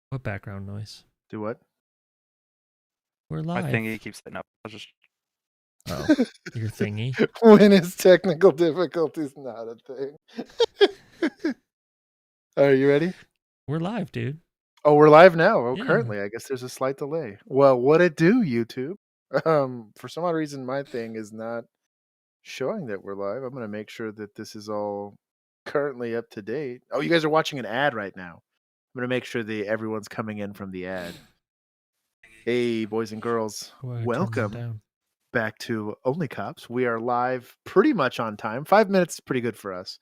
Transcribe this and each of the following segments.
What background noise? Do what? We're My live. thingy keeps hitting up. I'll just. Oh, your thingy. When is technical difficulties not a thing? Are you ready? We're live, dude. Oh, we're live now. Oh, Yeah. currently, I guess there's a slight delay. Well, what it do, YouTube? For some odd reason, my thing is not showing that we're live. I'm going to make sure that this is all currently up to date. Oh, you guys are watching an ad right now. I'm going to make sure that everyone's coming in from the ad. Hey, boys and girls, Why I turned them welcome down. back to Only Cops. We are live pretty much on time. 5 minutes is pretty good for us.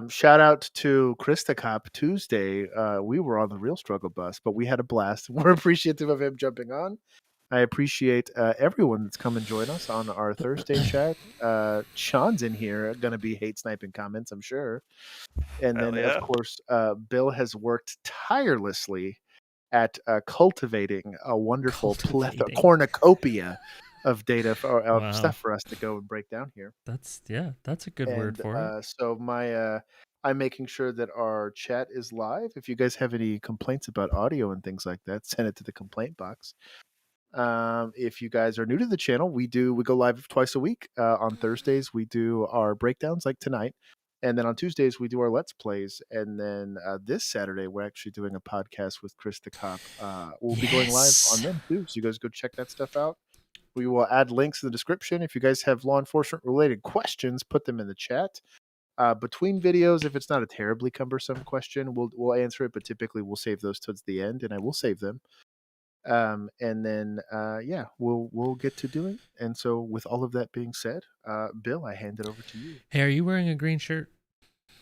Shout out to Krista Cop Tuesday. We were on the Real Struggle bus, but we had a blast. We're appreciative of him jumping on. I appreciate everyone that's come and joined us on our Thursday chat. Sean's in here, going to be hate sniping comments, I'm sure. And Hell then, yeah. of course, Bill has worked tirelessly at cultivating a wonderful cornucopia of data of Wow. stuff for us to go and break down here. That's a good word for it. So I'm making sure that our chat is live. If you guys have any complaints about audio and things like that, send it to the complaint box. If you guys are new to the channel, we go live twice a week. On Thursdays, we do our breakdowns like tonight. And then on Tuesdays, we do our Let's Plays. And then this Saturday, we're actually doing a podcast with Chris the Cop. We'll be going live on them too. So you guys go check that stuff out. We will add links in the description. If you guys have law enforcement related questions, put them in the chat. Between videos, if it's not a terribly cumbersome question, we'll answer it. But typically, we'll save those towards the end, and I will save them. And then we'll get to doing. And so, with all of that being said, Bill, I hand it over to you. Hey, are you wearing a green shirt?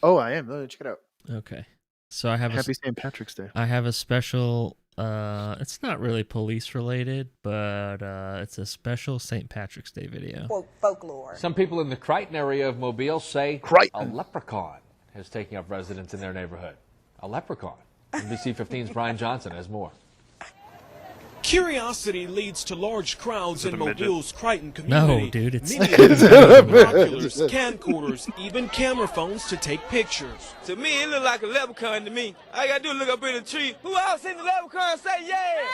Oh, I am. Check it out. Okay. So I have Happy St. Patrick's Day. I have a special. It's not really police related, but it's a special St. Patrick's Day video. Folklore. Some people in the Crichton area of Mobile say a leprechaun is taking up residence in their neighborhood. A leprechaun. NBC 15's Brian Johnson has more. Curiosity leads to large crowds in Mobile's Crichton community. No, dude, it's binoculars, camcorders, even camera phones to take pictures. To me, it look like a leprechaun to me. All you gotta do is look up in the tree. Who else seen the leprechaun say yeah?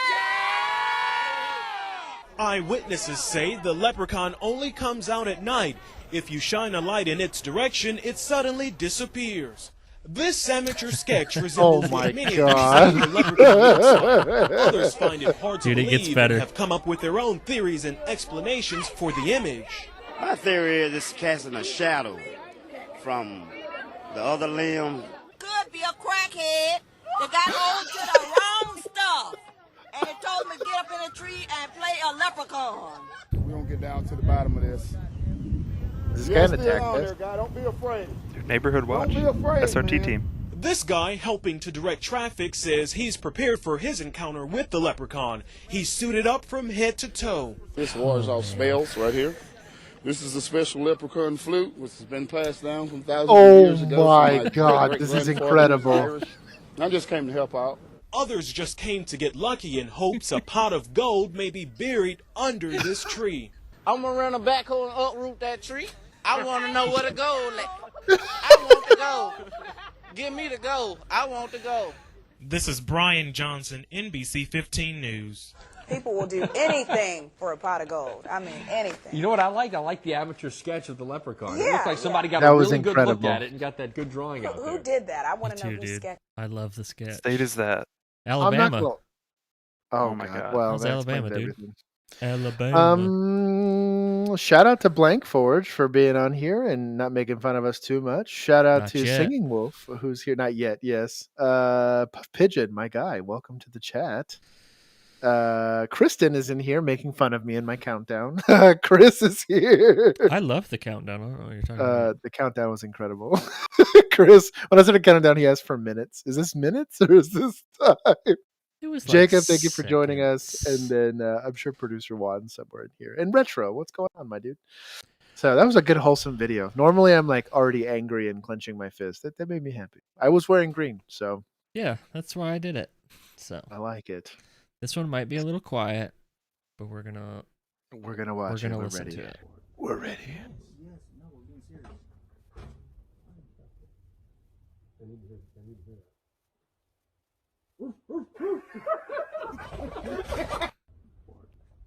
Eyewitnesses say the leprechaun only comes out at night. If you shine a light in its direction, it suddenly disappears. This amateur sketch resembles what many of the leprechaun looks like. Others find it hard to believe and have come up with their own theories and explanations for the image. My theory is it's casting a shadow from the other limb. Could be a crackhead that got hold to the wrong stuff. And it told me to get up in a tree and play a leprechaun. We're going to get down to the bottom of this. This guy attacked us. Don't be afraid. Neighborhood Watch. Don't be afraid, SRT man. team. This guy helping to direct traffic says he's prepared for his encounter with the leprechaun. He's suited up from head to toe. This wars off spells right here. This is a special leprechaun flute, which has been passed down from thousands of years ago. Oh my God, this is incredible. I just came to help out. Others just came to get lucky in hopes a pot of gold may be buried under this tree. I'm gonna run a backhoe and uproot that tree. I wanna know where the gold at. I want the gold. Give me the gold. I want the gold. This is Brian Johnson, NBC 15 News. People will do anything for a pot of gold. I mean, anything. You know what I like? I like the amateur sketch of the leprechaun. It Yeah, looks like somebody got That a was really good look incredible. at it and got that good drawing out Who there. did that? I want to know too, who dude. sketched. I love the sketch. State is that? Alabama. Oh my God. Well, How's that Alabama, explains dude? everything. Alabama. Shout out to Blank Forge for being on here and not making fun of us too much. Shout out Not to yet. Singing Wolf, who's here. Not yet, yes. Puff Pigeon, my guy, welcome to the chat. Kristen is in here making fun of me in my countdown. Chris is here. I love the countdown. I don't know what you're talking about. The countdown was incredible. Chris, when I started counting down, he asked for minutes. Is this minutes or is this time? It was Jacob, like thank you for joining us. seconds. And then I'm sure producer Juan somewhere in here. And Retro, what's going on, my dude? So that was a good, wholesome video. Normally, I'm like already angry and clenching my fist. That made me happy. I was wearing green, so Yeah, that's why I did it. So I like it. this one might be a little quiet, but we're gonna watch. we're gonna it. We're listen ready. to it. We're ready.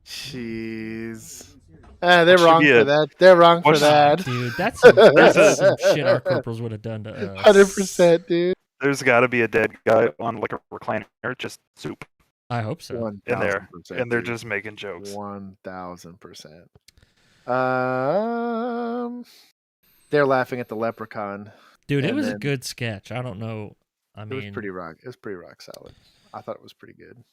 Jeez. They're That should wrong be for a- that. They're wrong for What's- that. Dude, that's some shit our corporals would have done to us. 100%, dude. There's got to be a dead guy on like a recliner, just soup I hope so. 1000%, in there, and they're dude. just making jokes. 1000%. They're laughing at the Leprechaun. Dude, it And was a then- good sketch. I don't know. It was pretty rock. It was pretty rock solid. I thought it was pretty good.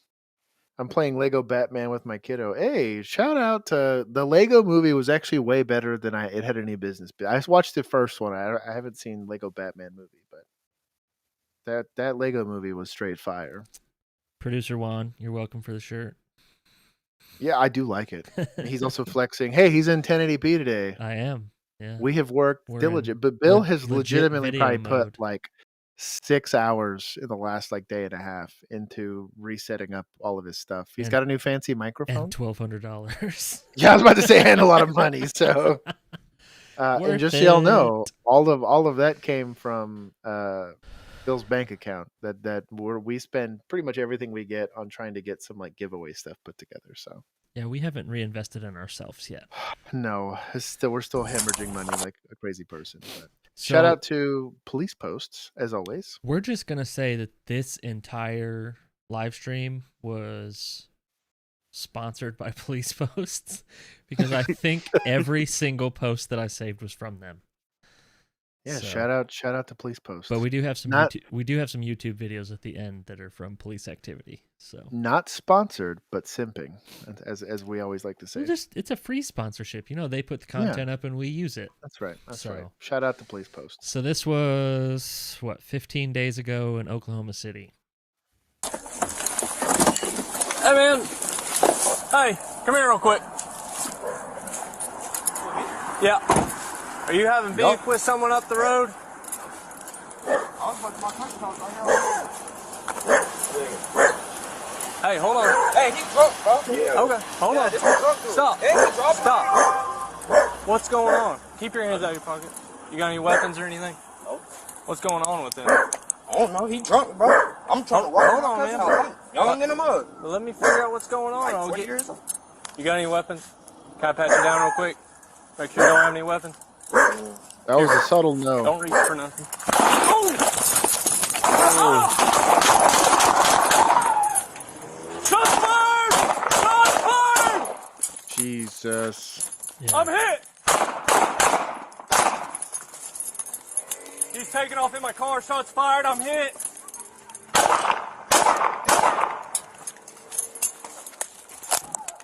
I'm playing Lego Batman with my kiddo. Hey, shout out to the Lego movie was actually way better than it had any business. I watched the first one. I haven't seen Lego Batman movie, but that Lego movie was straight fire. Producer Juan, you're welcome for the shirt. Yeah, I do like it. He's also flexing. Hey, he's in 1080p today. I am. Yeah. We have worked We're diligent, in but Bill le- has legit legitimately video probably mode. put like 6 hours in the last like day and a half into resetting up all of his stuff. He's And- got a new fancy microphone. And $1,200. Yeah, I was about to say, and a lot of money. So, and Worth just so y'all know, it. all of that came from Bill's bank account. We spend pretty much everything we get on trying to get some like giveaway stuff put together. So, Yeah, we haven't reinvested in ourselves yet. no, we're still hemorrhaging money like a crazy person. But So shout out to Police Posts as always. we're just gonna say that this entire live stream was sponsored by Police Posts because I think every single post that I saved was from them. Yeah, So- shout out to Police Posts. But we do have some Not- YouTube videos at the end that are from police activity. So Not sponsored, but simping, as we always like to say. it's a free sponsorship. You know, they put the content up and we use it. That's right. That's right. So- Shout out to Police Posts. So this was 15 days ago in Oklahoma City. Hey, man. Hey, come here real quick. Yeah. Are you having beef with someone up the road? Hey, hold on. Hey, he's drunk, bro. Okay, hold on. Stop. Stop. What's going on? Keep your hands out of your pocket. You got any weapons or anything? No. What's going on with it? I don't know. He drunk, bro. I'm trying to walk. Hold on, man. I'm young in the mud. Well, let me figure out what's going on. Like I'll 20 get years old. You got any weapons? Can I pat you down real quick? Make sure you don't have any weapons. That was a subtle no. Don't reach for nothing. Oh! Shots fired! Shots fired! Jesus. Yeah. I'm hit! He's taking off in my car. Shots fired. I'm hit.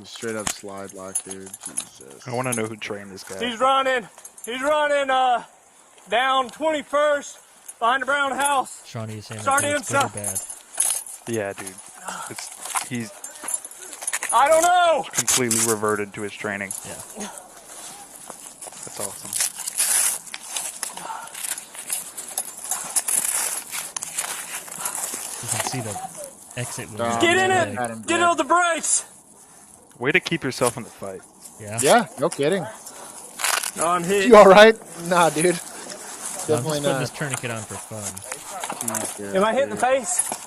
Straight up slide lock, dude. Jesus. I want to know who trained this guy. He's running. He's running down 21st behind the brown house. Shawnee is saying Start that it's pretty inside. bad. Yeah, dude. He's I don't know. completely reverted to his training. Yeah. That's awesome. You can see the exit. wound on Get his in leg. it. Get on the brakes. Way to keep yourself in the fight. Yeah. Yeah, no kidding. No, I'm hit. You all right? Nah, dude. I'm Definitely just putting this not. tourniquet on for fun. Jesus, Am I hitting the dude. face?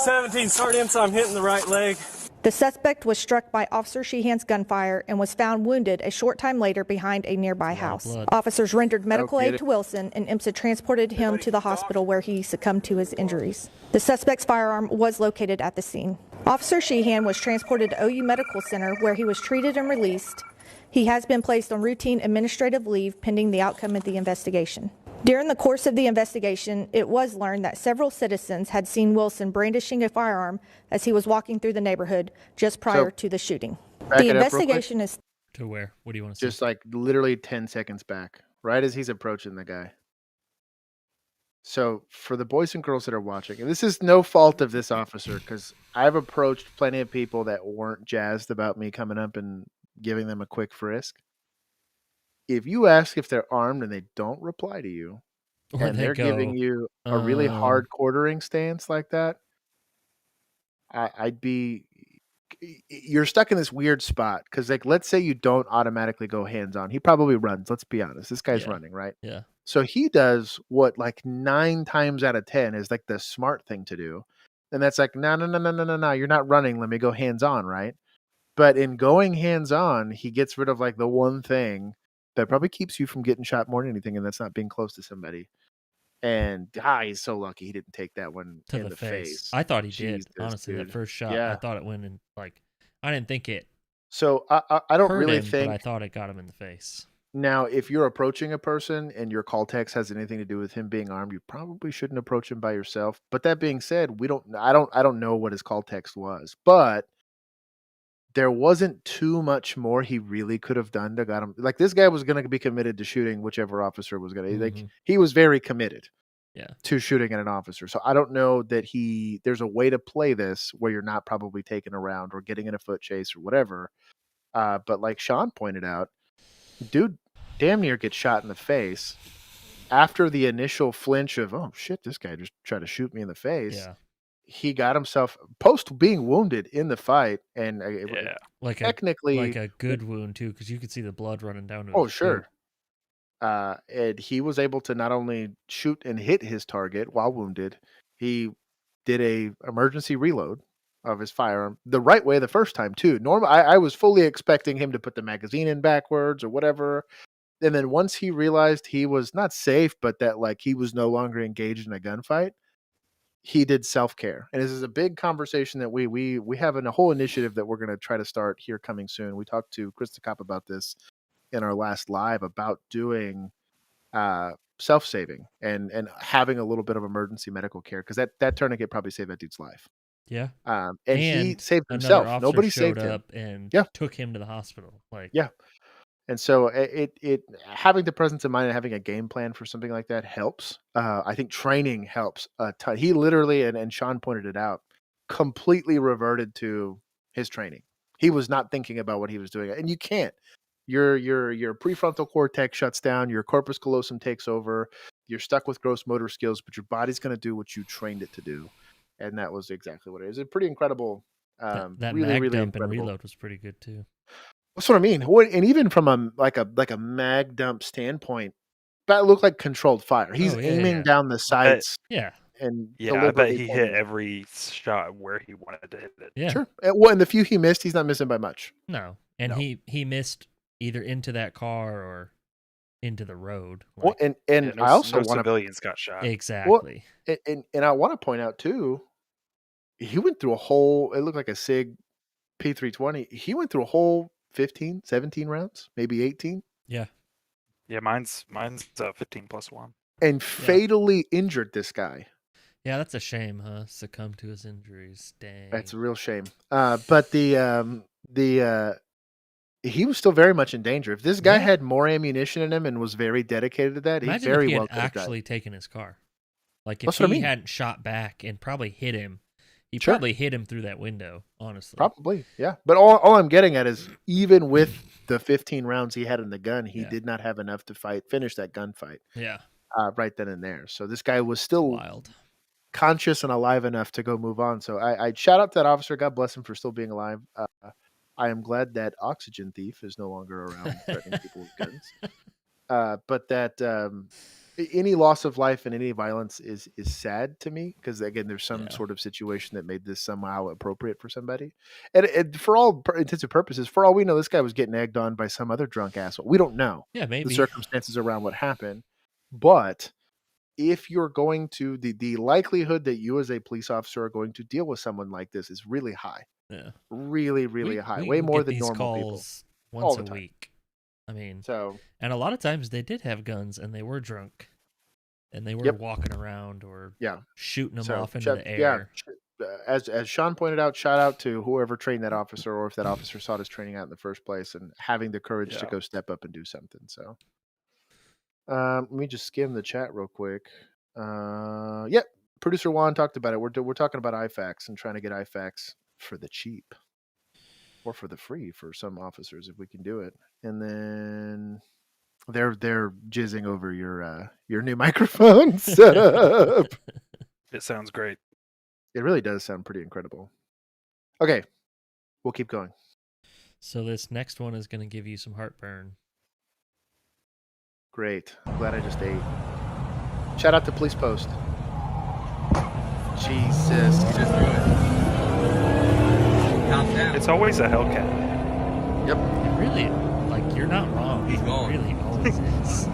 17 start in, so I'm hitting the right leg. The suspect was struck by Officer Sheehan's gunfire and was found wounded a short time later behind a nearby house. blood. Officers rendered medical get aid it. to Wilson, and IMSA transported him to the hospital where he succumbed to his injuries. The suspect's firearm was located at the scene. Officer Sheehan was transported to OU Medical Center where he was treated and released. He has been placed on routine administrative leave pending the outcome of the investigation. During the course of the investigation, it was learned that several citizens had seen Wilson brandishing a firearm as he was walking through the neighborhood just prior to the shooting. back The it up real quick. investigation is To where? What do you want to say? Just like literally 10 seconds back, right as he's approaching the guy. So, for the boys and girls that are watching, and this is no fault of this officer, because I've approached plenty of people that weren't jazzed about me coming up and giving them a quick frisk. If you ask if they're armed and they don't reply to you, Or and they they're giving go, you a really hard um, quartering stance like that, I'd be. You're stuck in this weird spot because, like, let's say you don't automatically go hands on. He probably runs. Let's be honest. This guy's Yeah. running, right? Yeah. So he does what, like, 9 times out of 10 is like the smart thing to do, And that's like, no, you're not running. Let me go hands on, right? But in going hands on, he gets rid of like the one thing that probably keeps you from getting shot more than anything, and that's not being close to somebody. And he's so lucky he didn't take that one to in the face. face. I thought he Jesus, did. Honestly, dude. that first shot, Yeah. I thought it went in like I didn't think it. So I don't hurt really him, think. but I thought it got him in the face. Now, if you're approaching a person and your call text has anything to do with him being armed, you probably shouldn't approach him by yourself. But that being said, I don't know what his call text was, but there wasn't too much more he really could have done to got him. Like, this guy was going to be committed to shooting whichever officer was going to. Like, he was very committed. Yeah. To shooting at an officer. So I don't know that there's a way to play this where you're not probably taken around or getting in a foot chase or whatever. But like Sean pointed out, dude damn near gets shot in the face after the initial flinch of, oh shit, this guy just tried to shoot me in the face. Yeah. He got himself post being wounded in the fight, and like technically a good wound too, because you could see the blood running down to his boot. Sure. And he was able to not only shoot and hit his target while wounded, he did a emergency reload of his firearm the right way the first time too. I was fully expecting him to put the magazine in backwards or whatever. And then once he realized he was not safe, but that like he was no longer engaged in a gunfight, he did self-care. And this is a big conversation that we have a whole initiative that we're going to try to start here coming soon. We talked to Krista Kopp about this in our last live about doing self-saving and having a little bit of emergency medical care, because that tourniquet probably saved that dude's life. Yeah. And he saved another himself. Nobody saved him. up and took him to the hospital. Like, yeah. And so it having the presence of mind and having a game plan for something like that helps. I think training helps a ton. He literally, and Sean pointed it out, completely reverted to his training. He was not thinking about what he was doing, and you can't. Your prefrontal cortex shuts down. Your corpus callosum takes over. You're stuck with gross motor skills, but your body's going to do what you trained it to do, and that was exactly what it is. It's pretty incredible. that really, mag really dump and incredible. reload was pretty good too. That's what I mean. And even from a mag dump standpoint, that looked like controlled fire. He's aiming down the sights. And I bet he hit every shot where he wanted to hit it. Yeah. Sure. Well, and the few he missed, he's not missing by much. No. And he missed either into that car or into the road. Well, and I also no want civilians got shot. Exactly. Well, and I want to point out too, he went through a whole. It looked like a SIG P320. He went through a whole 15, 17 rounds, maybe 18. Yeah. Yeah, mine's 15 plus 1. And fatally injured this guy. Yeah, that's a shame, huh? Succumb to his injuries. Dang. That's a real shame. But he was still very much in danger. If this guy had more ammunition in him and was very dedicated to that, Imagine he very if he well had could have actually taken his car. Like if That's what I he mean. hadn't shot back and probably hit him, he Sure. probably hit him through that window, honestly. Probably, yeah. But all I'm getting at is even with the 15 rounds he had in the gun, he did not have enough to finish that gunfight. Yeah. Right then and there. So this guy was still wild, conscious and alive enough to go move on. So I shout out to that officer. God bless him for still being alive. I am glad that Oxygen Thief is no longer around threatening people with guns. But that any loss of life and any violence is sad to me, because again, there's some sort of situation that made this somehow appropriate for somebody. And for all intents and purposes, for all we know, this guy was getting egged on by some other drunk asshole. We don't know Yeah, maybe. the circumstances around what happened. But if you're going to, the likelihood that you as a police officer are going to deal with someone like this is really high. Yeah. Really, really high. We Way more get than these normal people. calls All once the a time. week. I mean, and a lot of times they did have guns and they were drunk and they were walking around or shooting them off into the air. As Sean pointed out, shout out to whoever trained that officer, or if that officer sought his training out in the first place, and having the courage to go step up and do something. So let me just skim the chat real quick. Yep, producer Juan talked about it. We're talking about IFACs and trying to get IFACs for the cheap or for the free for some officers if we can do it. And then they're jizzing over your new microphone setup. It sounds great. It really does sound pretty incredible. Okay, we'll keep going. So this next one is going to give you some heartburn. Great. I'm glad I just ate. Shout out to Police Post. Jesus. It's always a Hellcat. Yep. It really, like, you're not wrong. He's going. Really always is.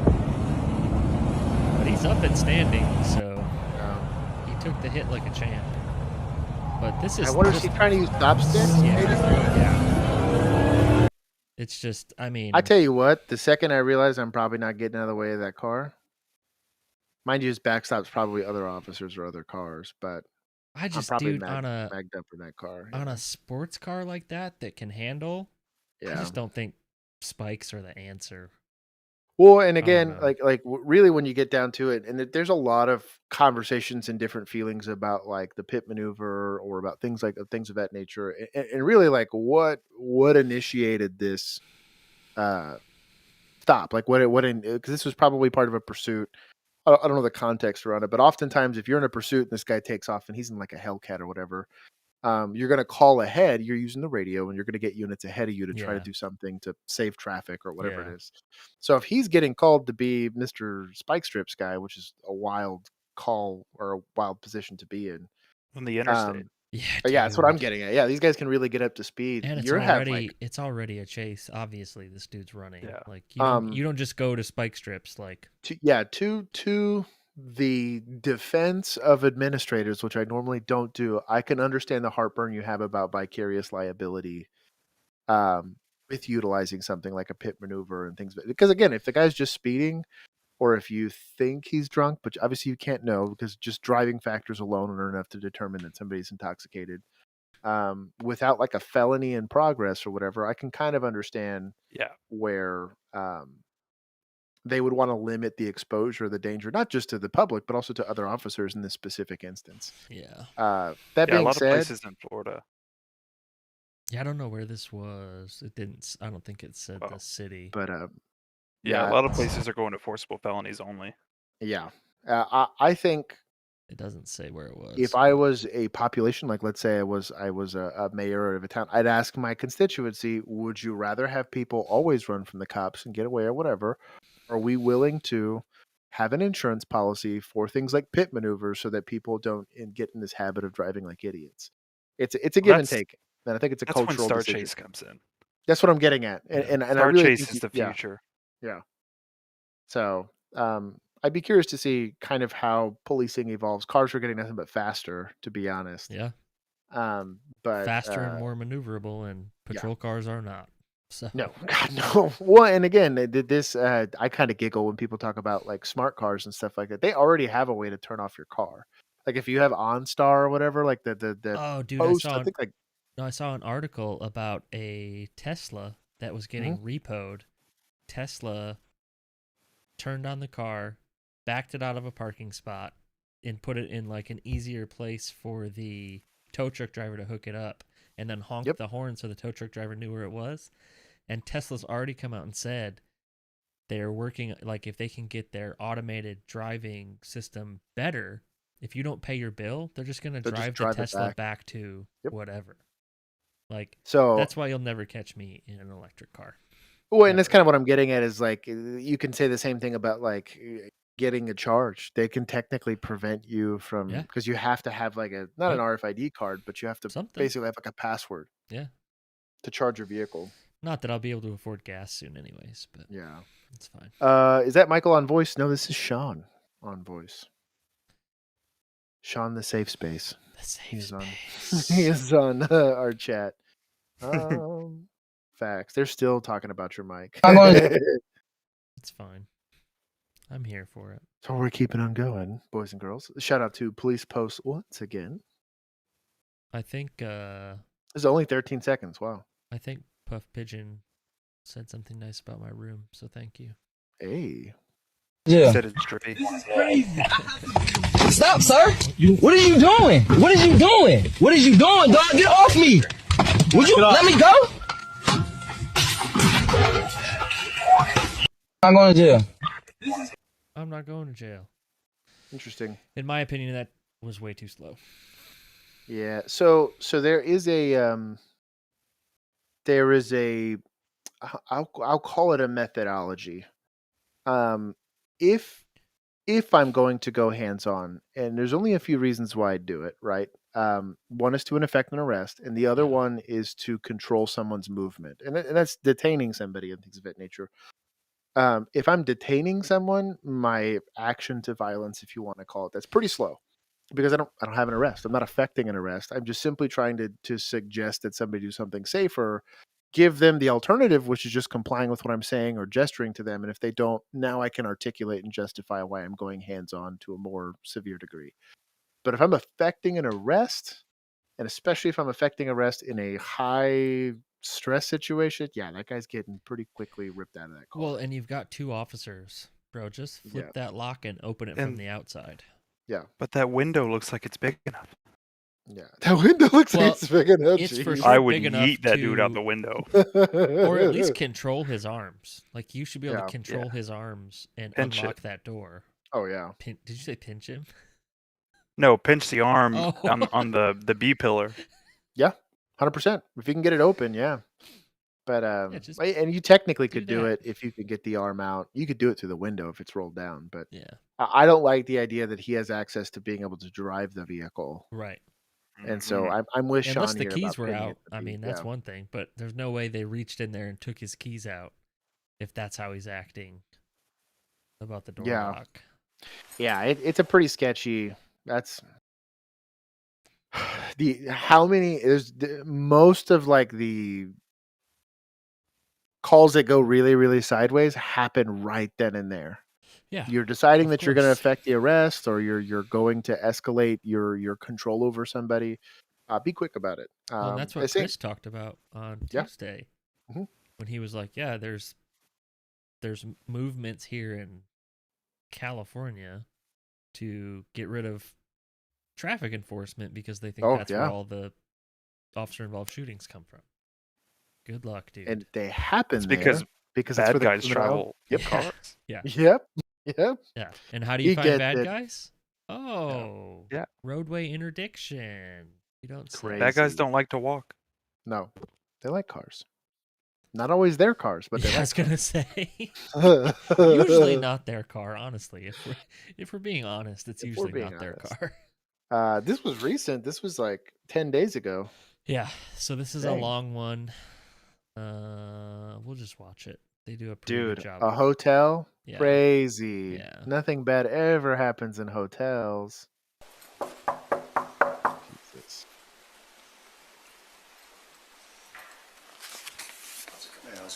But he's up and standing, so he took the hit like a champ. But this is. I wonder if he's trying to use chopsticks. Yeah. It's just, I mean. I tell you what, the second I realize I'm probably not getting out of the way of that car, mind you, his backstop's probably other officers or other cars, but I just, I'm probably dude, magged up in that car. On a sports car like that can handle, I just don't think spikes are the answer. Well, and again, really, when you get down to it, and there's a lot of conversations and different feelings about like the pit maneuver or about things of that nature, and really like what initiated this stop, like because this was probably part of a pursuit. I don't know the context around it, but oftentimes if you're in a pursuit and this guy takes off and he's in like a Hellcat or whatever, you're going to call ahead. You're using the radio and you're going to get units ahead of you to try to do something to save traffic or whatever it is. So if he's getting called to be Mr. Spike Strips guy, which is a wild call or a wild position to be in on the interstate. That's what I'm getting at. Yeah, these guys can really get up to speed. And it's already a chase. Obviously, this dude's running. Yeah. Like you don't just go to Spike Strips. Like to the defense of administrators, which I normally don't do, I can understand the heartburn you have about vicarious liability with utilizing something like a pit maneuver and things. Because again, if the guy's just speeding, or if you think he's drunk, but obviously you can't know because just driving factors alone are enough to determine that somebody's intoxicated. Without like a felony in progress or whatever, I can kind of understand where they would want to limit the exposure, the danger, not just to the public, but also to other officers in this specific instance. Yeah. That being a lot said, of places in Florida. Yeah, I don't know where this was. It didn't. I don't think it said the city. But a lot of places are going to forcible felonies only. Yeah, I think it doesn't say where it was. If I was a population, like let's say I was a mayor of a town, I'd ask my constituency, would you rather have people always run from the cops and get away or whatever? Are we willing to have an insurance policy for things like pit maneuvers so that people don't get in this habit of driving like idiots? It's a give and take, and I think it's a cultural when Star decision. Chase comes in. That's what I'm getting at, and Star I really Chase think is the future. Yeah. So I'd be curious to see kind of how policing evolves. Cars are getting nothing but faster, to be honest. Yeah. But faster and more maneuverable, and patrol cars are not. So no, God, no. Well, and again, this I kind of giggle when people talk about like smart cars and stuff like that. They already have a way to turn off your car. Like if you have OnStar or whatever, like the oh, dude, post, I saw an article about a Tesla that was getting repoed. Tesla turned on the car, backed it out of a parking spot, and put it in like an easier place for the tow truck driver to hook it up, and then honked the horn so the tow truck driver knew where it was. And Tesla's already come out and said they're working, like if they can get their automated driving system better, if you don't pay your bill, they're just going to drive the Tesla back to whatever. Like, so that's why you'll never catch me in an electric car. Well, and that's kind of what I'm getting at is like, you can say the same thing about like getting a charge. They can technically prevent you from, because you have to have like not an RFID card, but you have to basically have like a password. Yeah. To charge your vehicle. Not that I'll be able to afford gas soon anyways, but yeah, it's fine. Is that Michael on voice? No, this is Sean on voice. Sean, the safe space. The safe space. He is on our chat. Facts. They're still talking about your mic. It's fine. I'm here for it. So we're keeping on going, boys and girls. Shout out to Police Post once again. I think it's only 13 seconds. Wow. I think Puff Pigeon said something nice about my room, so thank you. Hey. Yeah. Said it's trippy. Stop, sir! What are you doing? What is you doing? What is you doing, dog? Get off me! Would you let me go? I'm going to jail. I'm not going to jail. Interesting. In my opinion, that was way too slow. Yeah. So there is a I'll call it a methodology. If if I'm going to go hands-on, and there's only a few reasons why I do it, right? One is to effect an arrest, and the other one is to control someone's movement, and that's detaining somebody and things of that nature. If I'm detaining someone, my action to violence, if you want to call it, that's pretty slow because I don't have an arrest. I'm not affecting an arrest. I'm just simply trying to suggest that somebody do something safer, give them the alternative, which is just complying with what I'm saying or gesturing to them. And if they don't, now I can articulate and justify why I'm going hands-on to a more severe degree. But if I'm affecting an arrest, and especially if I'm affecting arrest in a high stress situation, yeah, that guy's getting pretty quickly ripped out of that car. Well, and you've got 2 officers, bro. Just flip that lock and open it from the outside. Yeah. But that window looks like it's big enough. Yeah, that window looks like it's big enough. It's for sure I would big enough yeet that dude out the window. or at least control his arms. Like, you should be able to control his arms and Pinch unlock it. that door. Oh, yeah. Did you say pinch him? No, pinch the arm Oh. on the B pillar. Yeah, 100%. If you can get it open, yeah. But just and you technically could do do that. it if you could get the arm out. You could do it through the window if it's rolled down. But Yeah. I don't like the idea that he has access to being able to drive the vehicle. Right. And so I'm with Sean Unless the here keys about were pinning out, it to I be- mean, that's yeah. one thing. But there's no way they reached in there and took his keys out if that's how he's acting about the door Yeah. lock. Yeah, it's a pretty sketchy. That's how many is most of like the calls that go really, really sideways happen right then and there. Yeah, You're deciding of that you're going to course. affect the arrest, or you're going to escalate your control over somebody. Be quick about it. Well, and that's what Chris talked about on Tuesday Mhm. when he was like, "Yeah, there's movements here in California to get rid of traffic enforcement because they think that's where all the officer-involved shootings come from." Good luck, dude. And they happen It's because there because bad that's where the guys criminal- travel cars. Yeah. Yep. Yeah. And how do you He find gets bad it. guys? Oh. Yeah. Roadway interdiction. You don't say. Bad guys don't like to walk. No, they like cars. Not always their cars, but they Yeah, I was like gonna say. Usually not their car, honestly. If we're being honest, it's usually being not their honest. car. This was recent. This was like 10 days ago. Yeah. So this is a Dang. long one. We'll just watch it. They do a pretty Dude, good job. a hotel? Yeah. Crazy. Yeah. Nothing bad ever happens in hotels. Jesus.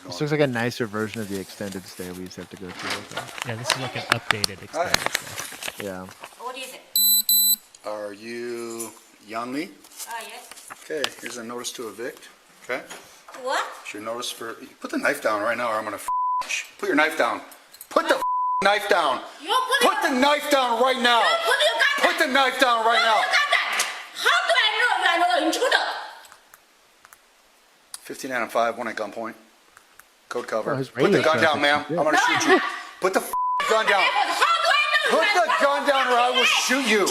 This looks like a nicer version of the extended stay we used to have to go through. Yeah, this is like an updated extended stay. Yeah. What is it? Are you Yanli? Yes. Okay, here's a notice to evict. Okay? What? It's your notice for. Put the knife down right now, or I'm gonna. Put your knife down. Put the knife down. You Put the knife down right now. Put the knife down right now. How do I know you are an intruder? 15 out of 5, one at gunpoint. Code cover. Oh, his Put the radio gun down, traffic ma'am. is good. I'm gonna shoot you. Put the gun down. Put the gun down, or I will shoot you.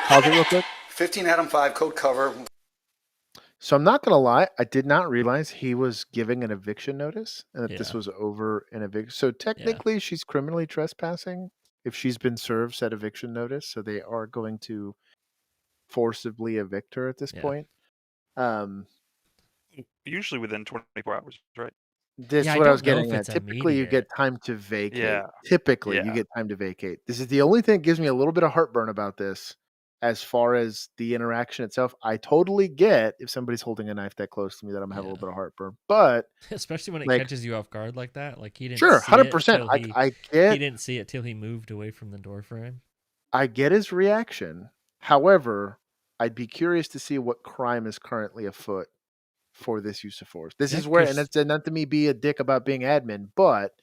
Pause it real quick. 15 Adam 5, code cover. So I'm not going to lie. I did not realize he was giving an eviction notice and that this Yeah. was over an eviction. So technically she's criminally trespassing if she's been served said eviction notice. So they are going to forcibly evict her at this Yeah. point. Usually within 24 hours, right? This Yeah, is I what I don't was know getting if at. it's Typically, you immediate. get time to vacate. Yeah. Typically, you Yeah. get time to vacate. This is the only thing that gives me a little bit of heartburn about this as far as the interaction itself. I totally get if somebody's holding a knife that close to me that I'm going to have a little bit of heartburn. But Especially when it like- catches you off guard like that. Like he didn't Sure, see 100%. it till I he get didn't see it till he moved away from the door frame. I get his reaction. However, I'd be curious to see what crime is currently afoot for this use of force. This Yeah, is where, 'cause- and that's not to me be a dick about being admin, but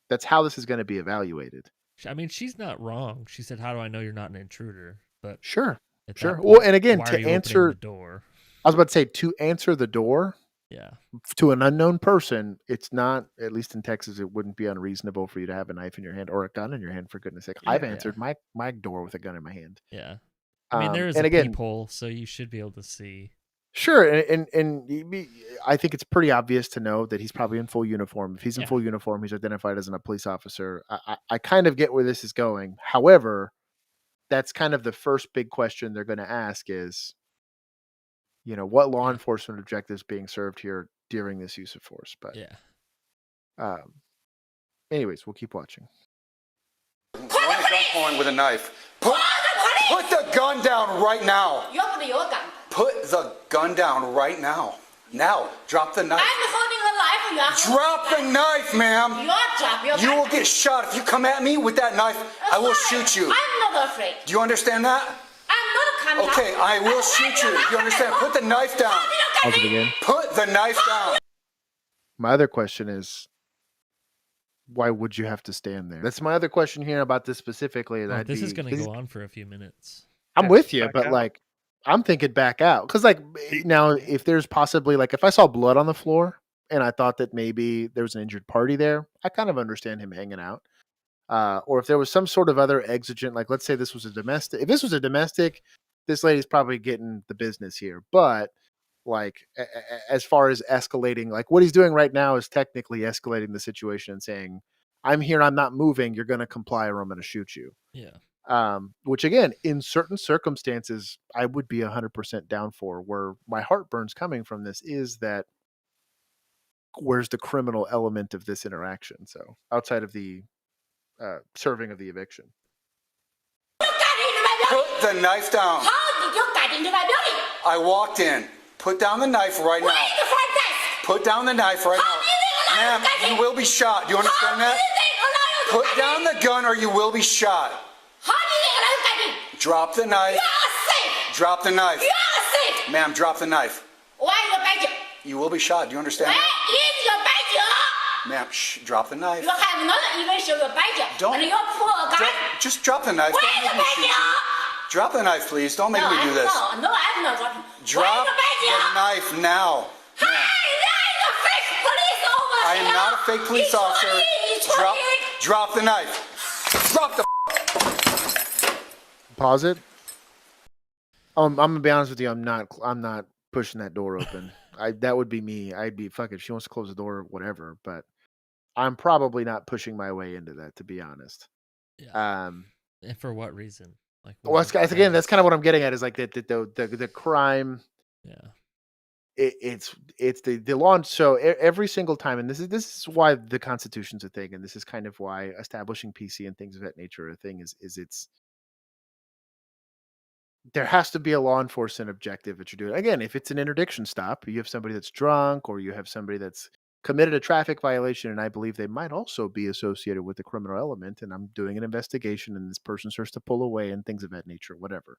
that's how this is going to be evaluated. I mean, she's not wrong. She said, "How do I know you're not an intruder?" But Sure, at that sure. point, Well, and again, why to are you opening answer the door, I was about to say to answer the door yeah, to an unknown person, it's not, at least in Texas, it wouldn't be unreasonable for you to have a knife in your hand or a gun in your hand, for goodness sake. I've Yeah. answered my door with a gun in my hand. yeah. I mean, there is and a again, peephole, so you should be able to see. Sure, and I think it's pretty obvious to know that he's probably in full uniform. If he's in full uniform, he's identified as a police officer. I kind of get where this is going. However, that's kind of the first big question they're going to ask is, what law enforcement objectives being served here during this use of force? But anyways, we'll keep watching. Run a gun point with a knife. Put the gun down right now. Put the gun down right now. Now, drop the knife. I'm holding a knife. Drop the knife, ma'am. You will get shot. If you come at me with that knife, I will shoot you. I'm not afraid. Do you understand that? I'm not coming. Okay, I will shoot you. You understand? Put the knife down. Pause it again. Put the knife down. My other question is, why would you have to stand there? That's my other question here about this specifically. This is going to go on for a few minutes. I'm with you, but like, I'm thinking back out. Because like, now if there's possibly like, if I saw blood on the floor and I thought that maybe there was an injured party there, I kind of understand him hanging out. Or if there was some sort of other exigent, like let's say this was a domestic. If this was a domestic, this lady's probably getting the business here. But like, as far as escalating, like what he's doing right now is technically escalating the situation and saying, I'm here, I'm not moving, you're going to comply or I'm going to shoot you. Yeah. Which again, in certain circumstances, I would be 100% down for. Where my heartburn's coming from this is that where's the criminal element of this interaction? So outside of the serving of the eviction. Put the knife down. How did you get into my building? I walked in. Put down the knife right now. Where's the front desk? Put down the knife right now. Ma'am, you will be shot. Do you understand that? Put down the gun or you will be shot. How do you think I'm getting? Drop the knife. You're safe. Drop the knife. You're safe. Ma'am, drop the knife. Why you beg? You will be shot. Do you understand Where that? is your badge? Ma'am, shh, drop the knife. You have not even shown your badge. Don't. And you pull a gun. Just drop the knife. Where's Don't make the me shoot you. badge? Drop the knife, please. Don't make me do this. No, I'm not dropping. Drop the knife now. Hi, there is a fake police over I here. am not a fake police officer. Drop the knife. Drop the. Pause it. I'm gonna be honest with you. I'm not pushing that door open. That would be me. I'd be fuck it. If she wants to close the door, whatever. But I'm probably not pushing my way into that, to be honest. Yeah. And for what reason? Like, well, again, that's kind of what I'm getting at. Is like the crime. Yeah. It's the law. So every single time, and this is why the Constitution's a thing, and this is kind of why establishing PC and things of that nature are a thing. Is it's there has to be a law enforcement objective that you're doing. Again, if it's an interdiction stop, you have somebody that's drunk, or you have somebody that's committed a traffic violation, and I believe they might also be associated with the criminal element, and I'm doing an investigation, and this person starts to pull away and things of that nature, whatever.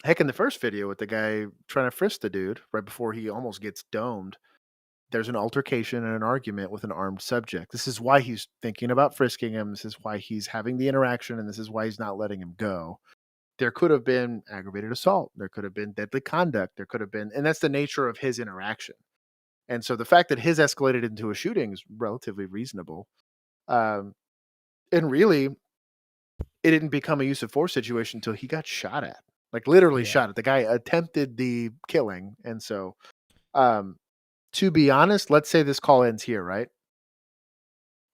Heck, in the first video with the guy trying to frisk the dude right before he almost gets domed, there's an altercation and an argument with an armed subject. This is why he's thinking about frisking him. This is why he's having the interaction, and this is why he's not letting him go. There could have been aggravated assault. There could have been deadly conduct. There could have been, and that's the nature of his interaction. And so the fact that his escalated into a shooting is relatively reasonable. And really, it didn't become a use of force situation until he got shot at. Like literally shot at. The guy attempted the killing. And so, to be honest, let's say this call ends here, right?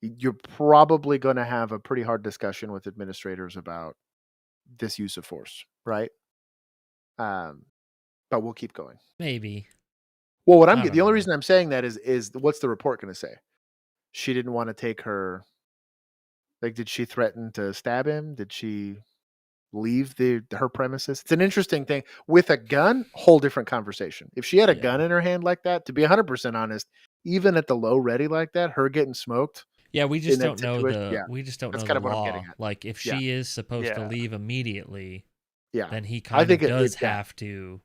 You're probably going to have a pretty hard discussion with administrators about this use of force, right? But we'll keep going. Maybe. Well, the only reason I'm saying that is what's the report going to say? She didn't want to take her. Like, did she threaten to stab him? Did she leave her premises? It's an interesting thing. With a gun, whole different conversation. If she had a gun in her hand like that, to be 100% honest, even at the low ready like that, her getting smoked. Yeah, we just don't know we just don't know the what law. I'm getting at. Like if she is supposed to leave immediately, then he I kind think of does have to.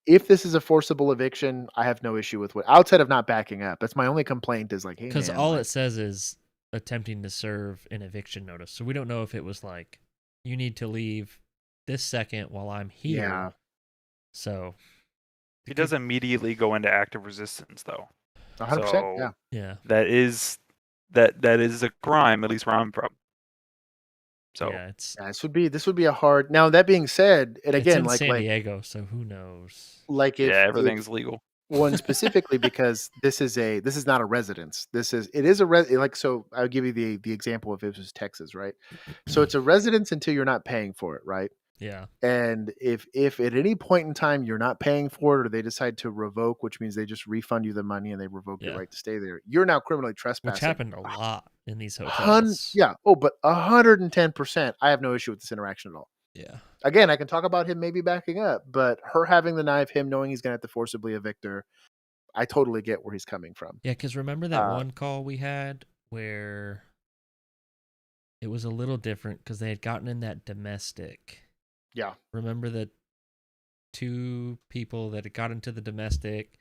If this is a forcible eviction, I have no issue with outside of not backing up. That's my only complaint is like, hey, because all it says is attempting to serve an eviction notice. So we don't know if it was like you need to leave this second while I'm here. Yeah. So he does immediately go into active resistance, though. 100%. So yeah. That is a crime, at least where I'm from. So yeah, it's this would be a hard. Now that being said, and it's again, in like San Diego, so who knows? like if everything's legal. one specifically because this is not a residence. It is a like so. I'll give you the example if it was Texas, right? So it's a residence until you're not paying for it, right? Yeah. And if at any point in time you're not paying for it, or they decide to revoke, which means they just refund you the money and they revoke your right to stay there, you're now criminally trespassing. Which happened a lot in these hotels. But 110%. I have no issue with this interaction at all. Yeah. Again, I can talk about him maybe backing up, but her having the knife, him knowing he's going to have to forcibly evict her, I totally get where he's coming from. Yeah, because remember that one call we had where it was a little different because they had gotten in that domestic. Yeah. Remember the 2 people that had got into the domestic,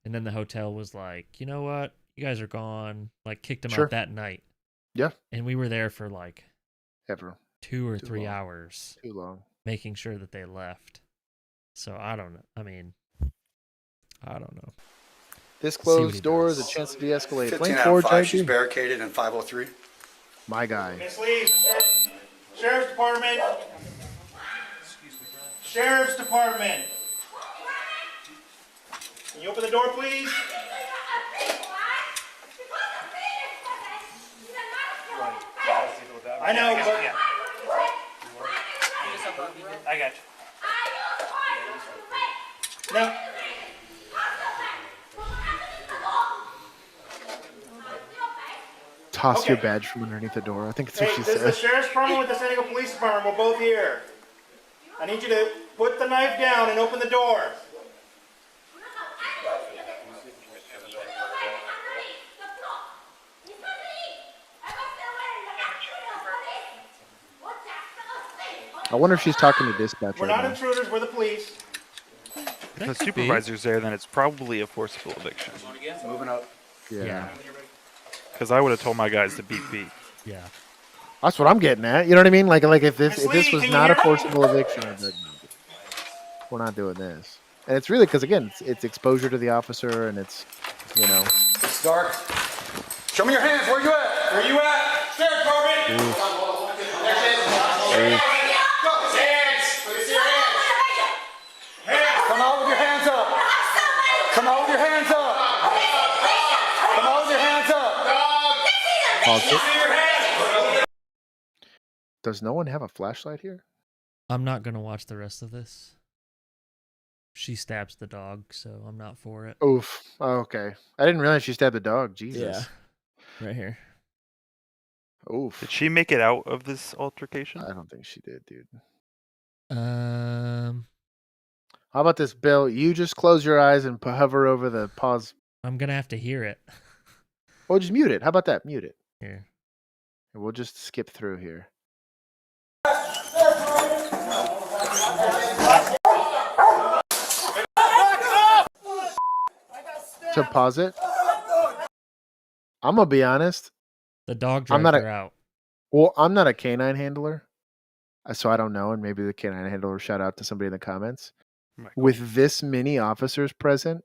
and then the hotel was like, you know what? You guys are gone. Like, kicked them out that night. Yeah. And we were there for like ever 2 or 3 hours. Too long. Making sure that they left. So I don't know. I mean, I don't know. This closed door is a chance to de-escalate. 15 out of 5, she's barricaded in 503. My guy. Miss Lee, Sheriff's Department. Sheriff's Department. Can you open the door, please? I know, but... I got you. No. Toss your badge from underneath the door. I think it's what she This is said. the Sheriff's Department with the San Diego Police Department. We're both here. I need you to put the knife down and open the door. I wonder if she's talking to dispatch We're right not now. intruders, we're the police. If the supervisor's there, then it's probably a forcible eviction. Moving up. Yeah. Because I would have told my guys to beat beat. Yeah. That's what I'm getting at. You know what I mean? Like if this was can you not a hear me? forcible eviction, I'd be like, no, we're not doing this. And it's really because again, it's exposure to the officer, and it's It's dark. Show me your hands. Where you at? Where you at? Sheriff's Department. Oof. Hands. Let me see your hands. Hands. Come out with your hands up. Come out with your hands up. Come out with your hands up. Pause it. See your hands. Does no one have a flashlight here? I'm not going to watch the rest of this. She stabs the dog, so I'm not for it. Oof. Oh, okay. I didn't realize she stabbed the dog. Jesus. Yeah. Right here. Oof. Did she make it out of this altercation? I don't think she did, dude. Um, How about this, Bill? You just close your eyes and hover over the pause. I'm going to have to hear it. Oh, just mute it. How about that? Mute it. Here. And we'll just skip through here. To pause it. I'm gonna be honest. The dog I'm dragged not her out. Well, I'm not a canine handler, so I don't know. And maybe the canine handler shout out to somebody in the comments. With this many officers present,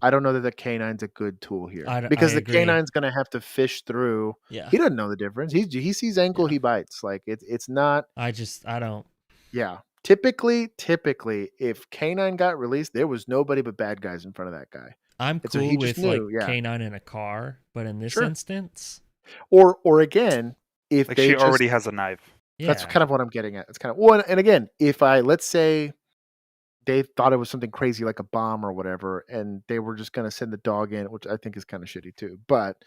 I don't know that the canine's a good tool here because I the agree. canine's gonna have to fish through. Yeah. He doesn't know the difference. He sees ankle, he bites. Like it's not. I don't. Yeah. Typically, if canine got released, there was nobody but bad guys in front of that guy. I'm And so cool he just with knew, like canine in a car, but in this Sure. instance, Or again, if Like they she just, already has a knife. That's yeah. kind of what I'm getting at. It's kind of well, and again, if let's say they thought it was something crazy like a bomb or whatever, and they were just going to send the dog in, which I think is kind of shitty too. But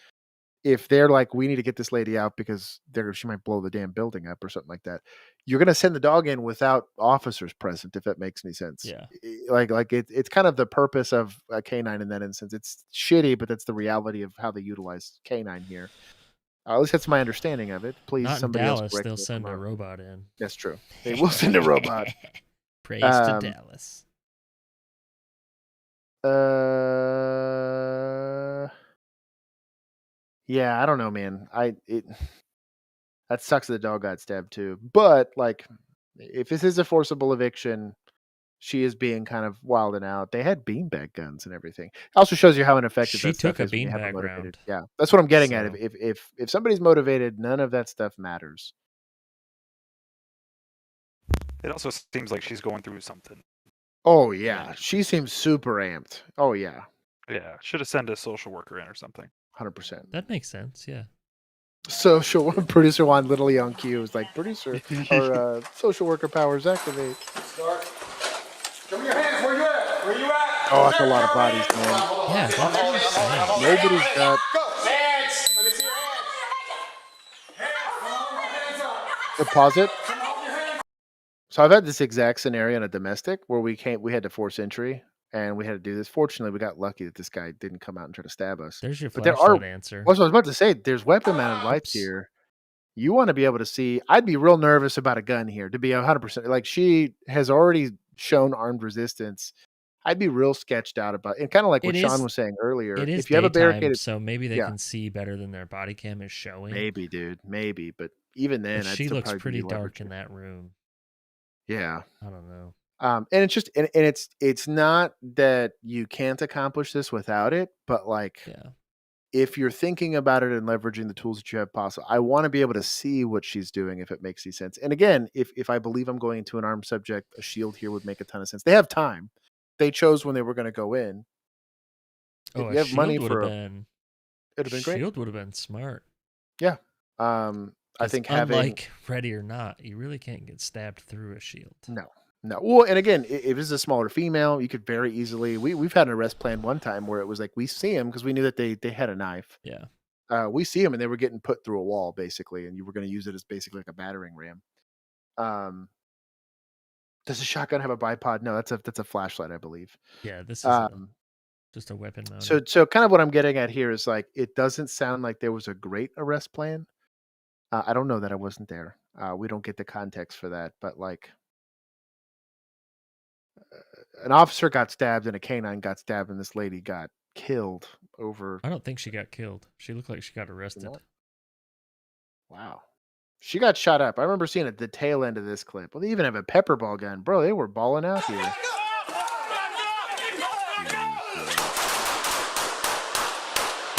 if they're like, we need to get this lady out because she might blow the damn building up or something like that, you're going to send the dog in without officers present, if that makes any sense. Yeah. Like it's kind of the purpose of a canine in that instance. It's shitty, but that's the reality of how they utilize canine here. At least that's my understanding of it. Please, Not in somebody else Dallas, correct they'll me if send I'm a wrong. robot in. That's true. They will send a robot. Praise to Dallas. Yeah, I don't know, man. That sucks that the dog got stabbed too. But like, if this is a forcible eviction, she is being kind of wilding out. They had beanbag guns and everything. Also shows you how ineffective She that stuff took a is when you have them beanbag motivated. round. Yeah, that's what I'm getting at. So- If somebody's motivated, none of that stuff matters. It also seems like she's going through something. Oh yeah, she seems super amped. Oh yeah, Yeah, should have sent a social worker in or something. 100%. That makes sense. Yeah. Social producer Juan literally on cue was like, producer or social worker powers activate. Start. Show me your hands. Where you at? Where you at? Oh, that's a lot of bodies, man. Yeah, that's insane. Nobody's got. Hands. Let me see your hands. Pause it. So I've had this exact scenario in a domestic where we had to force entry and we had to do this. Fortunately, we got lucky that this guy didn't come out and try to stab us. There's your But flashlight answer. What I was about to say, there's weapon mounted lights here. You want to be able to see. I'd be real nervous about a gun here, to be 100%. Like, she has already shown armed resistance. I'd be real sketched out about it. And kind of like what Sean was saying earlier. It is if you have a barricaded, so maybe they can see better than their body cam is showing. Maybe, dude. Maybe. But even then, she looks pretty dark in that room. Yeah. I don't know. And it's just and it's not that you can't accomplish this without it, but like if you're thinking about it and leveraging the tools that you have possible, I want to be able to see what she's doing if it makes any sense. And again, if I believe I'm going into an armed subject, a shield here would make a ton of sense. They have time. They chose when they were going to go in. Oh, if you have money for it'd have been great. Shield would have been smart. Yeah. I think unlike Ready or Not, you really can't get stabbed through a shield. No. Well, and again, if it's a smaller female, you could very easily. We've had an arrest plan one time where it was like we see him because we knew that they had a knife. Yeah. We see him and they were getting put through a wall basically, and you were going to use it as basically like a battering ram. Does a shotgun have a bipod? No, that's a flashlight, I believe. Yeah, this is just a weapon mode. So kind of what I'm getting at here is like it doesn't sound like there was a great arrest plan. I don't know that I wasn't there. We don't get the context for that, but like an officer got stabbed and a canine got stabbed and this lady got killed over. I don't think she got killed. She looked like she got arrested. Wow. She got shot up. I remember seeing at the tail end of this clip. Well, they even have a pepper ball gun. Bro, they were balling out here.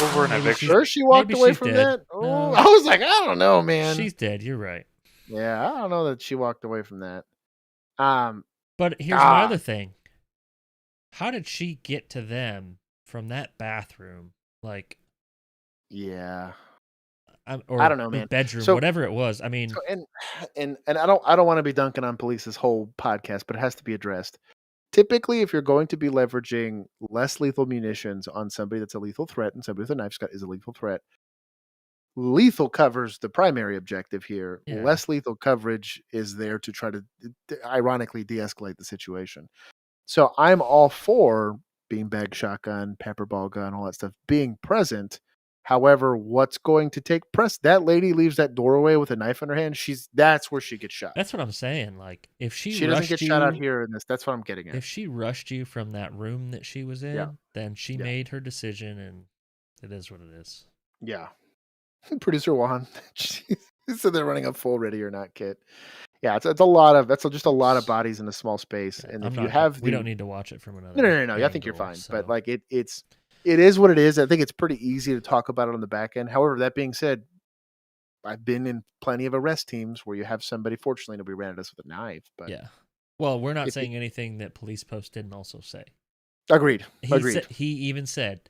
Over an eviction. Sure she walked away from that? Oh, I was like, I don't know, man. She's dead. You're right. Yeah, I don't know that she walked away from that. But here's my other thing. How did she get to them from that bathroom? Like, yeah, or I don't know, man. Bedroom, so, whatever it was. I mean, and I don't want to be dunking on police this whole podcast, but it has to be addressed. Typically, if you're going to be leveraging less lethal munitions on somebody that's a lethal threat and somebody with a knife is a lethal threat, lethal covers the primary objective here. Yeah. Less lethal coverage is there to try to ironically de-escalate the situation. So I'm all for beanbag shotgun, pepper ball gun, all that stuff being present. However, what's going to take press? That lady leaves that doorway with a knife in her hand. That's where she gets shot. That's what I'm saying. Like, if she doesn't get shot out here in this, that's what I'm getting at. If she rushed you from that room that she was in, then she made her decision, and it is what it is. Yeah. Producer Juan, so they're running a full Ready or Not kit. Yeah, it's a lot of just a lot of bodies in a small space, and if you have, we don't need to watch it from another. No. Angle, I think you're fine, but like it is what it is. I think it's pretty easy to talk about it on the back end. However, that being said, I've been in plenty of arrest teams where you have somebody. Fortunately, nobody ran at us with a knife. But yeah, well, we're not saying anything that Police Post didn't also say. Agreed. He even said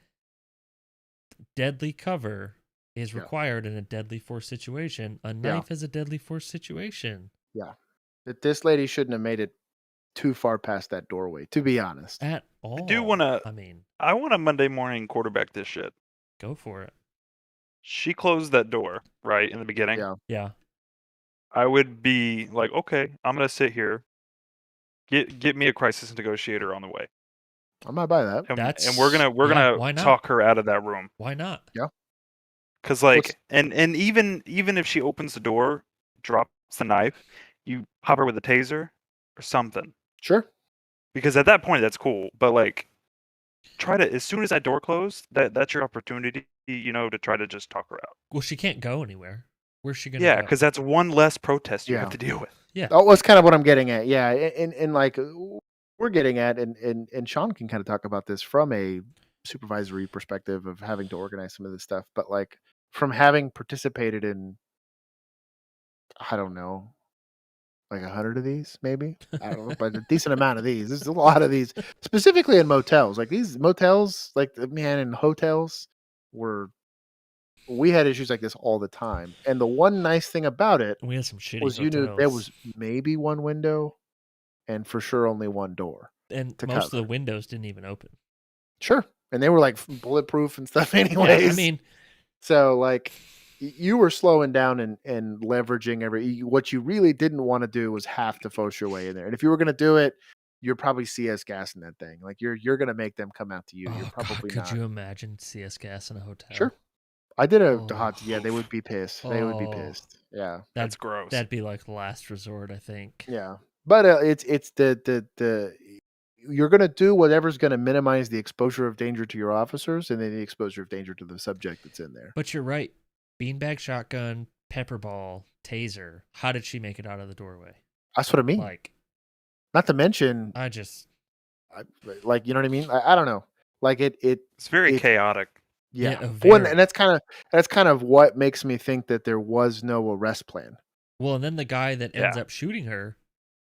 deadly cover is required in a deadly force situation. A knife is a deadly force situation. Yeah, that this lady shouldn't have made it too far past that doorway, to be honest. At all. I do want to. I want a Monday morning quarterback this shit. Go for it. She closed that door right in the beginning. Yeah. I would be like, okay, I'm gonna sit here. Get me a crisis negotiator on the way. I might buy that. And we're gonna talk her out of that room. Why not? Yeah. Because like, and even if she opens the door, drops the knife, you pop her with a taser or something. Sure. Because at that point, that's cool. But like, try to, as soon as that door closed, that's your opportunity, to try to just talk her out. Well, she can't go anywhere. Where's she gonna go? go? Because that's one less protest you have to deal with. Yeah. Oh, that's kind of what I'm getting at. Yeah, and like we're getting at, and Sean can kind of talk about this from a supervisory perspective of having to organize some of this stuff, but like from having participated in, I don't know, like 100 of these, maybe. I don't know, but a decent amount of these. There's a lot of these, specifically in motels. Like these motels, like man, in hotels, we had issues like this all the time. And the one nice thing about it We had some shitty was you knew there was maybe one window, and for sure only one door, and to most of cover. the windows didn't even open. Sure, and they were like bulletproof and stuff, anyways. Yeah, I mean, so like you were slowing down and leveraging what you really didn't want to do was have to force your way in there. And if you were going to do it, you're probably CS gassing that thing. Like you're going to make them come out to you. You're probably could not. you imagine CS gas in a hotel? Sure. I did a hot. Yeah, they would be pissed. They would be Oh. pissed. Yeah, That's gross. That'd be like last resort, I think. yeah. But it's the you're going to do whatever's going to minimize the exposure of danger to your officers and then the exposure of danger to the subject that's in there. But you're right. Beanbag shotgun, pepper ball, taser. How did she make it out of the doorway? That's what I mean. Like, not to mention, like, you know what I mean? I don't know. Like it's very chaotic. Yeah. One, and that's kind of what makes me think that there was no arrest plan. Well, and then the guy that ends up shooting her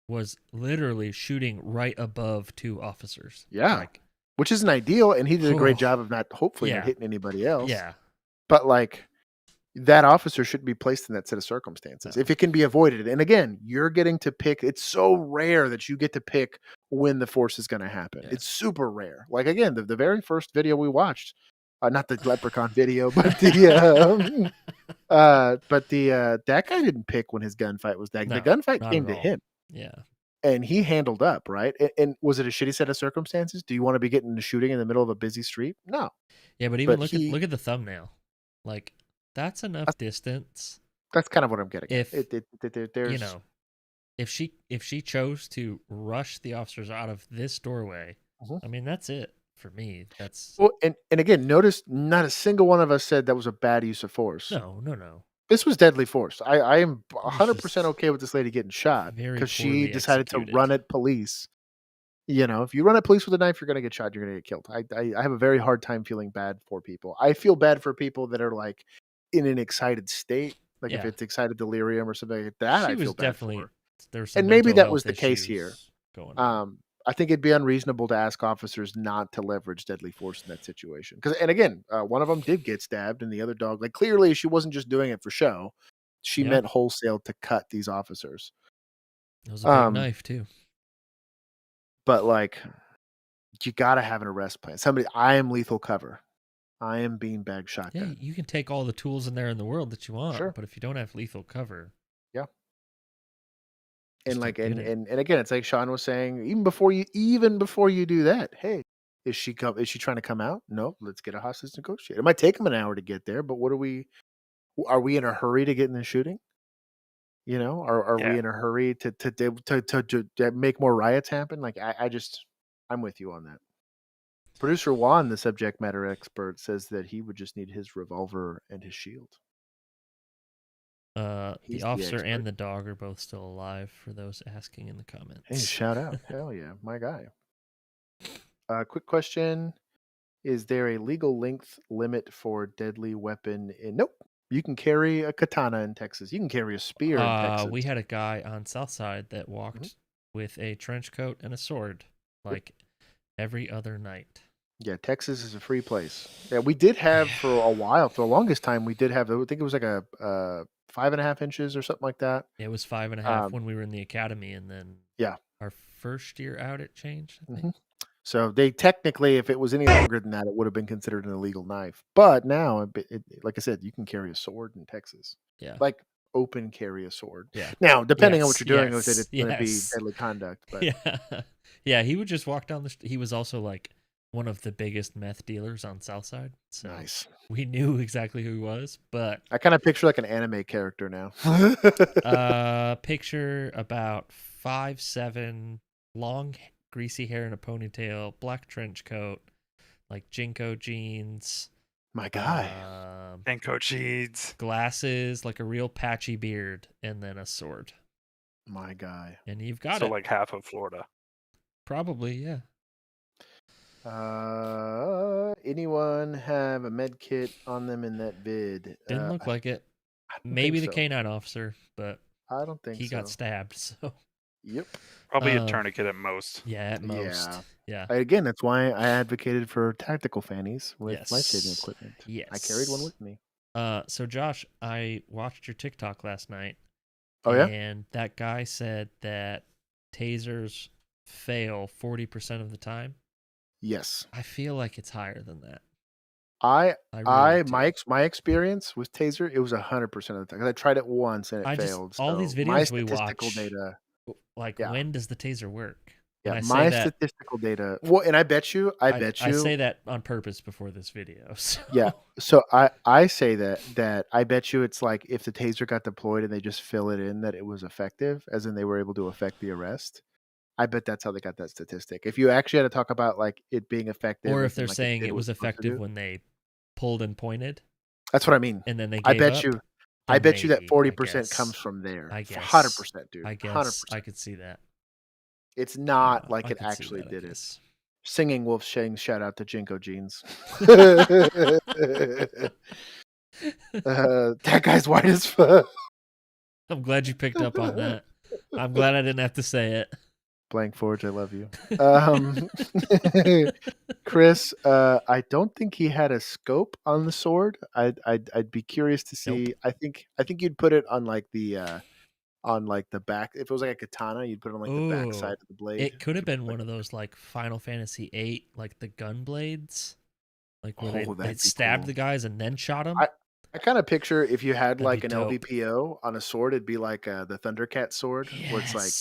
was literally shooting right above two officers. Yeah. Like, which isn't ideal, and he did a great job of not hitting anybody else. Yeah. But like that officer shouldn't be placed in that set of circumstances if it can be avoided. And again, you're getting to pick. It's so rare that you get to pick when the force is going to happen. Yeah. It's super rare. Like again, the very first video we watched, not the Leprechaun video, but the that guy didn't pick when his gunfight was that. No, the gunfight came to him. Yeah. And he handled up, right? And was it a shitty set of circumstances? Do you want to be getting into shooting in the middle of a busy street? No. Yeah, but even look at the thumbnail. Like, that's enough distance. That's kind of what I'm getting. If there's, you know, if she chose to rush the officers out of this doorway, I mean, that's it for me. That's well, and again, notice not a single one of us said that was a bad use of force. No. This was deadly force. I am 100% okay with this lady getting shot because she decided to run at police. You know, if you run at police with a knife, you're going to get shot. You're going to get killed. I have a very hard time feeling bad for people. I feel bad for people that are like in an excited state. Like if it's excited delirium or something like that, I feel bad for her. There's and maybe that was the case here. Going on. I think it'd be unreasonable to ask officers not to leverage deadly force in that situation. And again, one of them did get stabbed, and the other dog, like clearly, she wasn't just doing it for show. She meant wholesale to cut these officers. It was a big knife too. But like, you got to have an arrest plan. I am lethal cover. I am beanbag shotgun. Yeah, you can take all the tools in there in the world that you want, but if you don't have lethal cover, and like and again, it's like Sean was saying, even before you do that, hey, is she trying to come out? No, let's get a hostage negotiator. It might take them an hour to get there, but are we in a hurry to get in the shooting? You know, are we in a hurry to make more riots happen? Like I'm with you on that. Producer Juan, the subject matter expert, says that he would just need his revolver and his shield. The officer and the dog are both still alive, for those asking in the comments. Hey, shout out. Hell yeah, my guy. Quick question. Is there a legal length limit for deadly weapon? Nope. You can carry a katana in Texas. You can carry a spear in Texas. We had a guy on Southside that walked with a trench coat and a sword, like every other night. Yeah, Texas is a free place. Yeah, we did have for a while, for the longest time, we did have, I think it was like a 5.5 inches or something like that. It was 5.5 when we were in the academy, and then our first year out it changed, I think. So they technically, if it was any longer than that, it would have been considered an illegal knife. But now, like I said, you can carry a sword in Texas. Yeah, like open carry a sword. Yeah. Now, depending on what you're doing with it, it's going to be deadly conduct. But yeah, he would just walk down the street. He was also like one of the biggest meth dealers on Southside. So nice. We knew exactly who he was, but I kind of picture like an anime character now. Picture about 5'7", long, greasy hair in a ponytail, black trench coat, like Jinko jeans. My guy. Jinko jeans. Glasses, like a real patchy beard, and then a sword. My guy. And you've got it. So like half of Florida. Probably, yeah. Anyone have a med kit on them in that vid? Didn't look like it. Maybe the canine officer, but I don't think he so. got stabbed. So Yep. Probably a tourniquet at most. Yeah, at most. Yeah. Again, that's why I advocated for tactical fannies with Yes. life-saving equipment. Yes. I carried one with me. So Josh, I watched your TikTok last night. Oh yeah. And that guy said that tasers fail 40% of the time. Yes. I feel like it's higher than that. My experience with taser, it was 100% of the time. 'Cause I tried it once and it failed. All so these my videos we statistical watch, data, like yeah. when does the taser work? Yeah, And I my say that, statistical data. Well, and I bet you. I say that on purpose before this video. So. Yeah. So I say that I bet you it's like if the taser got deployed and they just fill it in that it was effective, as in they were able to affect the arrest. I bet that's how they got that statistic. If you actually had to talk about like it being effective, Or if and they're like saying did it what was it's supposed to effective do. when they pulled and pointed. That's what I mean. And then they I gave bet up, you. then I bet you that maybe, 40% guess. comes from there. I guess 100%, dude. I guess 100%. I could see that. It's not like I it could see actually that, I did it. guess. Singing Wolf saying shout out to Jinko Jeans. That guy's white as fuck. I'm glad you picked up on that. I'm glad I didn't have to say it. Blank Forge, I love you. Chris, I don't think he had a scope on the sword. I'd be curious to see. Nope. I think you'd put it on like the back. If it was like a katana, you'd put it on like the back side of the blade. It could have been one of those like Final Fantasy VIII, like the gun blades, like where they stabbed the guys and then shot them. I kind of picture if you had That'd like be an dope. LVPO on a sword, it'd be like the Thundercat sword, where it's like,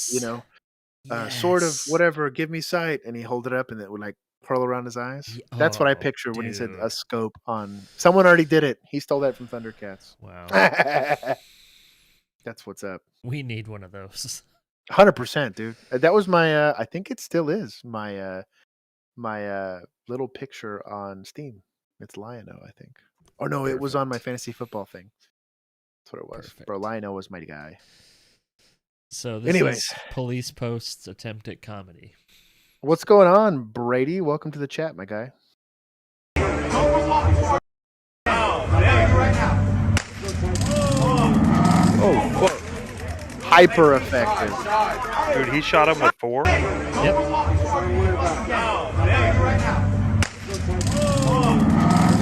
sword of whatever, give me sight, and he hold it up and it would like curl around his eyes. That's what I picture when he said a scope on. Someone already did it. He stole that from Thundercats. Wow. That's what's up. We need one of those. 100%, dude. That was my. I think it still is my little picture on Steam. It's Lion-O, I think. Oh no, it was on my fantasy football thing. That's what it was. Perfect. Bro, Lion-O was my guy. So this is Police Post's attempt at comedy. What's going on, Brady? Welcome to the chat, my guy. Oh, fuck. Hyper effective. Dude, he shot him with 4? Yep.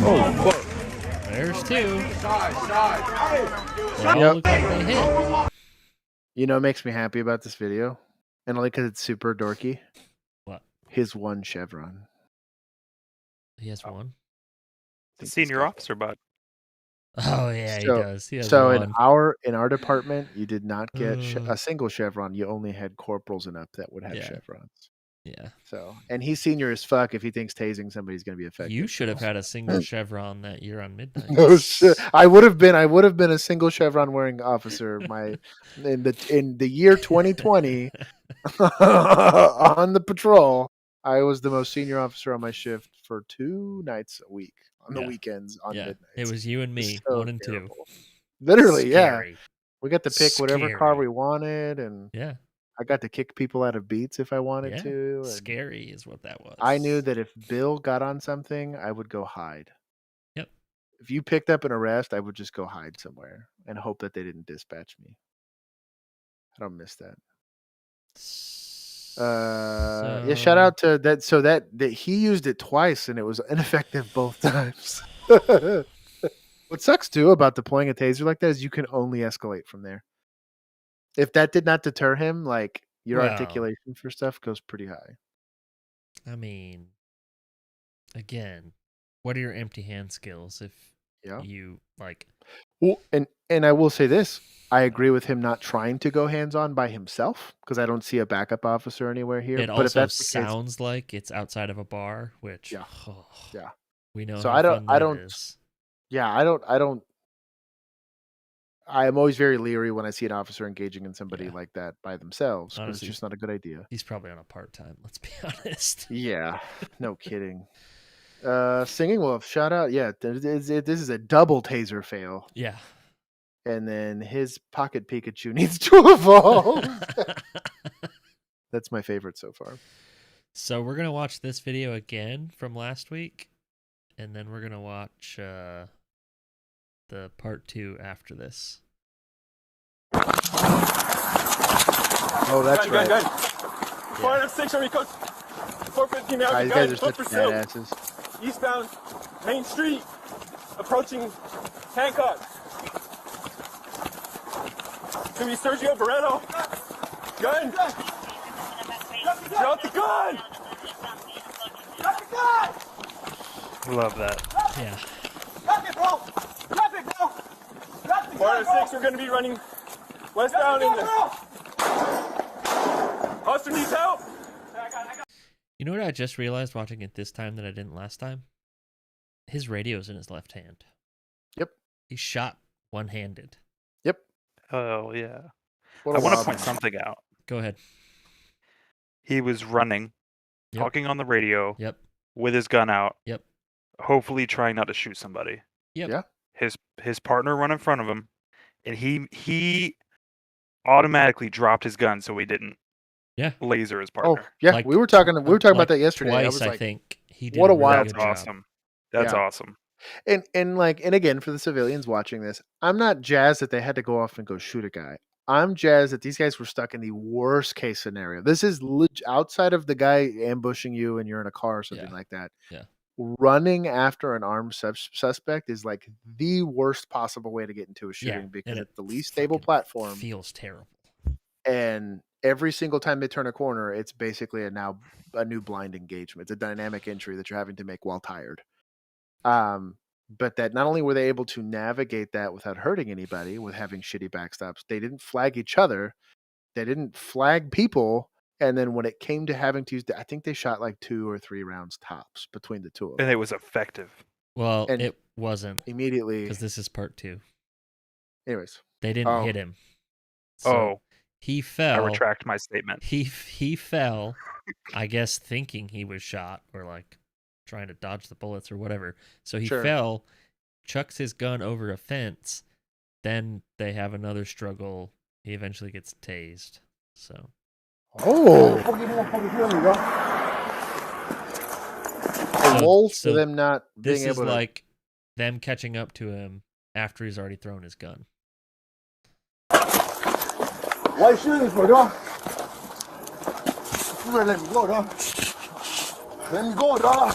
Oh, fuck. There's 2. They all look like they hit. You know what makes me happy about this video? And only because it's super dorky. What? His one chevron. He has one? The senior officer, bud. Oh yeah, he does. He has so one. in our department, you did not get a single chevron. You only had corporals and up that would have chevrons. Yeah. So, and he's senior as fuck if he thinks tasing somebody's going to be effective. You should have had a single chevron that year on Midnight. No shit. I would have been a single chevron wearing officer. In the year 2020 on the patrol, I was the most senior officer on my shift for 2 nights a week on the weekends on midnight. It was you and me, So 1 and 2. terrible. Literally, Scary. yeah. We got to pick whatever car Scary. we wanted, and I got to kick people out of beats if I wanted to. And Scary is what that was. I knew that if Bill got on something, I would go hide. Yep. If you picked up an arrest, I would just go hide somewhere and hope that they didn't dispatch me. I don't miss that. Yeah, shout out to that. So that he used it twice and it was ineffective both times. What sucks too about deploying a taser like that is you can only escalate from there. If that did not deter him, like your articulation for stuff goes pretty high. I mean, again, what are your empty hand skills if you like? Well, and I will say this. I agree with him not trying to go hands-on by himself because I don't see a backup officer anywhere here. It but also if that's the sounds like it's outside of a bar, which yeah, we know. So how I don't. fun I that don't. is. Yeah, I don't. I am always very leery when I see an officer engaging in somebody like that by themselves because it's Honestly, just not a good idea. He's probably on a part-time. Let's be honest. Yeah, no kidding. Singing Wolf, shout out. Yeah, this is a double taser fail. Yeah. And then his pocket Pikachu needs to evolve. That's my favorite so far. So we're going to watch this video again from last week. And then we're going to watch the part 2 after this. Oh, that's right. Gun. 406 on me, coach. 450 now. You guys are such badasses. Eastbound Main Street, approaching Hancock. It's gonna be Sergio Barreto. Gun. Drop the gun. Drop the gun. Love that. Yeah. Drop it, bro. Drop it, bro. Drop the gun, 406, we're gonna be running westbound in the. Officer needs help. You know what I just realized watching it this time that I didn't last time? His radio's in his left hand. Yep. He shot one-handed. Yep. Oh, yeah. I What a want to wild point man. something out. Go ahead. He was running, Yep. talking on the radio, Yep. with his gun out, Yep. hopefully trying not to shoot somebody. Yep. Yeah. His partner run in front of him, and he automatically dropped his gun so he didn't laser his partner. Oh, yeah. We were talking about that yesterday. Twice, I was like, think. He did what a really wild good job. Awesome. That's Yeah. awesome. And again, for the civilians watching this, I'm not jazzed that they had to go off and go shoot a guy. I'm jazzed that these guys were stuck in the worst case scenario. This is outside of the guy ambushing you and you're in a car or something like that. Yeah. Running after an armed suspect is like the worst possible way to get into a shooting Yeah, because and it's the least stable platform. Feels terrible. And every single time they turn a corner, it's basically a new blind engagement. It's a dynamic entry that you're having to make while tired. But that not only were they able to navigate that without hurting anybody with having shitty backstops, they didn't flag each other. They didn't flag people. And then when it came to having to use, I think they shot like 2 or 3 rounds tops between the two of them. And it was effective. Well, And it wasn't. Immediately. Because this is part 2. Anyways. They didn't hit him. So he fell. I retract my statement. He fell, I guess, thinking he was shot or like trying to dodge the bullets or whatever. So he fell, chucks his gun over a fence. Then they have another struggle. He eventually gets tased. So. Oh. A lull for them not being this able is to. like them catching up to him after he's already thrown his gun. Why are you shooting for, dog? You better let me go, dog. Let me go, dog.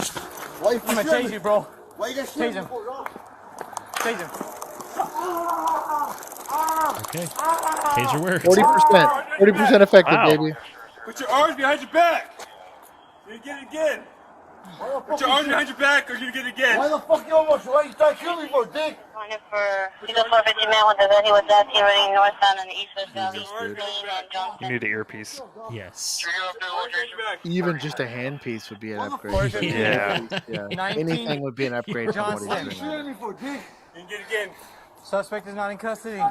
Why you I'm gonna shooting tase me? you, bro. Why you guys Tase shooting him. me for, dog? Tase him. Okay. Taser works. 40% effective, baby. Put your arms behind your back. You get it again. Put your arms behind your back or you get it again. Why the fuck you almost? Why you trying to kill me for, dick? He's a 450 man with the he was asking running northbound on the east-west valley. You need an earpiece. Yes. Even just a handpiece would be an upgrade. Yeah. Anything would be an upgrade from what he's doing. Shooting me for, dick. You get it again. Suspect is not in custody.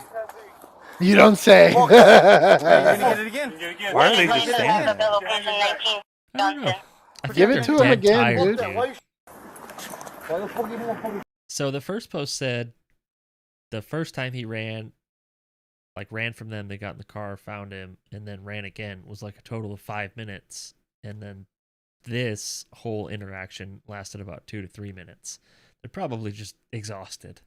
You don't say. You're gonna get it again. Why are they just standing there? I don't know. I Give think it to they're him dead again, tired, dude. Why the fuck you motherfucker? So the first post said the first time he ran from them, they got in the car, found him, and then ran again was like a total of 5 minutes. And then this whole interaction lasted about 2 to 3 minutes. They're probably just exhausted.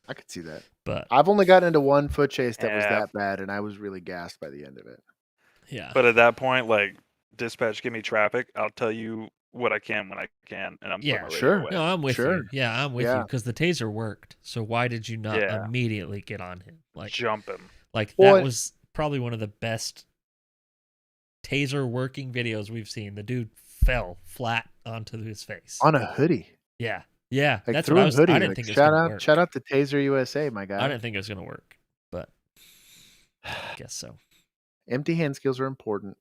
I could see that. But I've only gotten into one foot chase that was Yeah. that bad, and I was really gassed by the end of it. yeah. But at that point, like, dispatch, give me traffic. I'll tell you what I can when I can, and I'm putting Yeah, my radio sure. away. No, I'm with Sure. you. Yeah, I'm with you because the taser worked. So why did you not Yeah. immediately get on him? Like Jump him. Like Well, that was probably one of the best taser working videos we've seen. The dude fell flat onto his face. On a hoodie. Yeah. Yeah. Like That's through what I a was hoodie. I didn't Like, think it was shout gonna out work. shout out to Taser USA, my guy. I didn't think it was gonna work, but I guess so. Empty hand skills are important.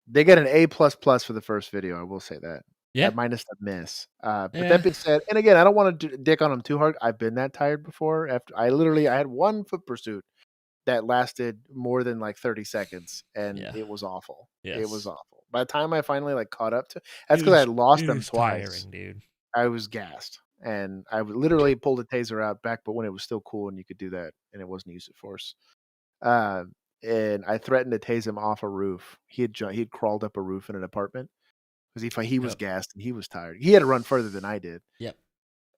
They get an A++ for the first video, I will say that. Yeah. Minus the miss. But Yeah. that being said, and again, I don't want to dick on them too hard. I've been that tired before. After I had one foot pursuit that lasted more than like 30 seconds, and Yeah. it was awful. It Yes. was awful. By the time I finally like caught up to, that's because I had lost It them was twice. tiring, dude. I was gassed, and I would literally pulled the taser out back, but when it was still cool and you could do that, and it wasn't use of force. And I threatened to tase him off a roof. He had crawled up a roof in an apartment because he was Yep. gassed and he was tired. He had to run further than I did. Yep.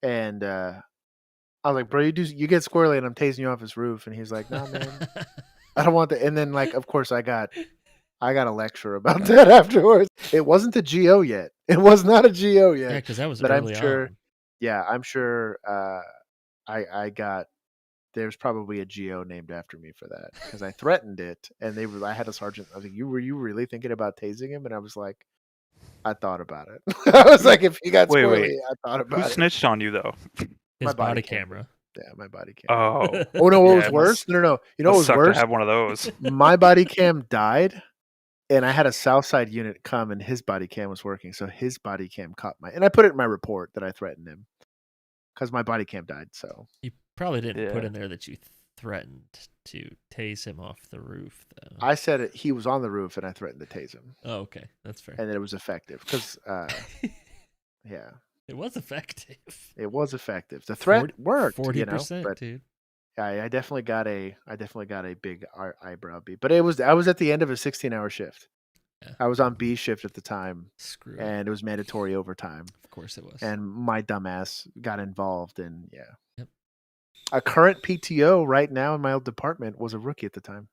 And I was like, "Bro, you get squirrely, and I'm tasing you off his roof." And he's like, "No, man." I don't want that. And then, like, of course, I got a lecture about that afterwards. It wasn't a GO yet. It was not a GO yet. Yeah, because that was but early I'm sure. on. Yeah, I'm sure. I got. There's probably a GO named after me for that because I threatened it, and I had a sergeant. I was like, "Were you really thinking about tasing him?" And I was like, "I thought about it." I was like, "If he got squirrely, I thought about Who it." snitched on you though? His My body camera. Yeah, my body camera. Oh. Oh no, what Yeah, was it worse? must- No. You know what must was suck to worse? have one of those. My body cam died, and I had a Southside unit come, and his body cam was working. So his body cam caught and I put it in my report that I threatened him because my body cam died. So You probably didn't put Yeah. in there that you threatened to tase him off the roof, though. I said he was on the roof, and I threatened to tase him, Oh, okay, that's fair. and then it was effective because, yeah, It was effective. it was effective. The threat worked, 40%, but dude. I definitely got a big eyebrow beat. But I was at the end of a 16-hour shift. Yeah. I was on B shift at the time, Screw it. and it was mandatory overtime. Of course it was. And my dumbass got involved, and yeah. Yep. A current PTO right now in my old department was a rookie at the time.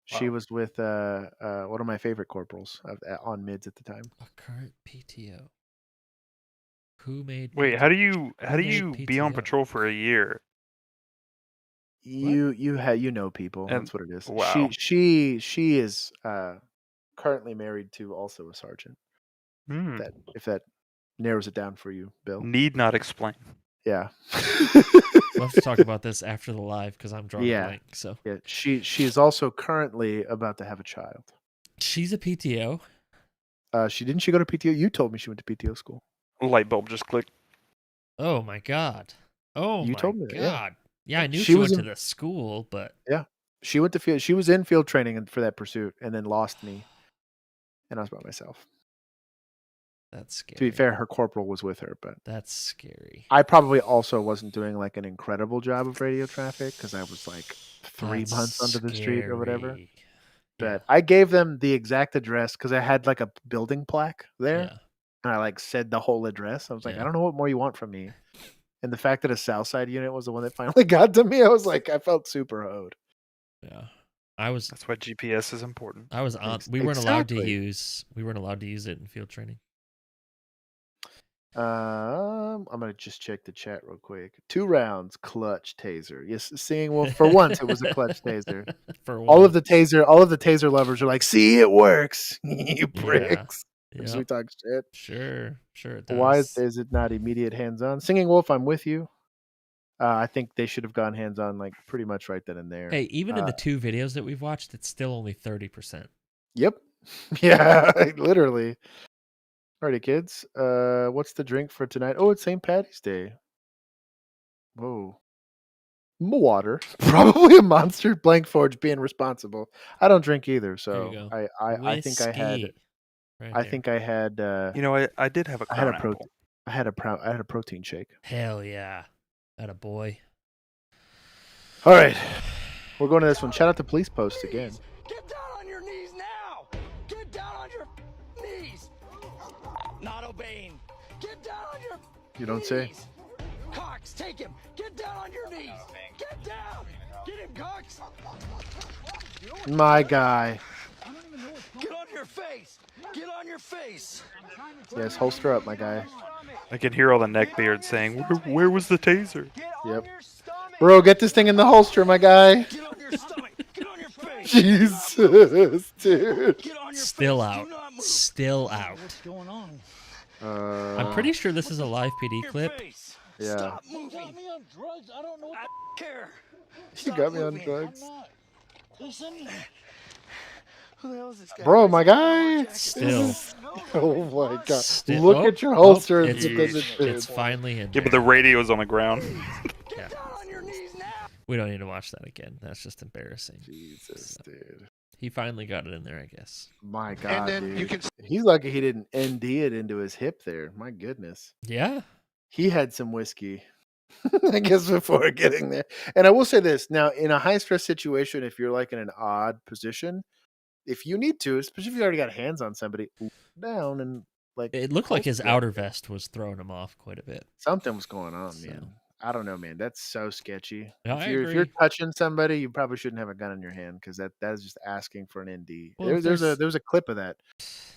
She was with one of my favorite corporals on mids at the time. A current PTO. Who made? Wait, how do you made be on PTO? patrol for a year? You know people. And- That's what it is. wow. She is currently married to also a sergeant. Hmm. That if that narrows it down for you, Bill. Need not explain. Yeah. We'll have to talk about this after the live because I'm drawing a Yeah. blank. So Yeah. She is also currently about to have a child. she's a PTO. She go to PTO? You told me she went to PTO school. Light bulb just clicked. Oh my god. Oh You my told me that, yeah. god. Yeah, I knew She she was went to in- the school, but Yeah. She went to field. She was in field training for that pursuit, and then lost me, and I was by myself. that's scary. To be fair, her corporal was with her, but That's scary. I probably also wasn't doing like an incredible job of radio traffic because I was like 3 That's months under the street or whatever. scary. But I gave them the exact address because I had like a building plaque there, Yeah. and I like said the whole address. I was like, Yeah. I don't know what more you want from me. And the fact that a Southside unit was the one that finally got to me, I was like, I felt super hoed. Yeah. I was That's why GPS is important. on we weren't allowed to Exactly. use it in field training. I'm gonna just check the chat real quick. 2 rounds, clutch taser. Yes, seeing well for once it was a clutch taser. For All of once. the taser lovers are like, see, it works. You pricks. Yeah. So we talk shit. Sure it does. Why is it not immediate hands on? Singing Wolf, I'm with you. I think they should have gone hands on like pretty much right then and there. Hey, even in the 2 videos that we've watched, it's still only 30%. Yep. Yeah, literally. Alrighty, kids. What's the drink for tonight? Oh, it's St. Patty's Day. Whoa. Water. Probably a Monster. Blank Forge being responsible. I don't drink either, There you so go. I think I had Whiskey. Right I there. think I had You know, I did have a I had crown apple. I had a protein shake. Hell yeah. That a boy. All right. We're going to this one. Shout out to Police Post again. Get down on your knees now! Get down on your knees! Not obeying. Get down on your You don't say. knees. Cox, take him. Get down on your knees. Get down. Get him, Cox. My guy. Get on your face. Get on your face. Yes, holster up, my guy. I can hear all the neckbeards saying, "Where was the taser?" Yep. Bro, get this thing in the holster, my guy. Get on your stomach. Get on your face. Jesus, dude. Get on your Still face. out. Do not move. Still out. What's going on? I'm pretty sure this is a live PD clip. Yeah. Stop moving. You got me on drugs. I don't know. I care. You got me on drugs. Listen. Who the hell is this guy? Bro, my guy. Still. Oh my god. Still. Look Oh, at your holster. It's, because it's finally in Yeah, but there. the radio's on the ground. Yeah. We don't need to watch that again. That's just embarrassing. Jesus, dude. He finally got it in there, I guess. My god, then dude. you can- He's lucky he didn't ND it into his hip there. My goodness. Yeah. He had some whiskey, I guess, before getting there. And I will say this. Now, in a high-stress situation, if you're like in an odd position, if you need to, especially if you already got hands on somebody, down and like... It looked like his holster it. outer vest was throwing him off quite a bit. Something was going on, man. I don't know, man. That's so sketchy. No, if I you're agree. touching somebody, you probably shouldn't have a gun in your hand because that is just asking for an ND. Well, if There's there's- a clip of that.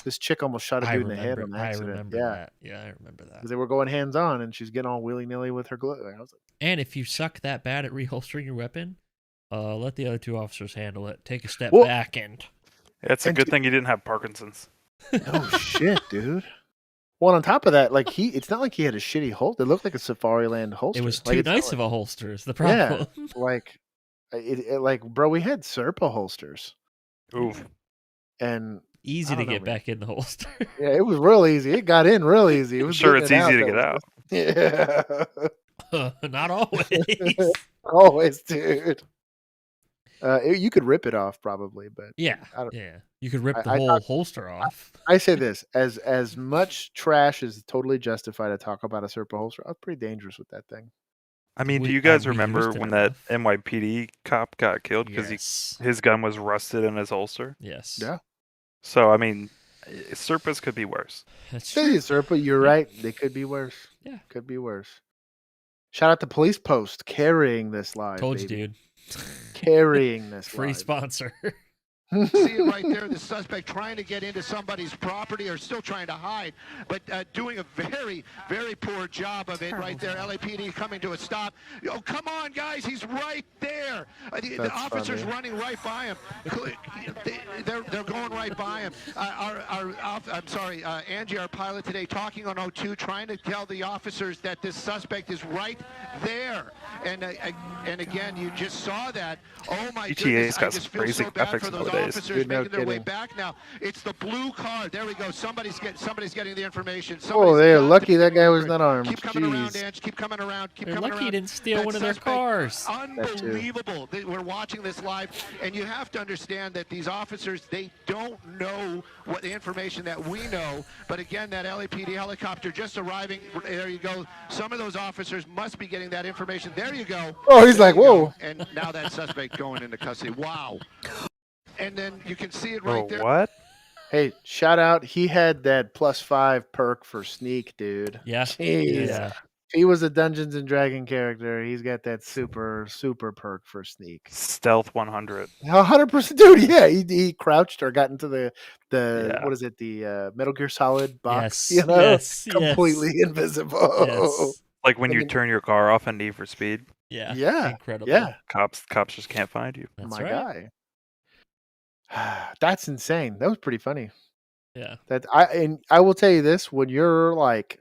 This chick almost shot a I dude in the head remember. on I accident. remember Yeah, that. Yeah, I remember that. because they were going hands on, and she's getting all willy nilly with her glove. I was like, And if you suck that bad at reholstering your weapon, let the other two officers handle it. Take a step Well- back and. It's a And good to- thing you didn't have Parkinson's. "No shit, dude." Well, on top of that, like it's not like he had a shitty holster. It looked like a Safariland holster. It was Like, too it's not nice like- of a holster. Is the Yeah, problem? like like bro, we had Serpa holsters, Oof. and Easy I to don't know, get man. back in the holster. Yeah, it was real easy. It got in real easy. It I'm was sure getting it's it easy to that get was- out. Yeah, Not always. always, dude. You could rip it off probably, but Yeah, I don't- yeah. You could rip the I whole thought- holster off. I say this as much trash is totally justified to talk about a Serpa holster. I was pretty dangerous with that thing. I mean, do We- you guys we remember used it when that enough. NYPD cop got killed because Yes. his gun was rusted in his holster? Yes. Yeah, So I mean, Serpas could be worse. That's say true. you, Serpa. You're right. They could be worse. Yeah. Could be worse. Shout out to Police Post carrying this live. Told baby. you, dude. Carrying this Free live. sponsor. See it right there, the suspect trying to get into somebody's property or still trying to hide, but doing a very, very poor job of it right there. LAPD coming to a stop. Oh, come on, guys, he's right there. The That's officer's funny. running right by him. They're going right by him. I'm sorry, Angie, our pilot today, talking on O2, trying to tell the officers that this suspect is right there. And again, you just saw that. Oh my GTA's goodness, I got just some feel crazy so bad graphics for those nowadays. officers Dude, no making their way kidding. back now. It's the blue car. There we go. Somebody's getting the information. Oh, Somebody's they're got to lucky be that guy was delivering. not armed. Keep coming around, Jeez. Ange. Keep coming around. Keep They're coming lucky around. he didn't steal That one of their suspect, cars. Unbelievable. We're watching this live, and you have to understand that these officers, they don't know what the information that we know. But again, that LAPD helicopter just arriving. There you go. Some of those officers must be getting that information. There you go. Oh, he's There like, you go. whoa. And now that suspect going into custody. Wow. And then you can see it right Oh, there. what? Hey, shout out. He had that +5 perk for sneak, dude. Yeah. Jeez. Yeah. He was a Dungeons and Dragon character. He's got that super perk for sneak. Stealth 100. 100%, dude. Yeah, he crouched or got into the Yeah. what is it? The Metal Gear Solid box. Yes, You know, yes, completely invisible. Yes. Like when you And then- turn your car off on Need for Speed, Yeah. Yeah, Incredible. yeah. cops just can't find you. That's My right. guy. That's insane. That was pretty funny. Yeah. I will tell you this: when you're like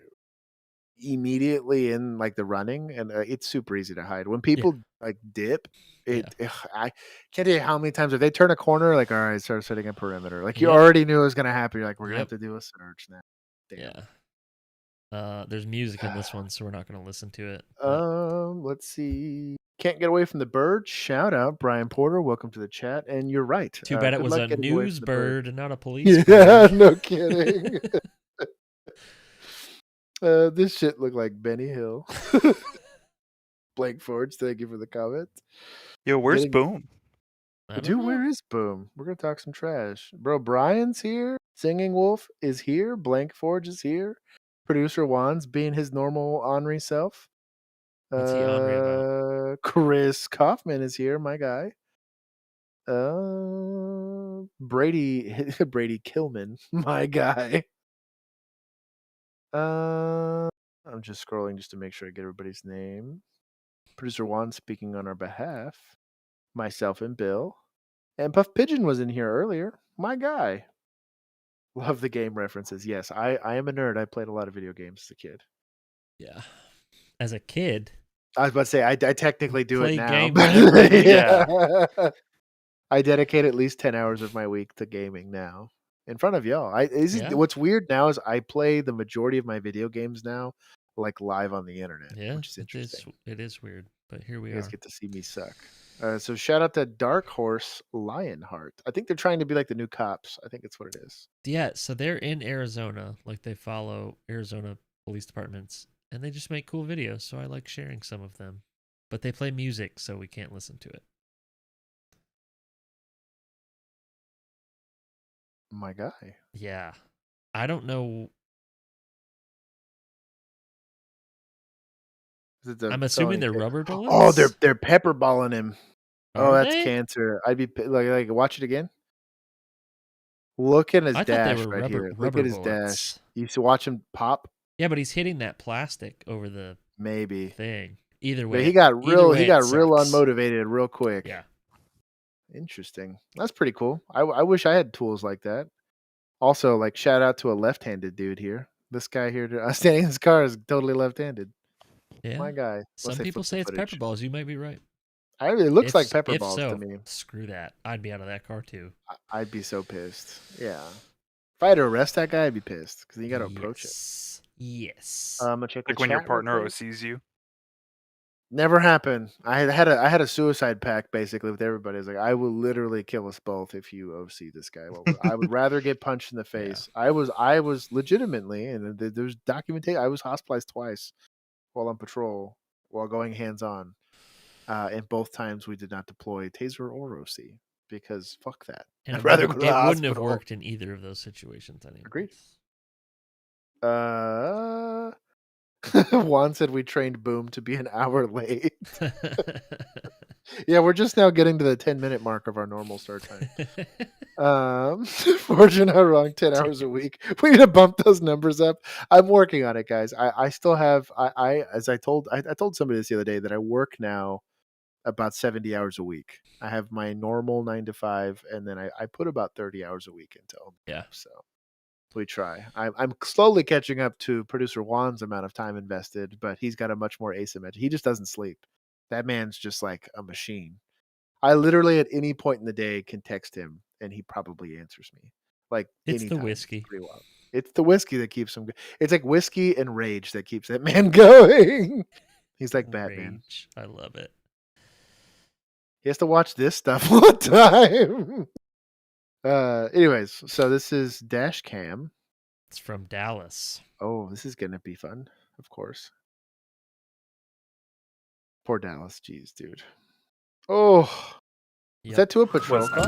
immediately in like the running, and it's super easy to hide. When people like dip, I can't tell you how many times if they turn a corner, like all right, start setting a perimeter. Like you Yep. already knew it was gonna happen. You're like, we're gonna Yep. have to do a search now. Damn. Yeah. There's music in this one, so we're not going to listen to it. Let's see. Can't get away from the bird. Shout out Brian Porter. Welcome to the chat. And you're right. Too bad it good was luck a getting away news from the bird. bird and not a police Yeah, bird. no kidding. This shit looked like Benny Hill. Blake Forge, thank you for the comment. Yo, where's Getting- Boom? I don't Dude, know. where is Boom? We're gonna talk some trash. Bro, Brian's here. Singing Wolf is here. Blank Forge is here. Producer Juan's being his normal ornery self. What's he ornery about? Chris Kaufman is here, my guy. Brady Killman, my guy. I'm just scrolling just to make sure I get everybody's name. Producer Juan speaking on our behalf. Myself and Bill. And Puff Pigeon was in here earlier. My guy. Love the game references. Yes, I am a nerd. I played a lot of video games as a kid. Yeah. As a kid. I was about to say, I technically do Play it now. games but- every day. yeah. I dedicate at least 10 hours of my week to gaming now. In front of y'all. Yeah. What's weird now is I play the majority of my video games now like live on the internet, Yeah. which is interesting. It is weird, but here we You guys are. get to see me suck. So shout out to Dark Horse Lionheart. I think they're trying to be like the new cops. I think it's what it is. Yeah, so they're in Arizona, like they follow Arizona police departments, and they just make cool videos, so I like sharing some of them. But they play music, so we can't listen to it. My guy. Yeah. I don't know. Is it the I'm assuming they're Sony- rubber bullets. Oh, they're pepper balling him. Oh, Are that's they? cancer. I'd be like watch it again. Look at his I thought they dash were right rubber here. Look rubber at his bullets. dash. You should watch him pop. Yeah, but he's hitting that plastic over the Maybe thing. Either way, But he got either real. way, He it got real sucks. unmotivated real quick. Yeah. Interesting. That's pretty cool. I wish I had tools like that. Also, like shout out to a left-handed dude here. This guy here standing in his car is totally left-handed. Yeah. My guy. Some Unless they people flip the say it's footage. pepper balls. You might be right. It looks If- like pepper if balls so, to me. Screw that. I'd be out of that car too. I'd be so pissed. Yeah. If I had to arrest that guy, I'd be pissed because you got to approach it. Yes. I'm gonna check Like the when your chat real partner quick. OCs you. Never happened. I had a suicide pact basically with everybody. It's like I will literally kill us both if you OC this guy. Well, I would rather get punched in the face. I was legitimately, and there's documentation. I was hospitalized twice while on patrol while going hands on, and both times we did not deploy taser or OC because fuck that. And I'd rather go to the it wouldn't have hospital. worked in either of those situations anyway. Agreed. Juan said we trained Boom to be an hour late. Yeah, we're just now getting to the 10-minute mark of our normal start time. Fortune not wrong, 10 hours a week. We need to bump those numbers up. I'm working on it, guys. I still have I told somebody this the other day that I work now about 70 hours a week. I have my normal 9 to 5, and then I put about 30 hours a week into them. Yeah. So we try. I'm slowly catching up to producer Juan's amount of time invested, but he's got a much more asymmetric. He just doesn't sleep. That man's just like a machine. I literally at any point in the day can text him, and he probably answers me. Like It's the anytime. whiskey. Pretty wild. It's the whiskey that keeps him. It's like whiskey and rage that keeps that man going. He's like Batman. Rage. I love it. He has to watch this stuff all the time. Anyways, so this is Dash Cam. It's from Dallas. Oh, this is gonna be fun, of course. Poor Dallas, jeez, dude. Oh, is that to a patrol car?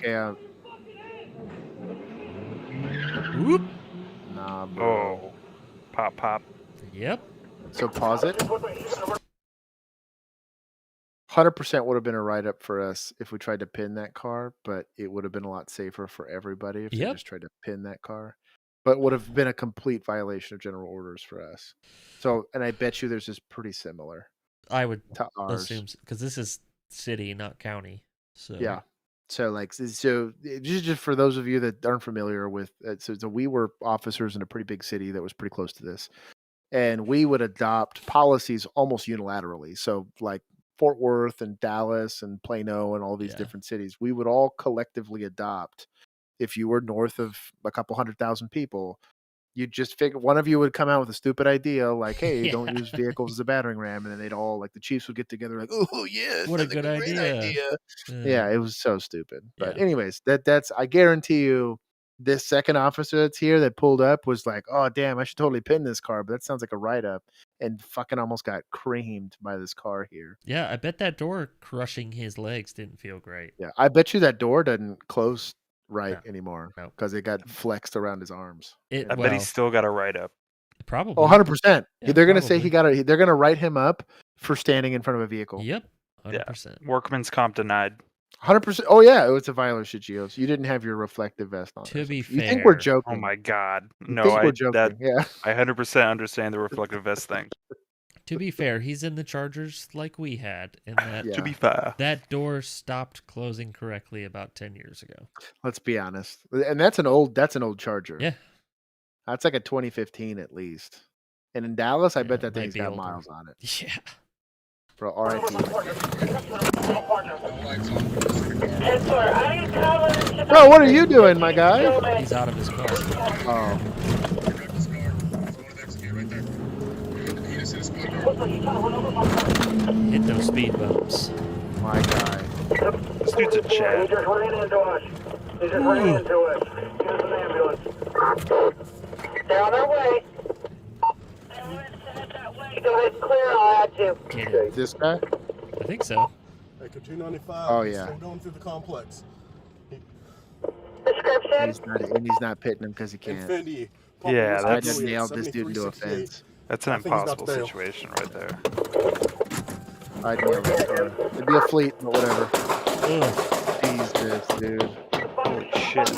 Okay. Whoop. Nah, bro. Oh, pop. Yep. So pause it. 100% would have been a write-up for us if we tried to pin that car, but it would have been a lot safer for everybody if they Yep. just tried to pin that car. But would have been a complete violation of general orders for us. So, and I bet you there's this pretty similar. I would to ours. assume because this is city, not county. So Yeah. So just for those of you that aren't familiar with it, so we were officers in a pretty big city that was pretty close to this, and we would adopt policies almost unilaterally. So like Fort Worth and Dallas and Plano and all these different cities, we would all collectively adopt. If you were north of a couple 100,000 people, you just figure one of you would come out with a stupid idea like, "Hey, don't use vehicles as a battering ram," and then they'd all like the chiefs would get together like, "Oh yeah, what a good idea!" Yeah, it was so stupid. But anyways, that's I guarantee you, this second officer that's here that pulled up was like, "Oh damn, I should totally pin this car," but that sounds like a write up, and fucking almost got creamed by this car here. Yeah, I bet that door crushing his legs didn't feel great. Yeah, I bet you that door doesn't close right anymore because it got flexed around his arms. I bet he's still got a write up. Probably. Oh, 100%. Yeah, They're gonna say they're gonna write him up for standing in front of a vehicle. Yep. 100%. Workman's comp denied. 100%. Oh yeah, it was a violation, Gios. You didn't have your reflective vest on. To be You fair, think we're joking? Oh my god. You No, think we're I joking. Yeah. I 100% understand the reflective vest thing. To be fair, he's in the Chargers like we had, and that To be fair. that door stopped closing correctly about 10 years ago. Let's be honest. And that's an old Charger. Yeah. That's like a 2015 at least. And in Dallas, I bet that might thing's be got older. miles on it. Yeah. Bro, RIP. Bro, Bro, what are you doing, my guy? He's out of his car. Oh. Hit those speed bumps. My guy. This dude's a Chad. He just ran into us. Here's an ambulance. They're on their way. Go ahead and clear, I'll add you. Get him. This guy? I think so. Echo 295. Oh, he's yeah. still going through the complex. Description? He's not pitting him because he can't. Infinity Yeah, I that's just nailed this dude into a fence. That's an impossible situation right there. I nailed this car. It'd be a fleet, but whatever. Jesus, dude. Holy shit.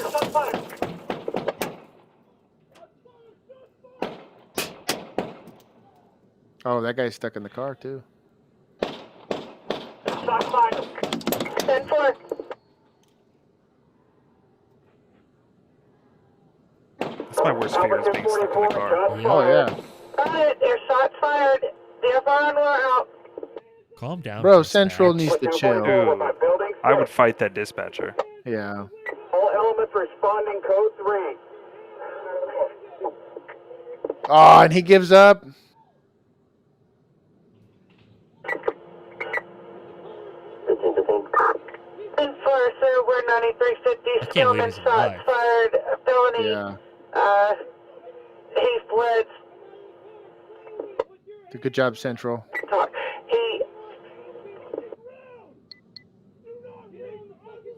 Oh, that guy's stuck in the car too. That's my worst fear is being stuck in the car. Oh yeah. There's shots fired. They're firing out. Calm down. Bro, Central needs to chill. Dude, I would fight that dispatcher. Yeah. All elements responding code 3. Oh, and he gives up. Enforcer, we're 9350. Stillman shots fired. Felony. Yeah. He fled. Good job, Central.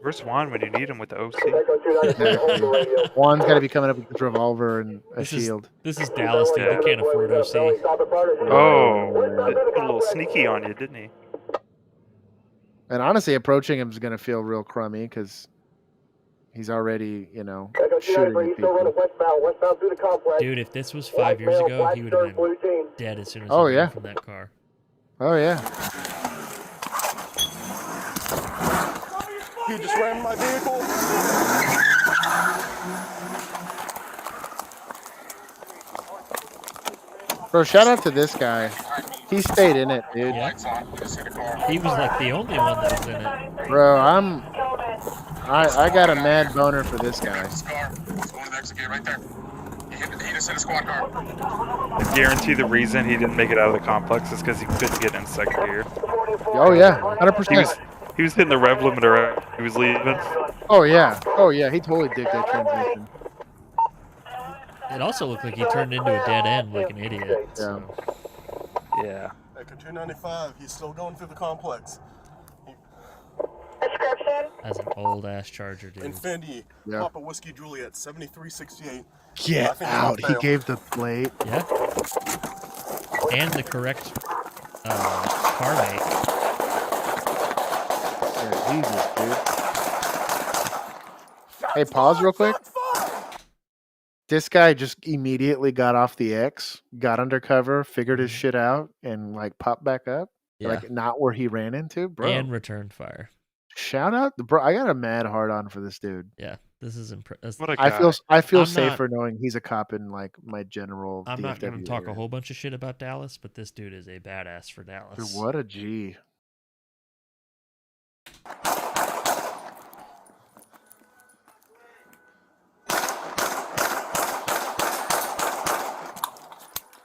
Where's Juan when you need him with the OC? Juan's got to be coming up with this revolver and a shield. This is Dallas, dude. He can't afford OC. Oh, a little sneaky on you, didn't he? And honestly, approaching him is going to feel real crummy because he's already, shooting at people. Dude, if this was 5 years ago, he would have been dead as soon as he ran from that car. Oh, yeah. He just rammed my vehicle. Bro, shout out to this guy. He stayed in it, dude. Yeah. He was like the only one that was in it. Bro, I got a mad boner for this guy. I guarantee the reason he didn't make it out of the complex is because he couldn't get in second gear. Oh yeah, 100%. He was hitting the rev limiter. He was leaving. Oh yeah, he totally did that transition. It also looked like he turned into a dead end like an idiot. So. Yeah. Echo 295, he's still going through the complex. As an old ass Charger, dude. Infinity, Papa Whiskey Juliet, 7368. Get out! He gave the plate. Yeah. And the correct car make. Yeah, Jesus, dude. Hey, pause real quick. This guy just immediately got off the X, got undercover, figured his shit out, and like popped back up. Yeah. Like not where he ran into, bro. And returned fire. Shout out, bro! I got a mad hard on for this dude. Yeah, this is impressive. I feel safer knowing he's a cop in like my general. I'm not going to talk area. a whole bunch of shit about Dallas, but this dude is a badass for Dallas. Dude, what a G!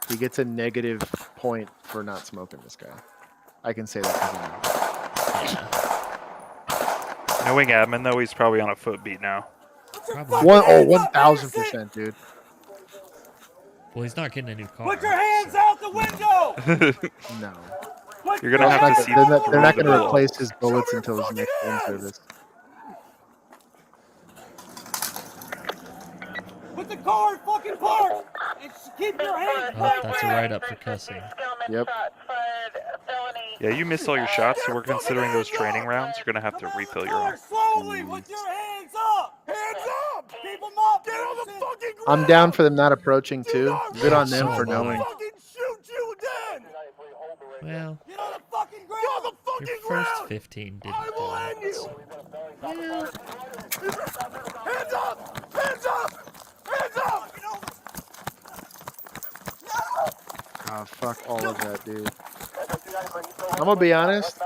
He gets a negative point for not smoking this guy. I can say that because I know. Knowing admin though, he's probably on a foot beat now. 1,000%, dude. Well, he's not getting a new car. Put your hands out the window! No. You're gonna have to see. They're not gonna replace his bullets until his next in-service. Put the car in fucking park! And keep your hands Oh, that's a write-up for cussing. Yep. Yeah, you missed all your shots, so we're considering those training rounds. You're gonna have to refill your own. Slowly, put your hands up! Hands up! Keep them up! Get on the fucking ground! I'm down for them not approaching too. Good on them for So knowing. Fucking shoot you then! Well, Get on the fucking ground! Get on the fucking your ground! first 15 didn't I will end do it. you! Hands up! Hands up! Hands up! Oh, fuck all of that, dude. I'm gonna be honest.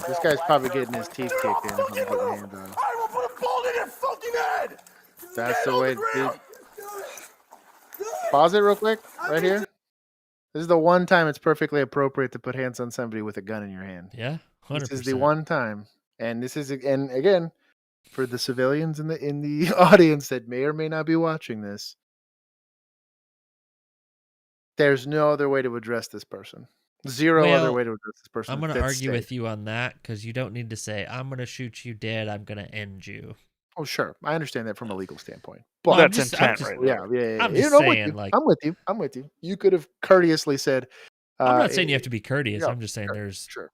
This guy's probably getting his teeth kicked in. If I'm getting hands on. I will put a bullet in your fucking head! That's the way, dude. Pause it real quick, right here. This is the one time it's perfectly appropriate to put hands on somebody with a gun in your hand. Yeah, 100%. This is the one time, and this is again for the civilians in the audience that may or may not be watching this. There's no other way to address this person. Zero other way to address this person. I'm going to argue with you on that because you don't need to say, I'm going to shoot you dead, I'm going to end you. Oh, sure. I understand that from a legal standpoint. Well, But That's intent right yeah, there. yeah. I'm You just know, I'm with saying, you. like, I'm with you. I'm with you. You could have courteously said, I'm not saying you have to be courteous. yeah, I'm just saying sure.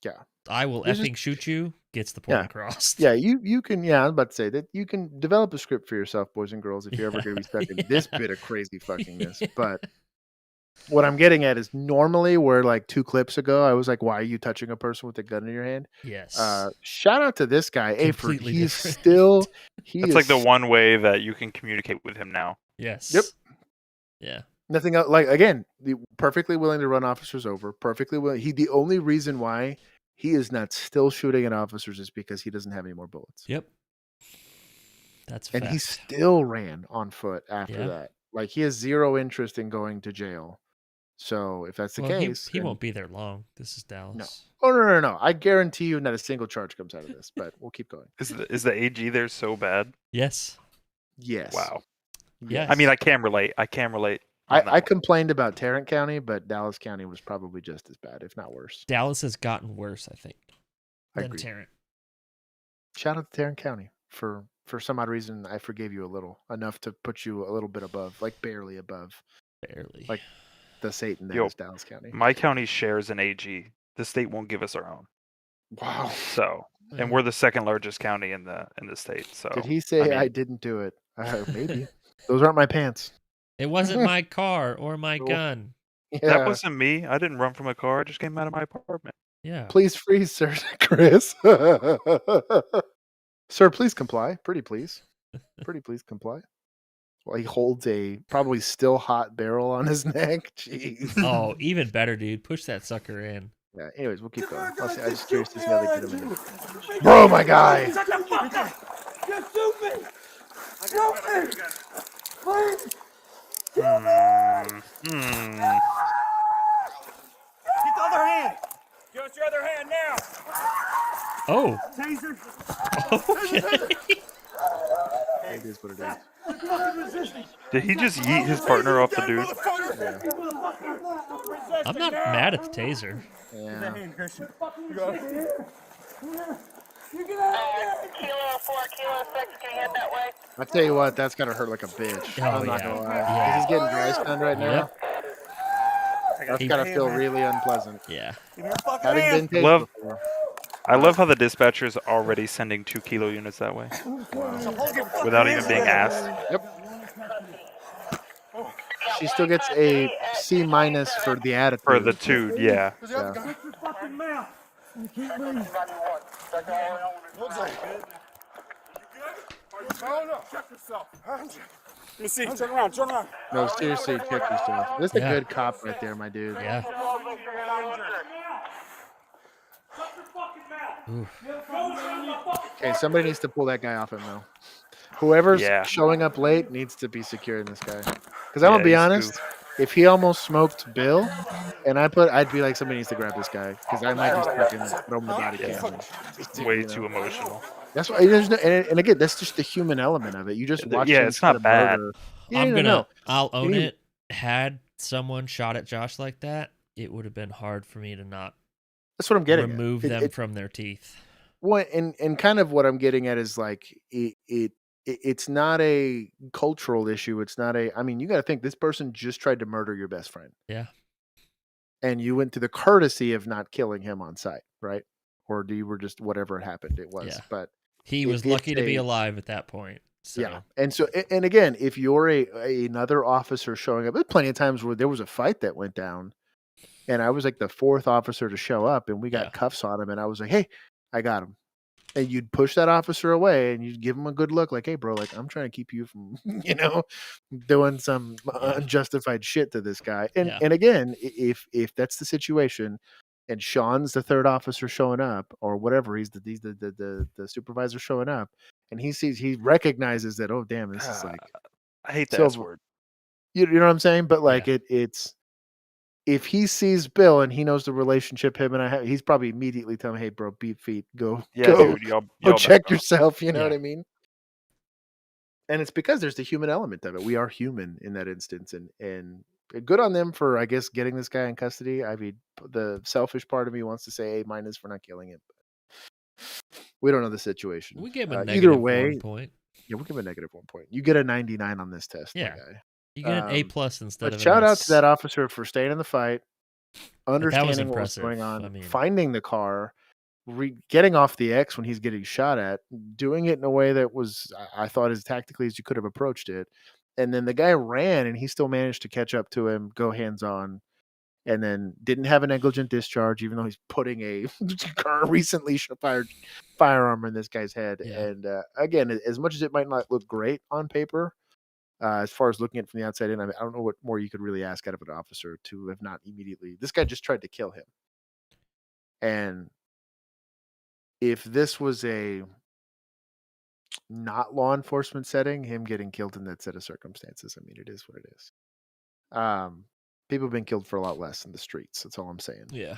Yeah. I will There's just- effing shoot you gets the point Yeah. across. Yeah, you can. Yeah, I was about to say that you can develop a script for yourself, boys and girls, if you're ever Yeah. going to be stuck in this bit of crazy fuckingness. But what I'm getting at is normally where like 2 clips ago, I was like, "Why are you touching a person with a gun in your hand?" Yes. Shout out to this guy, Aford. Completely He's different. still. That's like the one way that you can communicate with him now. Yes. Yep. Yeah. Nothing else. Like again, perfectly willing to run officers over. Perfectly willing. The only reason why he is not still shooting at officers is because he doesn't have any more bullets. Yep. That's a And fact. he still ran on foot after Yeah. that. Like he has zero interest in going to jail. So if that's the Well, case, he then- won't be there long. This is Dallas. Oh no! I guarantee you, not a single charge comes out of this. But we'll keep going. Is the AG there so bad? Yes. Yes. Wow. Yes. I mean, I can relate. I can relate. I complained about Tarrant County, but Dallas County was probably just as bad, if not worse. Dallas has gotten worse, I think, I than agree. Tarrant. Shout out to Tarrant County for some odd reason. I forgave you a little, enough to put you a little bit above, like barely above, barely, like the Satan that Yo, is Dallas County. My county shares an AG. The state won't give us our own. Wow. So, and we're the second largest county in the state. So, Did he say I didn't do it? Maybe. Those aren't my pants. It wasn't my car or my gun. That wasn't me. I didn't run from a car. I just came out of my apartment. Yeah. Please freeze, sir, Chris. Sir, please comply. Pretty please. Pretty please comply. Well, he holds a probably still hot barrel on his neck. Jeez. Oh, even better, dude. Push that sucker in. Yeah. Anyways, we'll keep going. I'm just curious to see how they get him in. Bro, my guy. Shut the fuck up! You stupid! Stupid! Please! Get the other hand! Give us your other hand now! Oh. Taser! Okay. It is what it is. Did he just yeet his partner off the dude? I'm not mad at the taser. Yeah. I tell you what, that's gotta hurt like a bitch. Oh, I'm not yeah. gonna lie. Yeah. He's getting dry stunned right now. Yep. That's gotta feel really unpleasant. Yeah. Having been Love, tased before. I love how the dispatcher is already sending 2 kilo units that way, without even being asked. Yep. She still gets a C- for the attitude. For the 2, yeah. Yeah. Check yourself. Let me see. Turn around. Turn around. No, seriously, check yourself. That's a Yeah. good cop right there, my dude. Yeah. Okay, somebody needs to pull that guy off him though. Whoever's Yeah. showing up late needs to be securing this guy. Because I'm gonna be he's honest, if he almost smoked Bill, and I'd be like, somebody needs to grab this guy because I might just fucking throw him the body cam. It's way too emotional. That's why there's no, and again, that's just the human element of it. You just watch. Yeah, him it's not instead of bad. murder. I'll own need- it. Had someone shot at Josh like that, it would have been hard for me to not That's what I'm getting. remove at. them from their teeth. What and kind of what I'm getting at is like it's not a cultural issue. It's not a. I mean, you got to think this person just tried to murder your best friend. Yeah. And you went to the courtesy of not killing him on sight, right? Or you were just whatever it happened. It was, Yeah. but He was lucky to be alive at that point. So. yeah. And so, and again, if you're another officer showing up, there's plenty of times where there was a fight that went down, and I was like the 4th officer to show up, and we got cuffs on him, and I was like, hey, I got him. And you'd push that officer away and you'd give him a good look, like, hey, bro, like, I'm trying to keep you from, doing some unjustified shit to this guy. And again, if that's the situation and Sean's the 3rd officer showing up or whatever, he's the supervisor showing up and he recognizes that, oh, damn, this is like, I hate that S word. You know what I'm saying? But like it's, if he sees Bill and he knows the relationship him and I have, he's probably immediately telling him, hey, bro, beat feet, go Dude, go y'all check back off. yourself. You know what I mean? And it's because there's the human element of it. We are human in that instance. And good on them for, I guess, getting this guy in custody. I mean, the selfish part of me wants to say A- for not killing him. We don't know the situation. We give him a either negative way, 1 point. Yeah, we'll give him a negative 1 point. You get a 99 on this test, Yeah. my guy. You get an A plus instead But of an shout out S. to that officer for staying in the fight, understanding what was impressive. going on, I mean- finding the car, getting off the X when he's getting shot at, doing it in a way that was, I thought, as tactically as you could have approached it. And then the guy ran, and he still managed to catch up to him, go hands on, and then didn't have a negligent discharge, even though he's putting a recently fired firearm in this guy's head. Yeah. And again, as much as it might not look great on paper, as far as looking at it from the outside in, I don't know what more you could really ask out of an officer to have not immediately. This guy just tried to kill him. And if this was a not law enforcement setting, him getting killed in that set of circumstances, I mean, it is what it is. People have been killed for a lot less in the streets. That's all I'm saying. Yeah.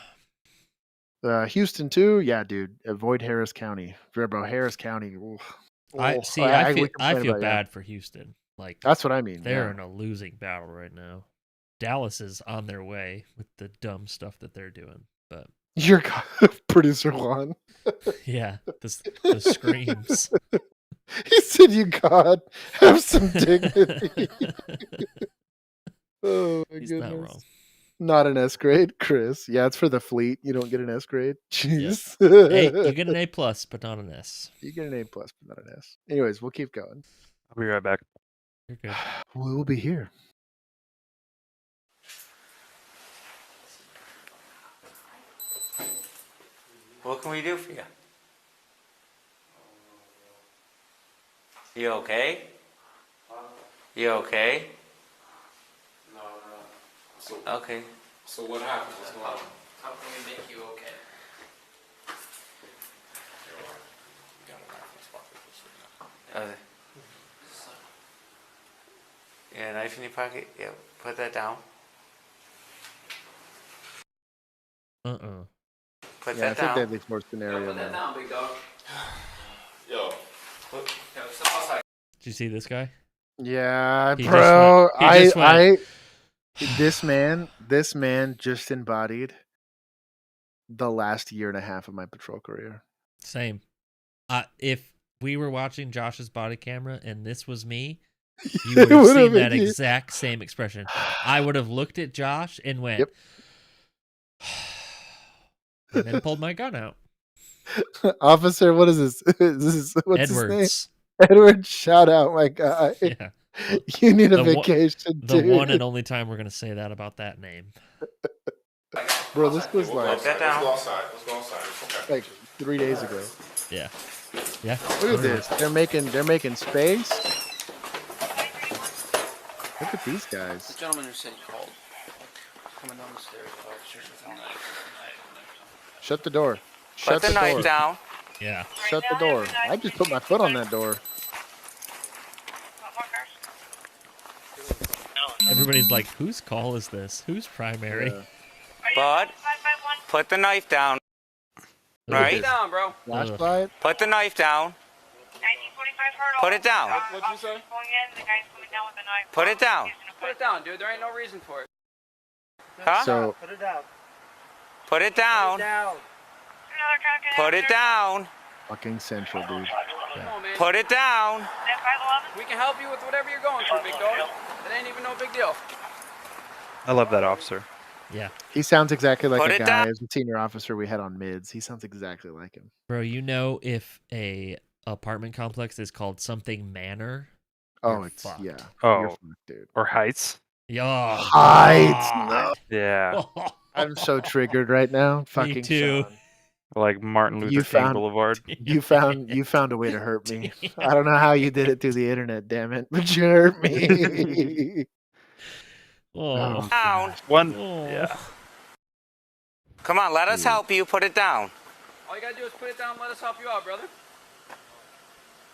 Houston too. Yeah, dude. Avoid Harris County. Bro, Harris County. I feel bad for Houston. Like that's what I mean. They're in a losing battle right now. Dallas is on their way with the dumb stuff that they're doing. But your producer Juan. Yeah, the screams. He said, "You God, have some dignity." Oh my He's goodness. not wrong. Not an S grade, Chris. Yeah, it's for the fleet. You don't get an S grade. Jeez. Hey, you get an A plus, but not an S. You get an A plus, but not an S. Anyways, we'll keep going. I'll be right back. You're good. We'll be here. What can we do for you? You okay? You okay? No. So, Okay. So what happened? What's going on? How can we make you okay? Yeah, knife in your pocket? Yeah, put that down. Put Yeah, that it's a down. deadly force scenario. Put that Man. down, big dog. Yo. Step outside. Did you see this guy? Yeah, He bro. just went- This man just embodied the last year and a half of my patrol career. Same. If we were watching Josh's body camera and this was me, you would have seen that exact same expression. I would have looked at Josh and went, Yep. and then pulled my gun out. Officer, what is this? What's Edwards. his name? Edward, shout out, my guy. Yeah. You need a The vacation, The dude. one and only time we're going to say that about that name. Bro, this was like Let's go outside. Let's go outside. It's okay. like 3 days ago. Yeah. Yeah. Look at this. They're making space. Look at these guys. The gentleman who said he called. Coming down the stairs. Shut the door. Put Shut the the knife door. down. Yeah. Shut the door. I just put my foot on that door. Everybody's like, whose call is this? Who's primary? Yeah. Bud, put the knife down. Right? Down, bro. Flashlight. Put the knife down. Put it down. What'd you say? Put it down. Put it down, dude. There ain't no reason for it. Huh? So Put it down. Put it down. Put it down. fucking central, dude. Come on, man. Put it down. We can help you with whatever you're going through, big dog. It ain't even no big deal. I love that officer. Yeah. He sounds exactly like Put a it guy down. as a senior officer we had on mids. He sounds exactly like him. Bro, you know if a apartment complex is called something Manor? Oh, you're it's fucked. yeah. Oh. You're fucked, dude. Or Heights. Yeah. Heights. God. Yeah. I'm so triggered right now. Fucking too. Sean. Like Martin Luther You King found- Boulevard. You found a way to hurt me. I don't know how you did it through the internet, damn it, but you hurt me. Oh. Down. One. Oh. Yeah. Come on, let us help you. Put it down. All you gotta do is put it down and let us help you out, brother.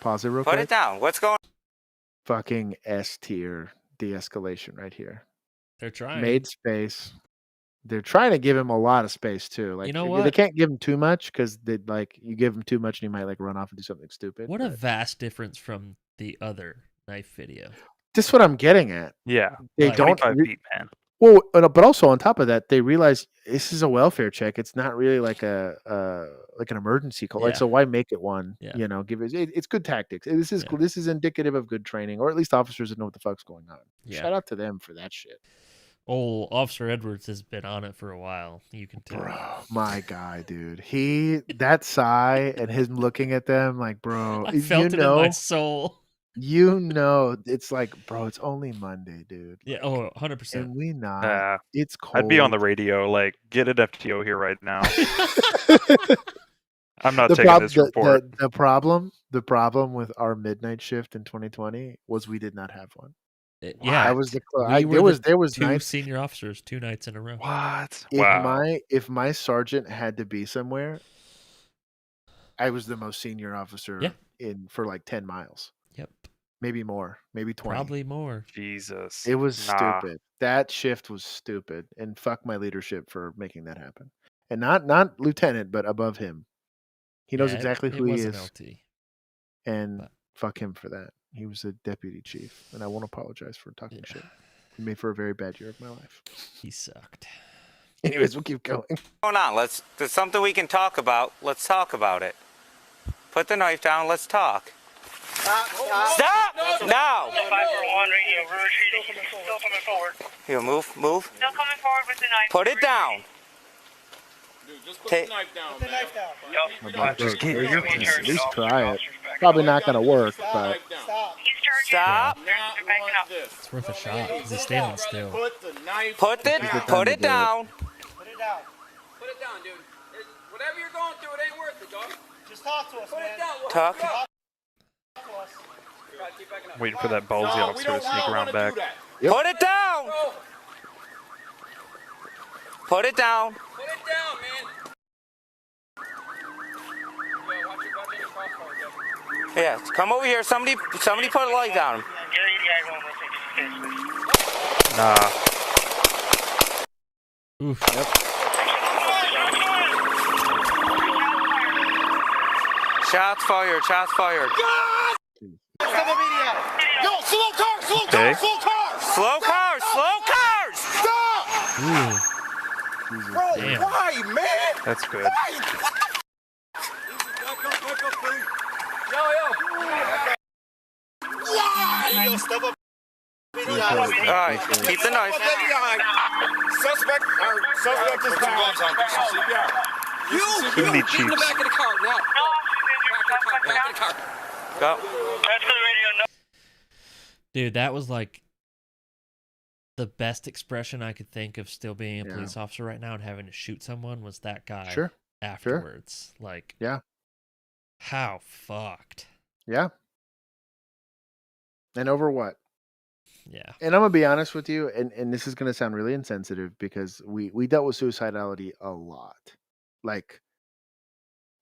Pause it real Put quick. it down. What's going on? Fucking S tier de-escalation right here. They're trying. Made space. They're trying to give him a lot of space too. Like You know They what? can't give him too much because they like you give him too much and he might like run off and do something stupid. What a but vast difference from the other knife video. this is what I'm getting at. Yeah. They Like, don't 25 feet, man. Well, but also on top of that, they realize this is a welfare check. It's not really like an emergency call. Like, Yeah. so why make it one? Yeah. You know, it's good tactics. This is indicative of good training, or at least officers that know what the fuck's going on. Yeah. Shout out to them for that shit. Old Officer Edwards has been on it for a while. You can tell. Bro, my guy, dude. That sigh and him looking at them like, bro, I felt it in my soul. You know, it's like, bro, it's only Monday, dude. Yeah, Like, 100%. and we not. It's cold. I'd be on the radio like, get an FTO here right now. I'm not taking this report. The problem with our midnight shift in 2020 was we did not have one. Yeah, that was the there was two nights, senior officers 2 nights in a row. What? If my sergeant had to be somewhere, I was the most senior officer for like 10 miles. Yep. Maybe more, maybe 20. Probably more. Jesus. It was stupid. That shift was stupid, and fuck my leadership for making that happen. And not lieutenant, but above him. He knows exactly who he is. LT. And fuck him for that. He was a deputy chief, and I won't apologize for talking shit. He made for a very bad year of my life. He sucked. Anyways, we'll keep going. What's going on? There's something we can talk about. Let's talk about it. Put the knife down. Let's talk. Stop! Now! 541 radio, we're retreating. Still coming forward. Here, move. Still coming forward with the knife. Put it down. Dude, just put the knife down. Put the knife down. At least try it. Probably not going to work, but... Stop. It's worth a shot. He's standing still. Put the knife Put it down. Put it down. Put it down, dude. Whatever you're going through, it ain't worth it, dog. Just talk to us, Put man. it down. Talk. Waiting for that ballsy officer to sneak around back. Put it down. Put it down. Put it down, man. Yeah, come over here. Somebody put a light down him. Nah. Oof. Yep. Shots fired. Shots fired. Yo, slow cars, slow Okay. cars, slow cars! Slow cars. Slow cars. Stop! Ooh. Bro, Damn. why, man? That's good. Why? Yo, step up. All right, keep the knife. Suspect is down. We need Get in the chiefs. back of the car now. Back of the car. Go. Dude, that was like the best expression I could think of still being a police officer right now and having to shoot someone was that guy afterwards. Like, how fucked. Yeah. And over what? Yeah. And I'm going to be honest with you, and this is going to sound really insensitive because we dealt with suicidality a lot. Like,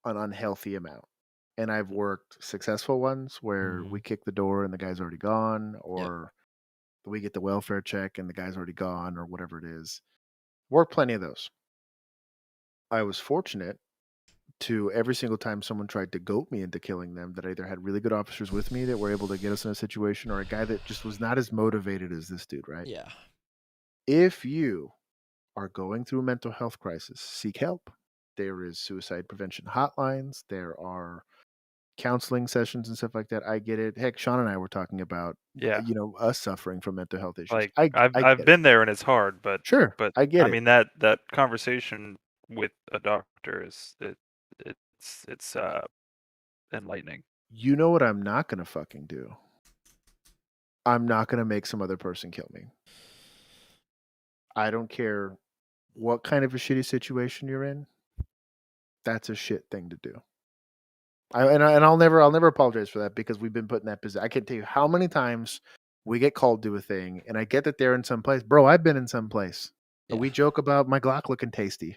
an unhealthy amount. And I've worked successful ones where we kick the door and the guy's already gone, or we get the welfare check and the guy's already gone, or whatever it is. Worked plenty of those. I was fortunate to every single time someone tried to goat me into killing them, that I either had really good officers with me that were able to get us in a situation, or a guy that just was not as motivated as this dude, right? Yeah. If you are going through a mental health crisis, seek help. There is suicide prevention hotlines. There are counseling sessions and stuff like that. I get it. Heck, Sean and I were talking about, us suffering from mental health issues. Like I I've been there and it's hard, but sure, but I get it. mean that conversation with a doctor is it's enlightening. You know what I'm not gonna fucking do? I'm not gonna make some other person kill me. I don't care what kind of a shitty situation you're in. That's a shit thing to do. I'll never apologize for that, because we've been put in that position. I can't tell you how many times we get called to a thing, and I get that they're in some place. Bro, I've been in some place. Yeah. We joke about my Glock looking tasty.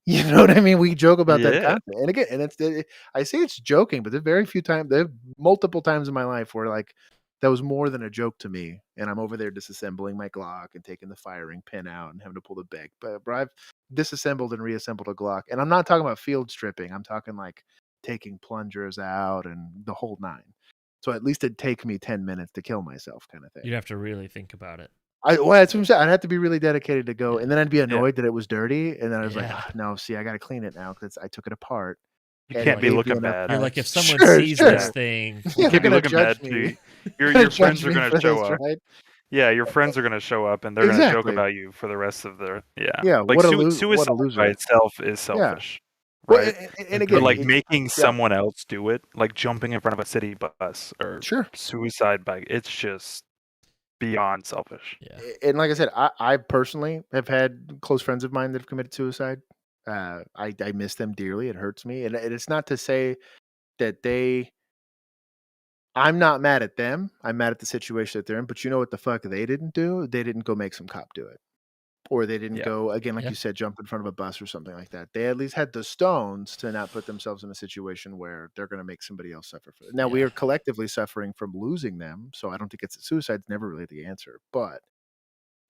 You know what I mean? We joke about that constantly. And again, and I say it's joking, but there are multiple times in my life where like that was more than a joke to me, and I'm over there disassembling my Glock and taking the firing pin out and having to pull the bag. But I've disassembled and reassembled a Glock, and I'm not talking about field stripping. I'm talking like taking plungers out and the whole nine. So at least it'd take me 10 minutes to kill myself, kind of thing. You'd have to really think about it. Well, that's what I'm saying. I'd have to be really dedicated to go, and then I'd be annoyed that it was dirty, and then I was like, Yeah. "Ah, no, see, I got to clean it now because I took it apart. You And can't it be gave looking you enough bad. You're time." like, if someone Sure, sees sure. this thing, Yeah, You they're can't be gonna looking judge bad. me. Your Gonna friends judge are me gonna for show this, up. right? Yeah, your friends are gonna show up and they're gonna joke Exactly. about you for the rest of their Yeah, Like what a suicide by loser. itself is Yeah. selfish, Well, right? and But again, like it, making yeah, someone else do it, like jumping in front of a city bus or sure. suicide by it's just beyond selfish. yeah, And like I said, I personally have had close friends of mine that have committed suicide. I miss them dearly. It hurts me, and it's not to say that I'm not mad at them. I'm mad at the situation that they're in. But you know what the fuck they didn't do? They didn't go make some cop do it, or they didn't Yeah. go again, like Yeah. you said, jump in front of a bus or something like that. They at least had the stones to not put themselves in a situation where they're going to make somebody else suffer for it. Now we Yeah. are collectively suffering from losing them, so I don't think suicide's never really the answer, but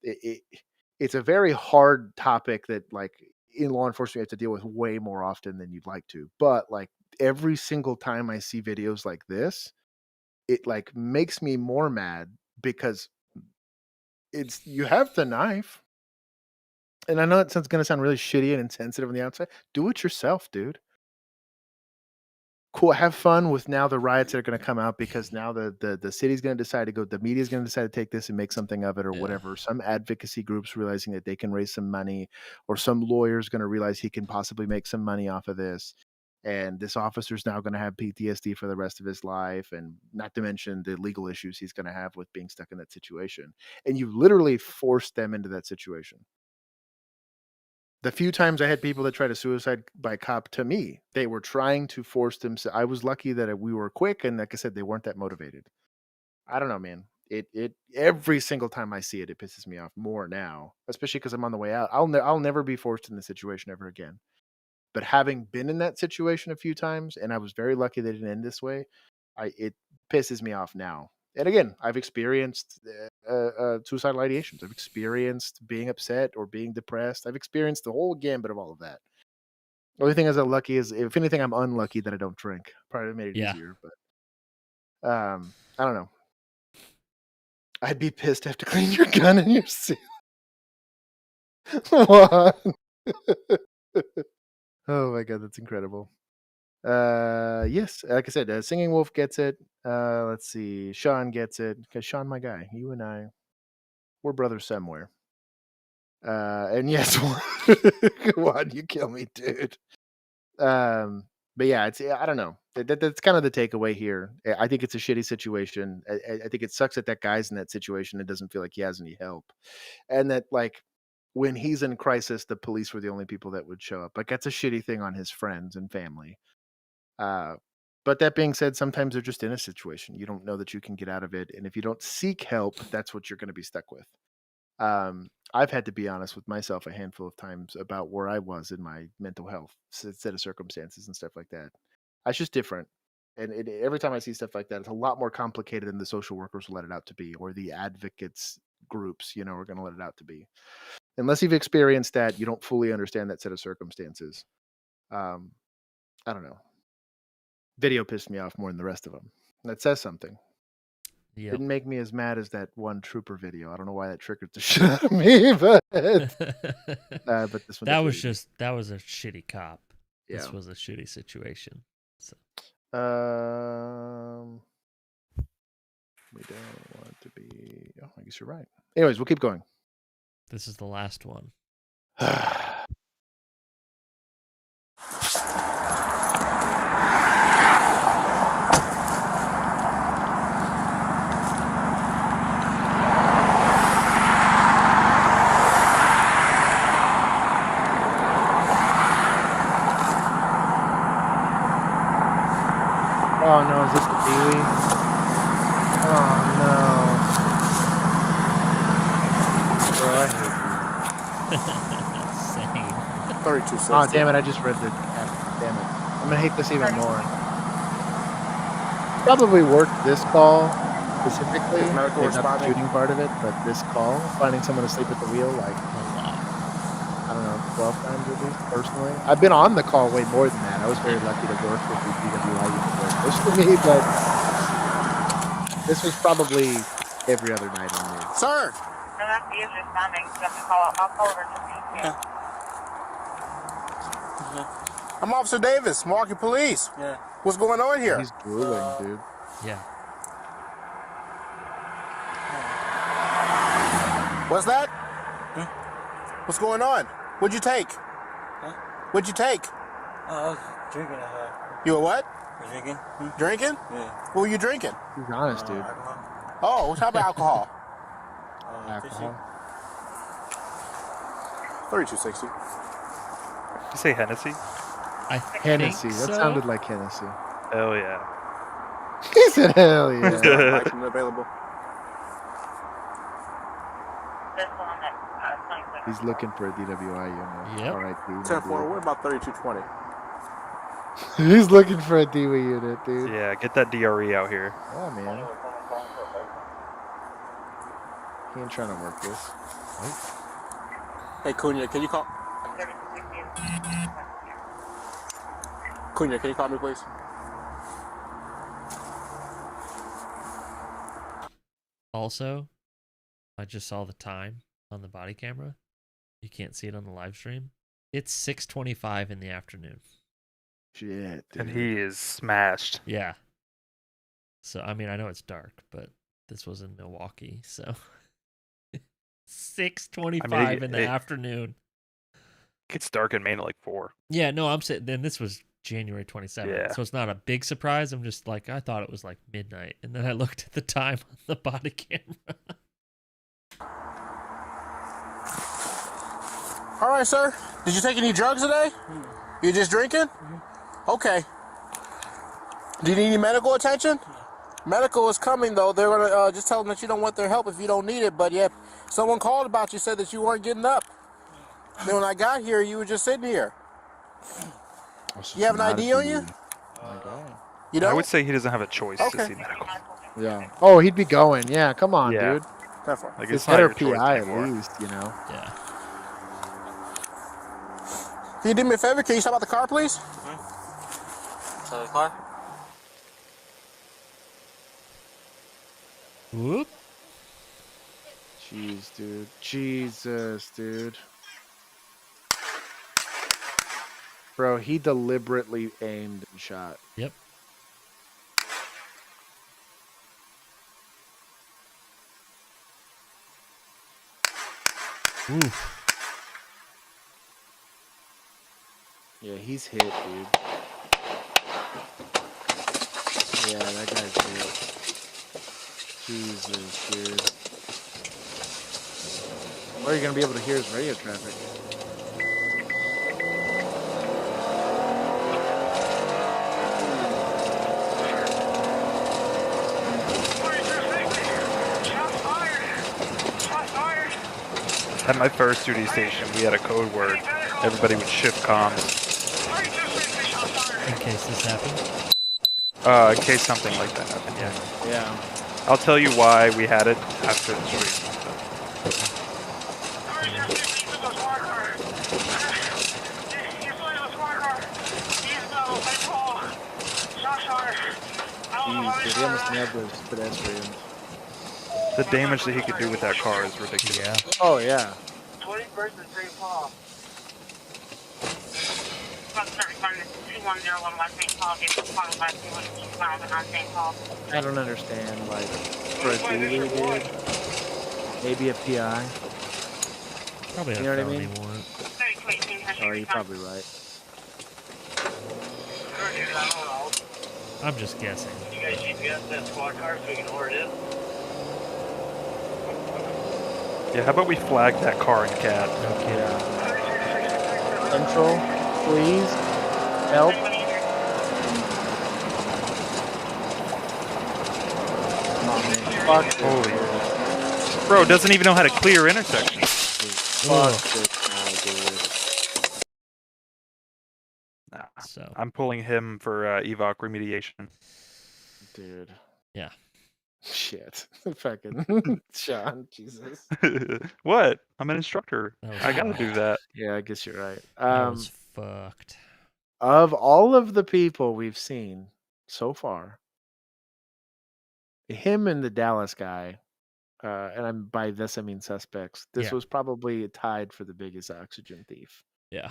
it's a very hard topic that like in law enforcement you have to deal with way more often than you'd like to. But like every single time I see videos like this, it like makes me more mad because it's you have the knife. And I know it's going to sound really shitty and insensitive on the outside. Do it yourself, dude. Cool. Have fun with now the riots that are going to come out because now the city's going to decide to go. The media's going to decide to take this and make something of it or Yeah. whatever. Some advocacy groups realizing that they can raise some money, or some lawyer's going to realize he can possibly make some money off of this. And this officer's now going to have PTSD for the rest of his life, and not to mention the legal issues he's going to have with being stuck in that situation. And you literally forced them into that situation. The few times I had people that tried to suicide by cop, to me, they were trying to force them. I was lucky that we were quick, and like I said, they weren't that motivated. I don't know, man. It every single time I see it, it pisses me off more now, especially because I'm on the way out. I'll never be forced in this situation ever again. But having been in that situation a few times, and I was very lucky that it didn't end this way, it pisses me off now. And again, I've experienced suicidal ideations. I've experienced being upset or being depressed. I've experienced the whole gambit of all of that. The only thing is, I'm lucky is, if anything, I'm unlucky that I don't drink. Probably made it Yeah. easier, but I don't know. I'd be pissed to have to clean your gun and your seal. What? Oh my god, that's incredible. Yes, like I said, Singing Wolf gets it. Let's see, Sean gets it because Sean, my guy, you and I, we're brothers somewhere. And yes, come on, you kill me, dude. But yeah, I don't know. That's kind of the takeaway here. I think it's a shitty situation. I think it sucks that guy's in that situation and doesn't feel like he has any help, and that like when he's in crisis, the police were the only people that would show up. Like that's a shitty thing on his friends and family. But that being said, sometimes they're just in a situation. You don't know that you can get out of it. And if you don't seek help, that's what you're going to be stuck with. I've had to be honest with myself a handful of times about where I was in my mental health set of circumstances and stuff like that. It's just different. And every time I see stuff like that, it's a lot more complicated than the social workers will let it out to be, or the advocates groups, are going to let it out to be. Unless you've experienced that, you don't fully understand that set of circumstances. I don't know. Video pissed me off more than the rest of them. That says something. Yep. Didn't make me as mad as that one trooper video. I don't know why that triggered the shit out of me, but this one that was did. that was a shitty cop. Yeah. This was a shitty situation. So. We don't want to be. Oh, I guess you're right. Anyways, we'll keep going. This is the last one. Oh no, is this the Peewee? Oh no. Bro, I hate Same. 32 seconds. Oh damn it, I just read the damn it. I'm gonna hate this even more. Probably worked this call specifically, Is medical maybe not the responding? shooting part of it, but this call, finding someone asleep at the wheel, like I don't know, 12 times at least, personally. I've been on the call way more than that. I was very lucky to work with the DWI unit very close to me, but this was probably every other night on me. Sir, I'm Officer Davis, Market Police. Yeah. What's going on here? He's drooling, dude. Yeah. What's that? What's going on? What'd you take? What'd you take? I was drinking. You were what? Drinking. Drinking? Yeah. What were you drinking? He's honest, dude. Oh, what type of alcohol? Alcohol. 3260. You say Hennessy? Hennessy. think That so. sounded like Hennessy. Hell yeah. He said, hell yeah. License available. He's looking for a DWI unit. Yep. All right, 10-4, what about 3220? He's looking for a DWI unit, dude. Yeah, get that DRE out here. Yeah, man. He ain't trying to work this. Hey, Cunha, can you call? Cunha, can you call me, please? Also, I just saw the time on the body camera. You can't see it on the live stream. It's 6:25 in the afternoon. Shit, dude. And he is smashed. Yeah. So, I mean, I know it's dark, but this was in Milwaukee, so 6:25 in the afternoon. It gets dark in Maine at like 4. Yeah, no, I'm saying then this was January 27th. Yeah. So it's not a big surprise. I'm just like, I thought it was like midnight. And then I looked at the time on the body camera. All right, sir. Did you take any drugs today? You just drinking? Okay. Do you need any medical attention? Medical is coming, though. They're going to just tell them that you don't want their help if you don't need it. But yeah, someone called about you, said that you weren't getting up. Then when I got here, you were just sitting here. You have an ID on you? You don't? I would say he doesn't have a choice to Okay. see medical. Yeah. Oh, he'd be going. Yeah, come on, Yeah. dude. Definitely. Like, His it's not head or your choice PI at anymore. least, you know. Yeah. Can you do me a favor? Can you stop out the car, please? So the car? Whoop. Jeez, dude. Jesus, dude. Bro, he deliberately aimed and shot. Yep. Oof. Yeah, he's hit, dude. Yeah, that guy's hit. Jesus, dude. Or you're gonna be able to hear his radio traffic. At my first duty station, we had a code word. Everybody would shift comms. In case this happened. In case something like that happened, yeah. Yeah. I'll tell you why we had it after the stream. Jeez, dude, he almost nailed those pedestrians. The damage that he could do with that car is ridiculous. Yeah. Oh, yeah. 21st and St. Paul. I don't understand, like, for a duty, dude, maybe a PI. Probably You know a what I felony mean? warrant. Oh, you're probably right. I'm just guessing. You guys GPS that squad car so we can order it? Yeah, how about we flag that car in CAD? Okay. Central, please. Help. Come on, man. Fuck this, Holy. dude. Bro doesn't even know how to clear intersections. Fuck this guy, dude. Nah, So, I'm pulling him for evoc remediation. Dude. yeah. Shit. Fucking Sean, Jesus. What? I'm an instructor. That was I gotta fucked. do that. Yeah, I guess you're right. That was fucked. Of all of the people we've seen so far, him and the Dallas guy, and I'm by this I mean suspects. This Yeah. was probably tied for the biggest oxygen thief. Yeah.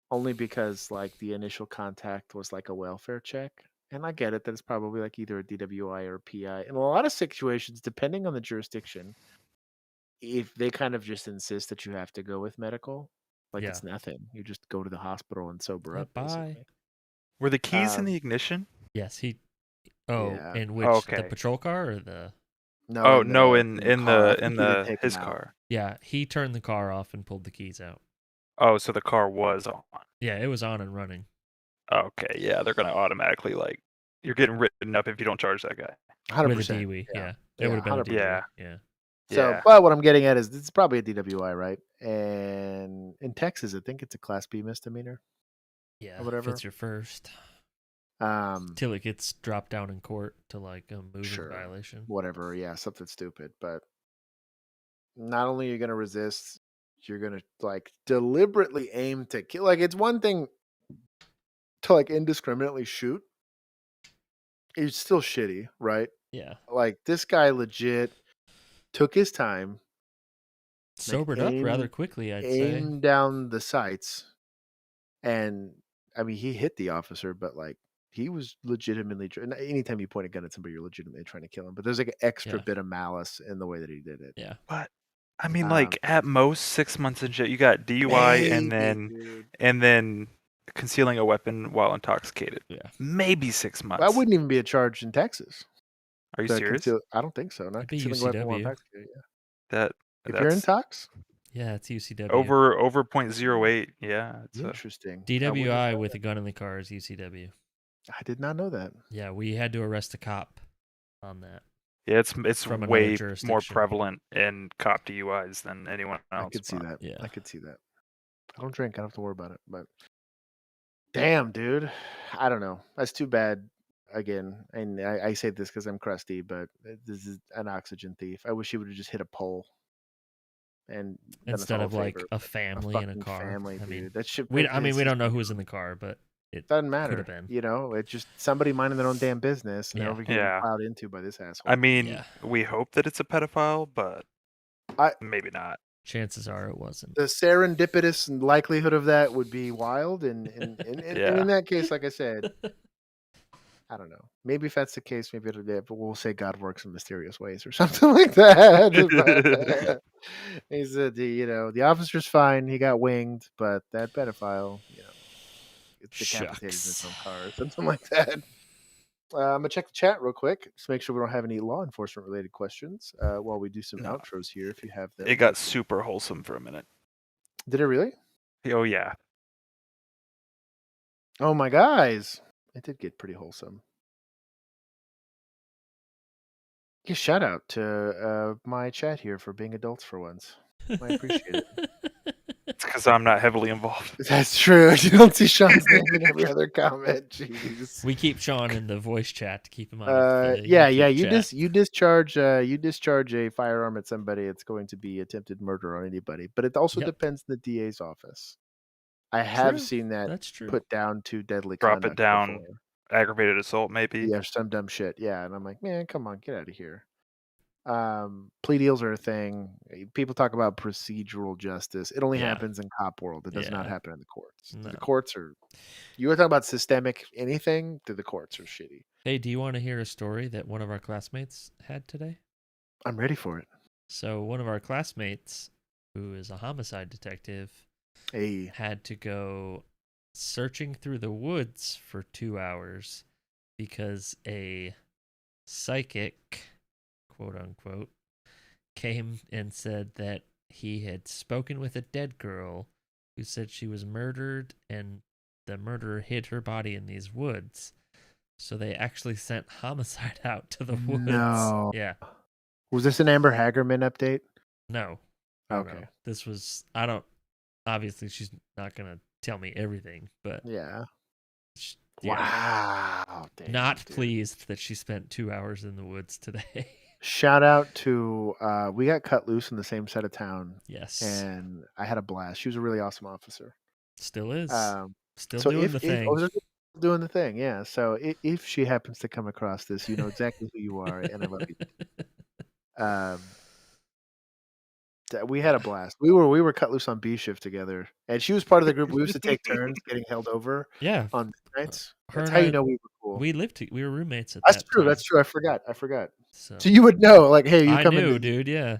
Only because like the initial contact was like a welfare check. And I get it that it's probably like either a DWI or a PI. In a lot of situations, depending on the jurisdiction, if they kind of just insist that you have to go with medical, like Yeah. it's nothing. You just go to the hospital and sober up, Bye. basically. Were the keys in the ignition? Yes, he. Oh, Yeah. in which the Okay. patrol car or the? No, Oh in no, the in car. I the think in he did the take his him out. car. Yeah, he turned the car off and pulled the keys out. Oh, so the car was on. Yeah, it was on and running. Okay, yeah, they're gonna automatically like you're getting written up if you don't charge that guy. 100%. With a DWI, yeah. It would have been a 100%. DWI, Yeah. yeah. So, Yeah. but what I'm getting at is it's probably a DWI, right? And in Texas, I think it's a Class B misdemeanor. Yeah, or whatever. if it's your first. Um, Till it gets dropped down in court to like a moving sure, violation. whatever. Yeah, something stupid. But not only are you going to resist, you're going to like deliberately aim to kill. Like it's one thing to like indiscriminately shoot. It's still shitty, right? Yeah. Like this guy legit took his time, Sobered up rather quickly, I'd say. aimed down the sights, and I mean he hit the officer, but like he was legitimately. Anytime you point a gun at somebody, you're legitimately trying to kill him. But there's like an extra bit of malice in the way that he did it. Yeah. But I mean, like at most 6 months in jail. You got DUI and then concealing a weapon while intoxicated. Yeah. Maybe 6 months. That wouldn't even be a charge in Texas. Are you serious? I don't think so. Not It'd be concealing a weapon while UCW. intoxicated. Yeah. That If you're in that's tox, Yeah, it's UCW. over 0.08. Yeah, it's interesting. DWI with a gun in the car is UCW. I did not know that. Yeah, we had to arrest a cop on that. Yeah, it's From another way more jurisdiction. prevalent in cop DUIs than anyone else. I could see that. Yeah. I could see that. I don't drink. I don't have to worry about it. But damn, dude, I don't know. That's too bad. Again, and I say this because I'm crusty, but this is an oxygen thief. I wish he would have just hit a pole. And done us Instead all of like favor. a family in a fucking car. family, I mean, dude. That shit. we it's don't know just- who was in the car, but it doesn't matter. could have been. You know, it's just somebody minding their own damn business, and Yeah. they're over getting Yeah. plowed into by this asshole. I mean, Yeah. we hope that it's a pedophile, but maybe not. Chances are it wasn't. The serendipitous likelihood of that would be wild, and in that case, like I said, I don't know. Maybe if that's the case, maybe it'll get. But we'll say God works in mysterious ways or something like that. But, he said, the officer's fine. He got winged, but that pedophile, it's decapitated in his own car or something like that. I'm gonna check the chat real quick just make sure we don't have any law enforcement related questions while we do some outros here. If you have them, It got super wholesome for a minute. Did it really? Oh yeah. Oh my guys, it did get pretty wholesome. Give a shout out to my chat here for being adults for once. I appreciate it. It's because I'm not heavily involved. That's true. You don't see Sean's name in every other comment. Jeez. We keep Sean in the voice chat to keep him out of the yeah. YouTube chat. You discharge a firearm at somebody. It's going to be attempted murder on anybody. But it also depends on the DA's office. I have seen that That's true. put down to deadly Drop conduct it down. before. Aggravated assault, maybe. Yeah, some dumb shit. Yeah, and I'm like, man, come on, get out of here. Plea deals are a thing. People talk about procedural justice. It only happens in cop world. It does not happen in the courts. No. The courts are. You were talking about systemic anything. The courts are shitty. Hey, do you want to hear a story that one of our classmates had today? I'm ready for it. So one of our classmates, who is a homicide detective, had to go searching through the woods for 2 hours because a psychic, quote unquote, came and said that he had spoken with a dead girl who said she was murdered and the murderer hid her body in these woods. So they actually sent homicide out to the woods. No. Yeah. Was this an Amber Hagerman update? No. Okay. This was, obviously she's not going to tell me everything, but. Yeah. Yeah. Wow. Damn, not pleased that she spent 2 hours in the woods today. Shout out to we got cut loose in the same side of town. Yes. And I had a blast. She was a really awesome officer. Still is. Still So doing the thing. Doing the thing, yeah. So if she happens to come across this, you know exactly who you are, and I love you. Um, we had a blast. We were cut loose on B shift together, and she was part of the group. We used to take turns getting held over Yeah. on nights. Her That's and how you I, know we were cool. we we were roommates at That's that true. time. That's true. I forgot. So So you would know, like, hey, you I come knew, in, dude. Yeah.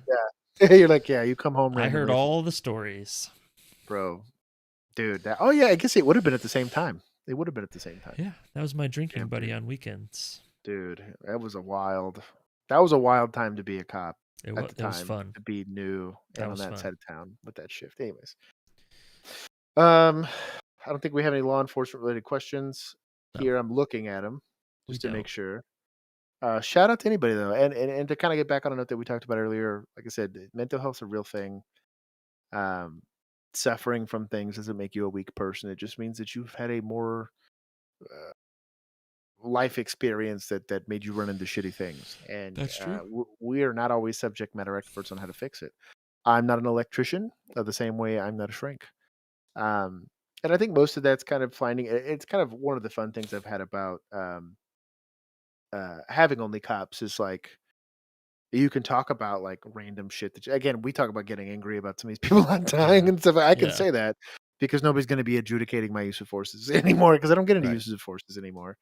yeah. You're like, yeah, you come home I heard randomly, all the stories. bro, dude. Oh yeah, I guess it would have been at the same time. It would have been at the same time. Yeah, that was my drinking Damn, buddy dude. on weekends. Dude, that was a wild time to be a cop It at was the it was time, fun. to be new That and on was that fun. side of town with that shift. Anyways, I don't think we have any law enforcement related questions here. I'm looking at them We just to make don't. sure. Shout out to anybody though, and to kind of get back on a note that we talked about earlier. Like I said, mental health's a real thing. Um, Suffering from things doesn't make you a weak person. It just means that you've had a more life experience that made you run into shitty things. And That's true. we are not always subject matter experts on how to fix it. I'm not an electrician, the same way I'm not a shrink. Um, and I think most of that's kind of finding. It's kind of one of the fun things I've had about having only cops is like you can talk about like random shit that again we talk about getting angry about some of these people not dying and stuff. I can Yeah. say that because nobody's going to be adjudicating my use of forces anymore because I don't get into Right. uses of forces anymore.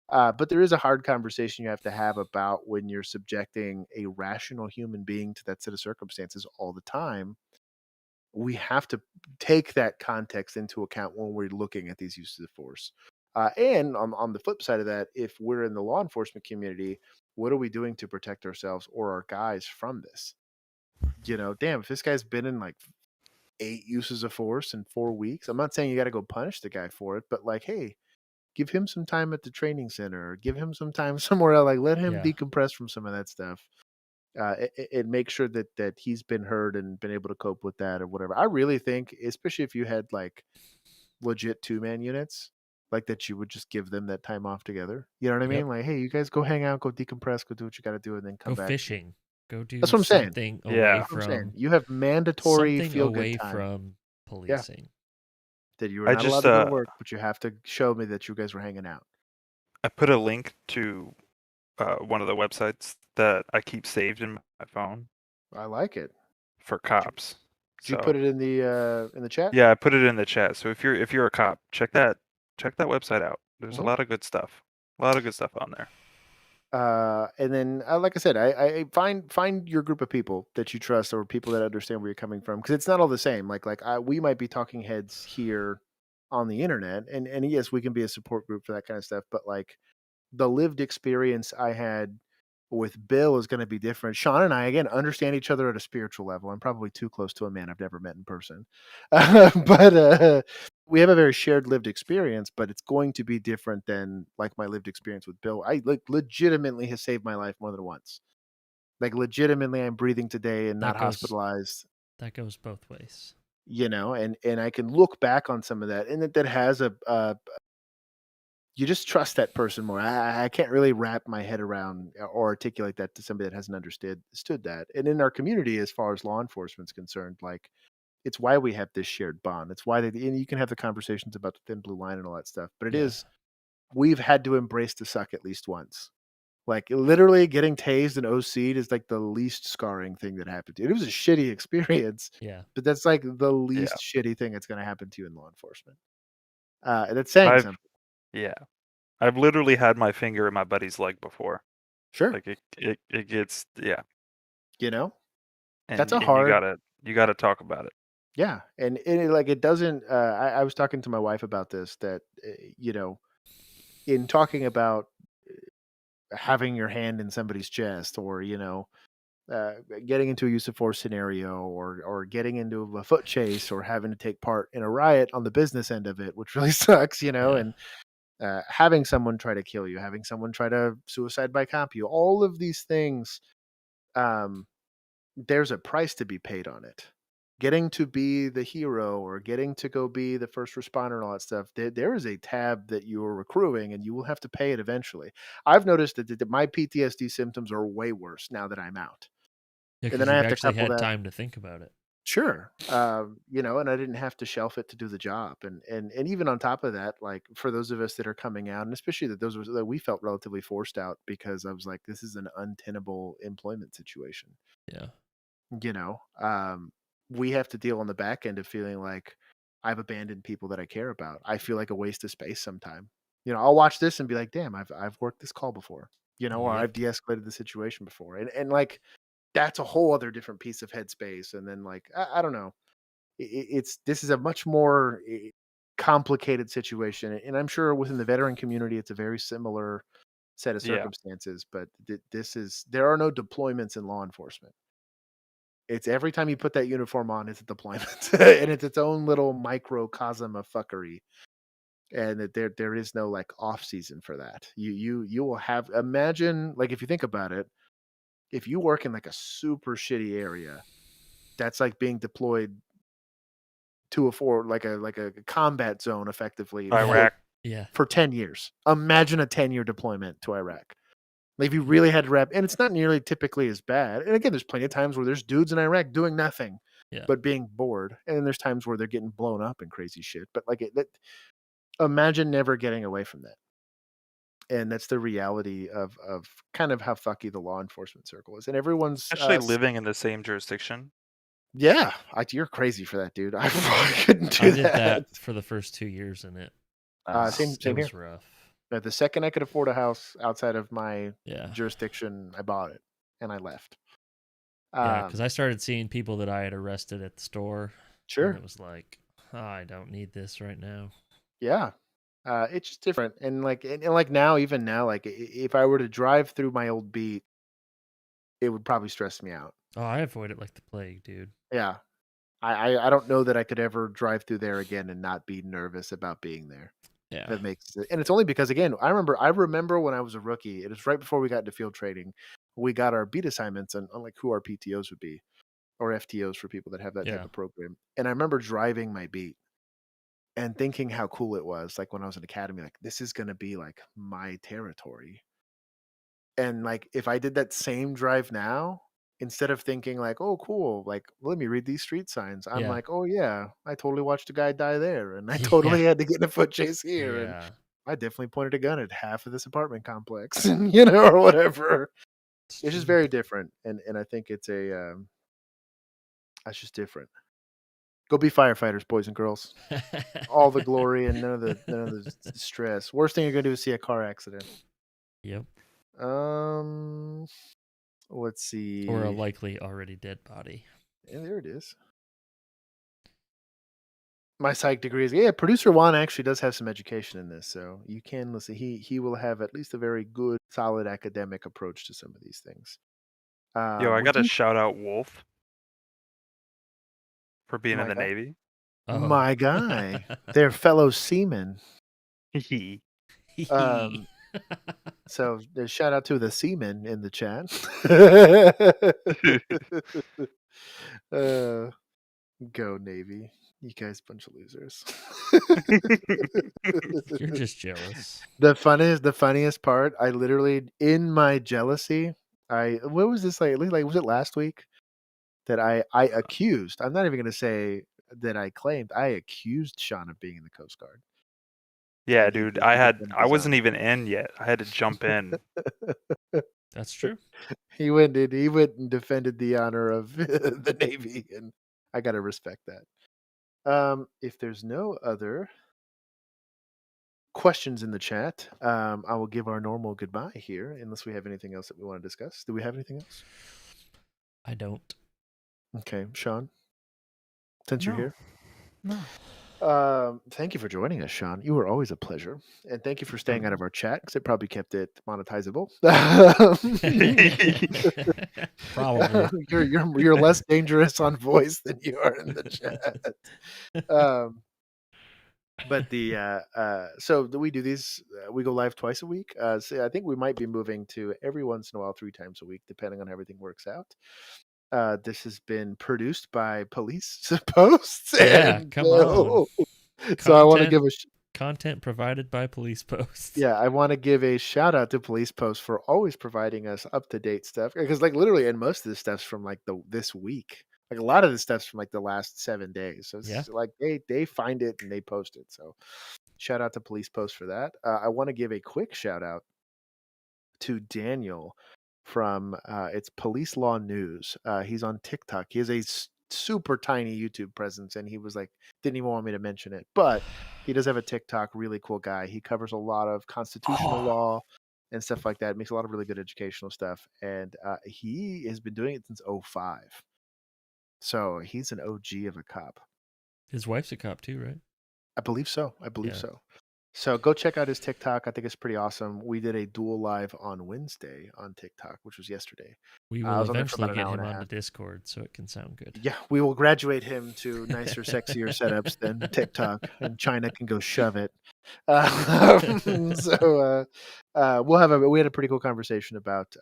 But there is a hard conversation you have to have about when you're subjecting a rational human being to that set of circumstances all the time. We have to take that context into account when we're looking at these uses of force. And on the flip side of that, if we're in the law enforcement community, what are we doing to protect ourselves or our guys from this? You know, damn, if this guy's been in like 8 uses of force in 4 weeks, I'm not saying you got to go punish the guy for it, but like, hey, give him some time at the training center, or give him some time somewhere else. Like, let him Yeah. decompress from some of that stuff. And make sure that he's been heard and been able to cope with that or whatever. I really think, especially if you had like legit 2-man units, like that you would just give them that time off together. You know what I Yep. mean? Like, hey, you guys go hang out, go decompress, go do what you got to do, and then come Go back. fishing. Go do That's what I'm saying. something Yeah. away That's what I'm saying. from You have mandatory something feel away good time. from policing. That you were I not allowed just to go to work, but you have to show me that you guys were hanging out. I put a link to one of the websites that I keep saved in my phone I like it. for cops. Did you put it in the chat? Yeah, I put it in the chat. So if you're a cop, check that website out. There's a lot of good stuff. A lot of good stuff on there. And then, like I said, I find your group of people that you trust or people that understand where you're coming from, because it's not all the same. We might be talking heads here on the internet, and yes, we can be a support group for that kind of stuff. But like the lived experience I had with Bill is going to be different. Sean and I, again, understand each other at a spiritual level. I'm probably too close to a man I've never met in person. But we have a very shared lived experience, but it's going to be different than like my lived experience with Bill. I like legitimately has saved my life more than once. Like legitimately, I'm breathing today and not hospitalized. That goes both ways. You know, and I can look back on some of that, and that has you just trust that person more. I can't really wrap my head around or articulate that to somebody that hasn't understood that. And in our community, as far as law enforcement's concerned, like it's why we have this shared bond. It's why and you can have the conversations about the thin blue line and all that stuff. But we've had to embrace the suck at least once. Like literally getting tased and OC'd is like the least scarring thing that happened to you. It was a shitty experience. Yeah. But that's like the least shitty thing that's going to happen to you in law enforcement. That's saying something. Yeah. I've literally had my finger in my buddy's leg before. Sure. Like it gets You know? And, That's a and hard you gotta talk about it. Yeah, and it doesn't. I was talking to my wife about this. That you know, in talking about having your hand in somebody's chest, or you know, getting into a use of force scenario, or getting into a foot chase, or having to take part in a riot on the business end of it, which really sucks. You know, and having someone try to kill you, having someone try to suicide by cop you, all of these things. There's a price to be paid on it. Getting to be the hero or getting to go be the first responder and all that stuff, there is a tab that you are accruing and you will have to pay it eventually. I've noticed that my PTSD symptoms are way worse now that I'm out. Yeah, And because then I you've have to actually couple had that. time to think about it. Sure. And I didn't have to shelf it to do the job. And even on top of that, like for those of us that are coming out, and especially that we felt relatively forced out because I was like, this is an untenable employment situation. Yeah. You know, we have to deal on the back end of feeling like I've abandoned people that I care about. I feel like a waste of space sometime. I'll watch this and be like, damn, I've worked this call before, or I've de-escalated the situation before. And like, that's a whole other different piece of headspace. And then like, I don't know. This is a much more complicated situation. And I'm sure within the veteran community, it's a very similar set of Yeah. circumstances, but there are no deployments in law enforcement. It's every time you put that uniform on, it's a deployment, and it's its own little microcosm of fuckery. And that there is no like off season for that. You will have, imagine, like, if you think about it, if you work in like a super shitty area, that's like being deployed to like a combat zone effectively Iraq. for 10 years. Imagine a 10-year deployment to Iraq. Like if you really had to wrap, and it's not nearly typically as bad. And again, there's plenty of times where there's dudes in Iraq doing nothing but being bored. And then there's times where they're getting blown up and crazy shit. But like imagine never getting away from that. And that's the reality of kind of how fucky the law enforcement circle is. And everyone's Actually living in the same jurisdiction. Yeah, you're crazy for that, dude. I couldn't do I did that for the first 2 years in it. Same It was here. rough. But the second I could afford a house outside of my jurisdiction, I bought it and I left. Yeah, because I started seeing people that I had arrested at the store. Sure. And it was like, I don't need this right now. Yeah. It's just different. And like now, even now, like if I were to drive through my old beat, it would probably stress me out. Oh, I avoid it like the plague, dude. Yeah. I don't know that I could ever drive through there again and not be nervous about being there. Yeah. That makes it, and it's only because, again, I remember when I was a rookie, it was right before we got into field training, we got our beat assignments on like who our PTOs would be, or FTOs for people that have that type of program. And I remember driving my beat and thinking how cool it was, like when I was in academy, like this is gonna be like my territory. And like if I did that same drive now, instead of thinking like, oh cool, like let me read these street signs, I'm like, oh yeah, I totally watched a guy die there, and I totally had to get in a foot chase here, and I definitely pointed a gun at half of this apartment complex, and or whatever. It's just very different, and I think it's that's just different. Go be firefighters, boys and girls. All the glory and none of the stress. Worst thing you're gonna do is see a car accident. Yep. Let's see. Or a likely already dead body. Yeah, there it is. My psych degree is, producer Juan actually does have some education in this, so you can listen. He will have at least a very good, solid academic approach to some of these things. Yo, I got to shout out Wolf for being in the Navy. My guy. They're fellow seamen. So shout out to the seamen in the chat. Go Navy. You guys bunch of losers. You're just jealous. The funniest part, I literally, in my jealousy, what was this like was it last week that I accused, I'm not even gonna say that I claimed, I accused Sean of being in the Coast Guard. Yeah, dude, I wasn't even in yet. I had to jump in. That's true. He went and defended the honor of the Navy, and I gotta respect that. If there's no other questions in the chat, I will give our normal goodbye here, unless we have anything else that we want to discuss. Do we have anything else? I don't. Okay, Sean, since you're here. No. Thank you for joining us, Sean. You were always a pleasure, and thank you for staying out of our chat because it probably kept it monetizable. Probably. You're less dangerous on voice than you are in the chat. But so we do these. We go live twice a week. So I think we might be moving to every once in a while 3 times a week, depending on how everything works out. This has been produced by Police Posts. Yeah, come on. So I want to give content provided by Police Posts. Yeah, I want to give a shout out to Police Posts for always providing us up to date stuff, because like literally, and most of this stuff's from like this week. Like a lot of this stuff's from like the last 7 days. So it's Yeah. like they find it and they post it. So shout out to Police Post for that. I want to give a quick shout out to Daniel from it's Police Law News. He's on TikTok. He has a super tiny YouTube presence, and he was like, didn't even want me to mention it, but he does have a TikTok. Really cool guy. He covers a lot of constitutional law and stuff like that. Makes a lot of really good educational stuff, and he has been doing it since 2005. So he's an OG of a cop. His wife's a cop too, right? I believe so. Yeah. So go check out his TikTok. I think it's pretty awesome. We did a dual live on Wednesday on TikTok, which was yesterday. We I will was on there for eventually about an get hour him and a on the half. Discord so it can sound good. Yeah, we will graduate him to nicer, sexier setups than TikTok, and China can go shove it. We had a pretty cool conversation about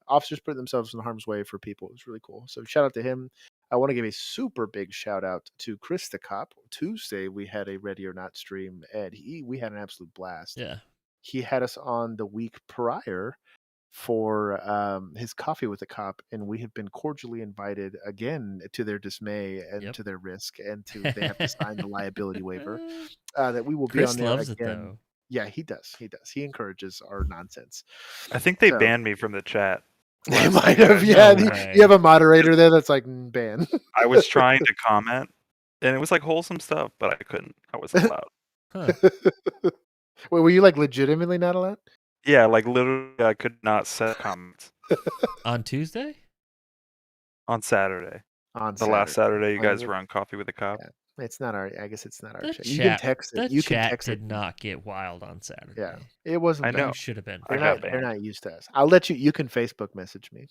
officers putting themselves in harm's way for people. It was really cool. So shout out to him. I want to give a super big shout out to Chris the Cop. Tuesday we had a Ready or Not stream, and we had an absolute blast. Yeah. He had us on the week prior for his Coffee with the Cop, and we have been cordially invited again, to their dismay and to their risk, and they have to sign the liability waiver, that we will be Chris on there loves again. it though. Yeah, he does. He encourages our nonsense. I think they So- banned me from the chat. They might have. Yeah, No way. you have a moderator there that's like ban. I was trying to comment, and it was like wholesome stuff, but I couldn't. I wasn't allowed. Huh. Wait, were you like legitimately not allowed? Yeah, like literally, I could not set comments On Tuesday? on Saturday. On The last Saturday, you On guys your- were on Coffee with a Cop. Yeah. It's not our. I guess it's not our The chat. You can text it. The You can chat text did it. not get wild on Saturday. Yeah, it wasn't. I know. You should have been. I They're got not. They're banned. not used to us. I'll let you. You can Facebook message me.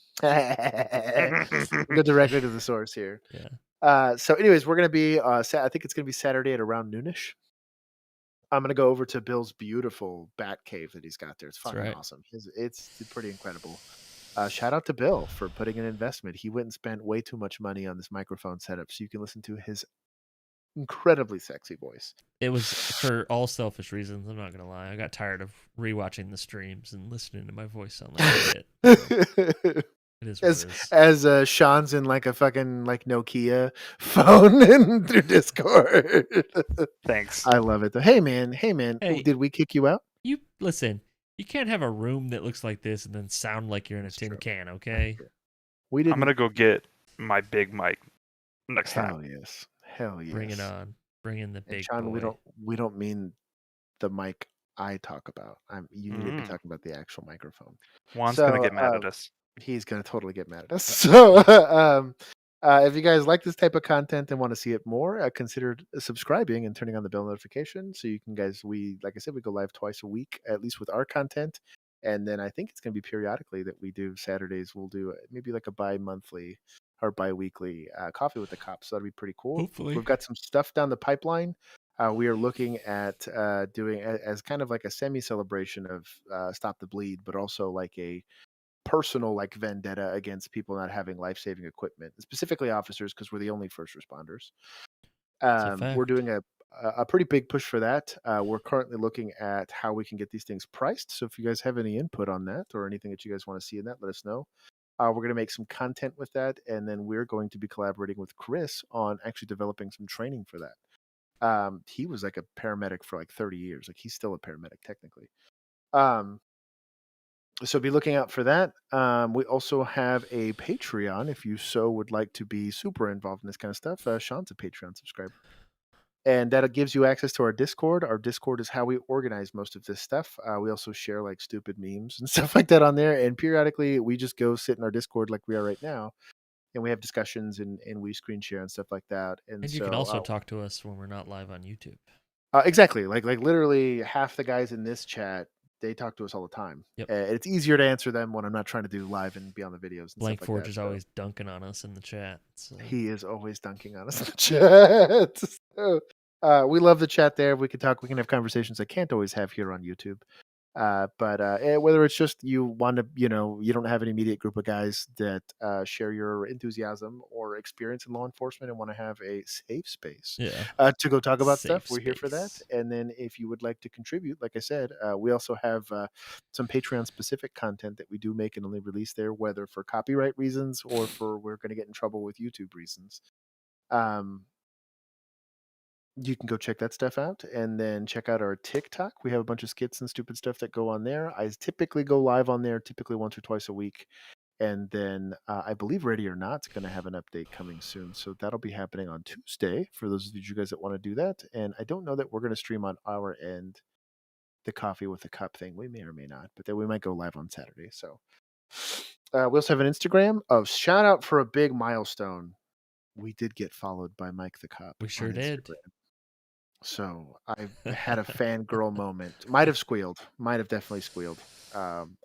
Go directly to the source here. Yeah. So, anyways, we're gonna be. I think it's gonna be Saturday at around noonish. I'm gonna go over to Bill's beautiful bat cave that he's got there. It's fucking right. awesome. It's pretty incredible. Shout out to Bill for putting an investment. He went and spent way too much money on this microphone setup, so you can listen to his incredibly sexy voice. It was for all selfish reasons. I'm not gonna lie. I got tired of rewatching the streams and listening to my voice sound like shit. It is what it is. As Sean's in like a fucking like Nokia phone and through Discord. Thanks. I love it though. Hey man, Hey. did we kick you out? You listen. You can't have a room that looks like this and then sound like you're in a tin can. Okay. We didn't. I'm gonna go get my big mic next Hell time. yes. Hell yes. Bring it on. Bring in the And big Sean, boy. we don't mean the mic I talk about. You need to be Mm. talking about the actual microphone. Juan's So, gonna get mad at us. He's gonna totally get mad at us. So, if you guys like this type of content and want to see it more, consider subscribing and turning on the bell notification so you can guys. Like I said, we go live twice a week at least with our content, and then I think it's gonna be periodically that we do Saturdays. We'll do maybe like a bi-monthly or bi-weekly Coffee with the Cops. So that'd be pretty cool. Hopefully. We've got some stuff down the pipeline. We are looking at doing as kind of like a semi-celebration of Stop the Bleed, but also like a personal like vendetta against people not having life-saving equipment, specifically officers, because we're the only first responders. We're doing a pretty big push for that. We're currently looking at how we can get these things priced. So if you guys have any input on that or anything that you guys want to see in that, let us know. We're going to make some content with that, and then we're going to be collaborating with Chris on actually developing some training for that. He was like a paramedic for like 30 years. Like he's still a paramedic technically. So be looking out for that. We also have a Patreon if you so would like to be super involved in this kind of stuff. Sean's a Patreon subscriber. And that gives you access to our Discord. Our Discord is how we organize most of this stuff. We also share like stupid memes and stuff like that on there. And periodically we just go sit in our Discord like we are right now. And we have discussions and we screen share and stuff like that. And you can also talk to us when we're not live on YouTube. Exactly. Like literally half the guys in this chat, they talk to us all the time. Yep. It's easier to answer them when I'm not trying to do live and be on the videos. And Blank stuff like Forge that, is always dunking on us in the chat. So. He is always dunking on us in the chat. So, we love the chat there. We can talk. We can have conversations I can't always have here on YouTube. Whether it's just you want to, you don't have an immediate group of guys that share your enthusiasm or experience in law enforcement and want to have a safe space to go talk about Safe stuff, we're here for that. space. And then if you would like to contribute, like I said, we also have some Patreon specific content that we do make and only release there, whether for copyright reasons or for we're going to get in trouble with YouTube reasons. You can go check that stuff out and then check out our TikTok. We have a bunch of skits and stupid stuff that go on there. I typically go live on there, typically once or twice a week. And then I believe Ready or Not's going to have an update coming soon. So that'll be happening on Tuesday for those of you guys that want to do that. And I don't know that we're going to stream on our end the coffee with a cup thing. We may or may not, but then we might go live on Saturday. So we also have an Instagram of shout out for a big milestone. We did get followed by Mike the Cop. We sure did. So I had a fangirl moment. Might have definitely squealed.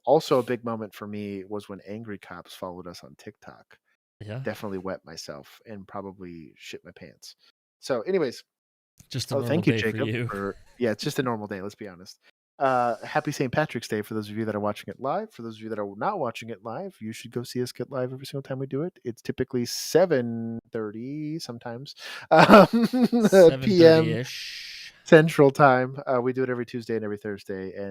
Also, a big moment for me was when Angry Cops followed us on TikTok. Yeah. Definitely wet myself and probably shit my pants. So, anyways. Just a normal thank you, day Jacob. for you. Yeah, it's just a normal day, let's be honest. Happy St. Patrick's Day for those of you that are watching it live. For those of you that are not watching it live, you should go see us get live every single time we do it. It's typically 7:30 sometimes p.m. 7:30-ish. Central Time. We do it every Tuesday and every Thursday. And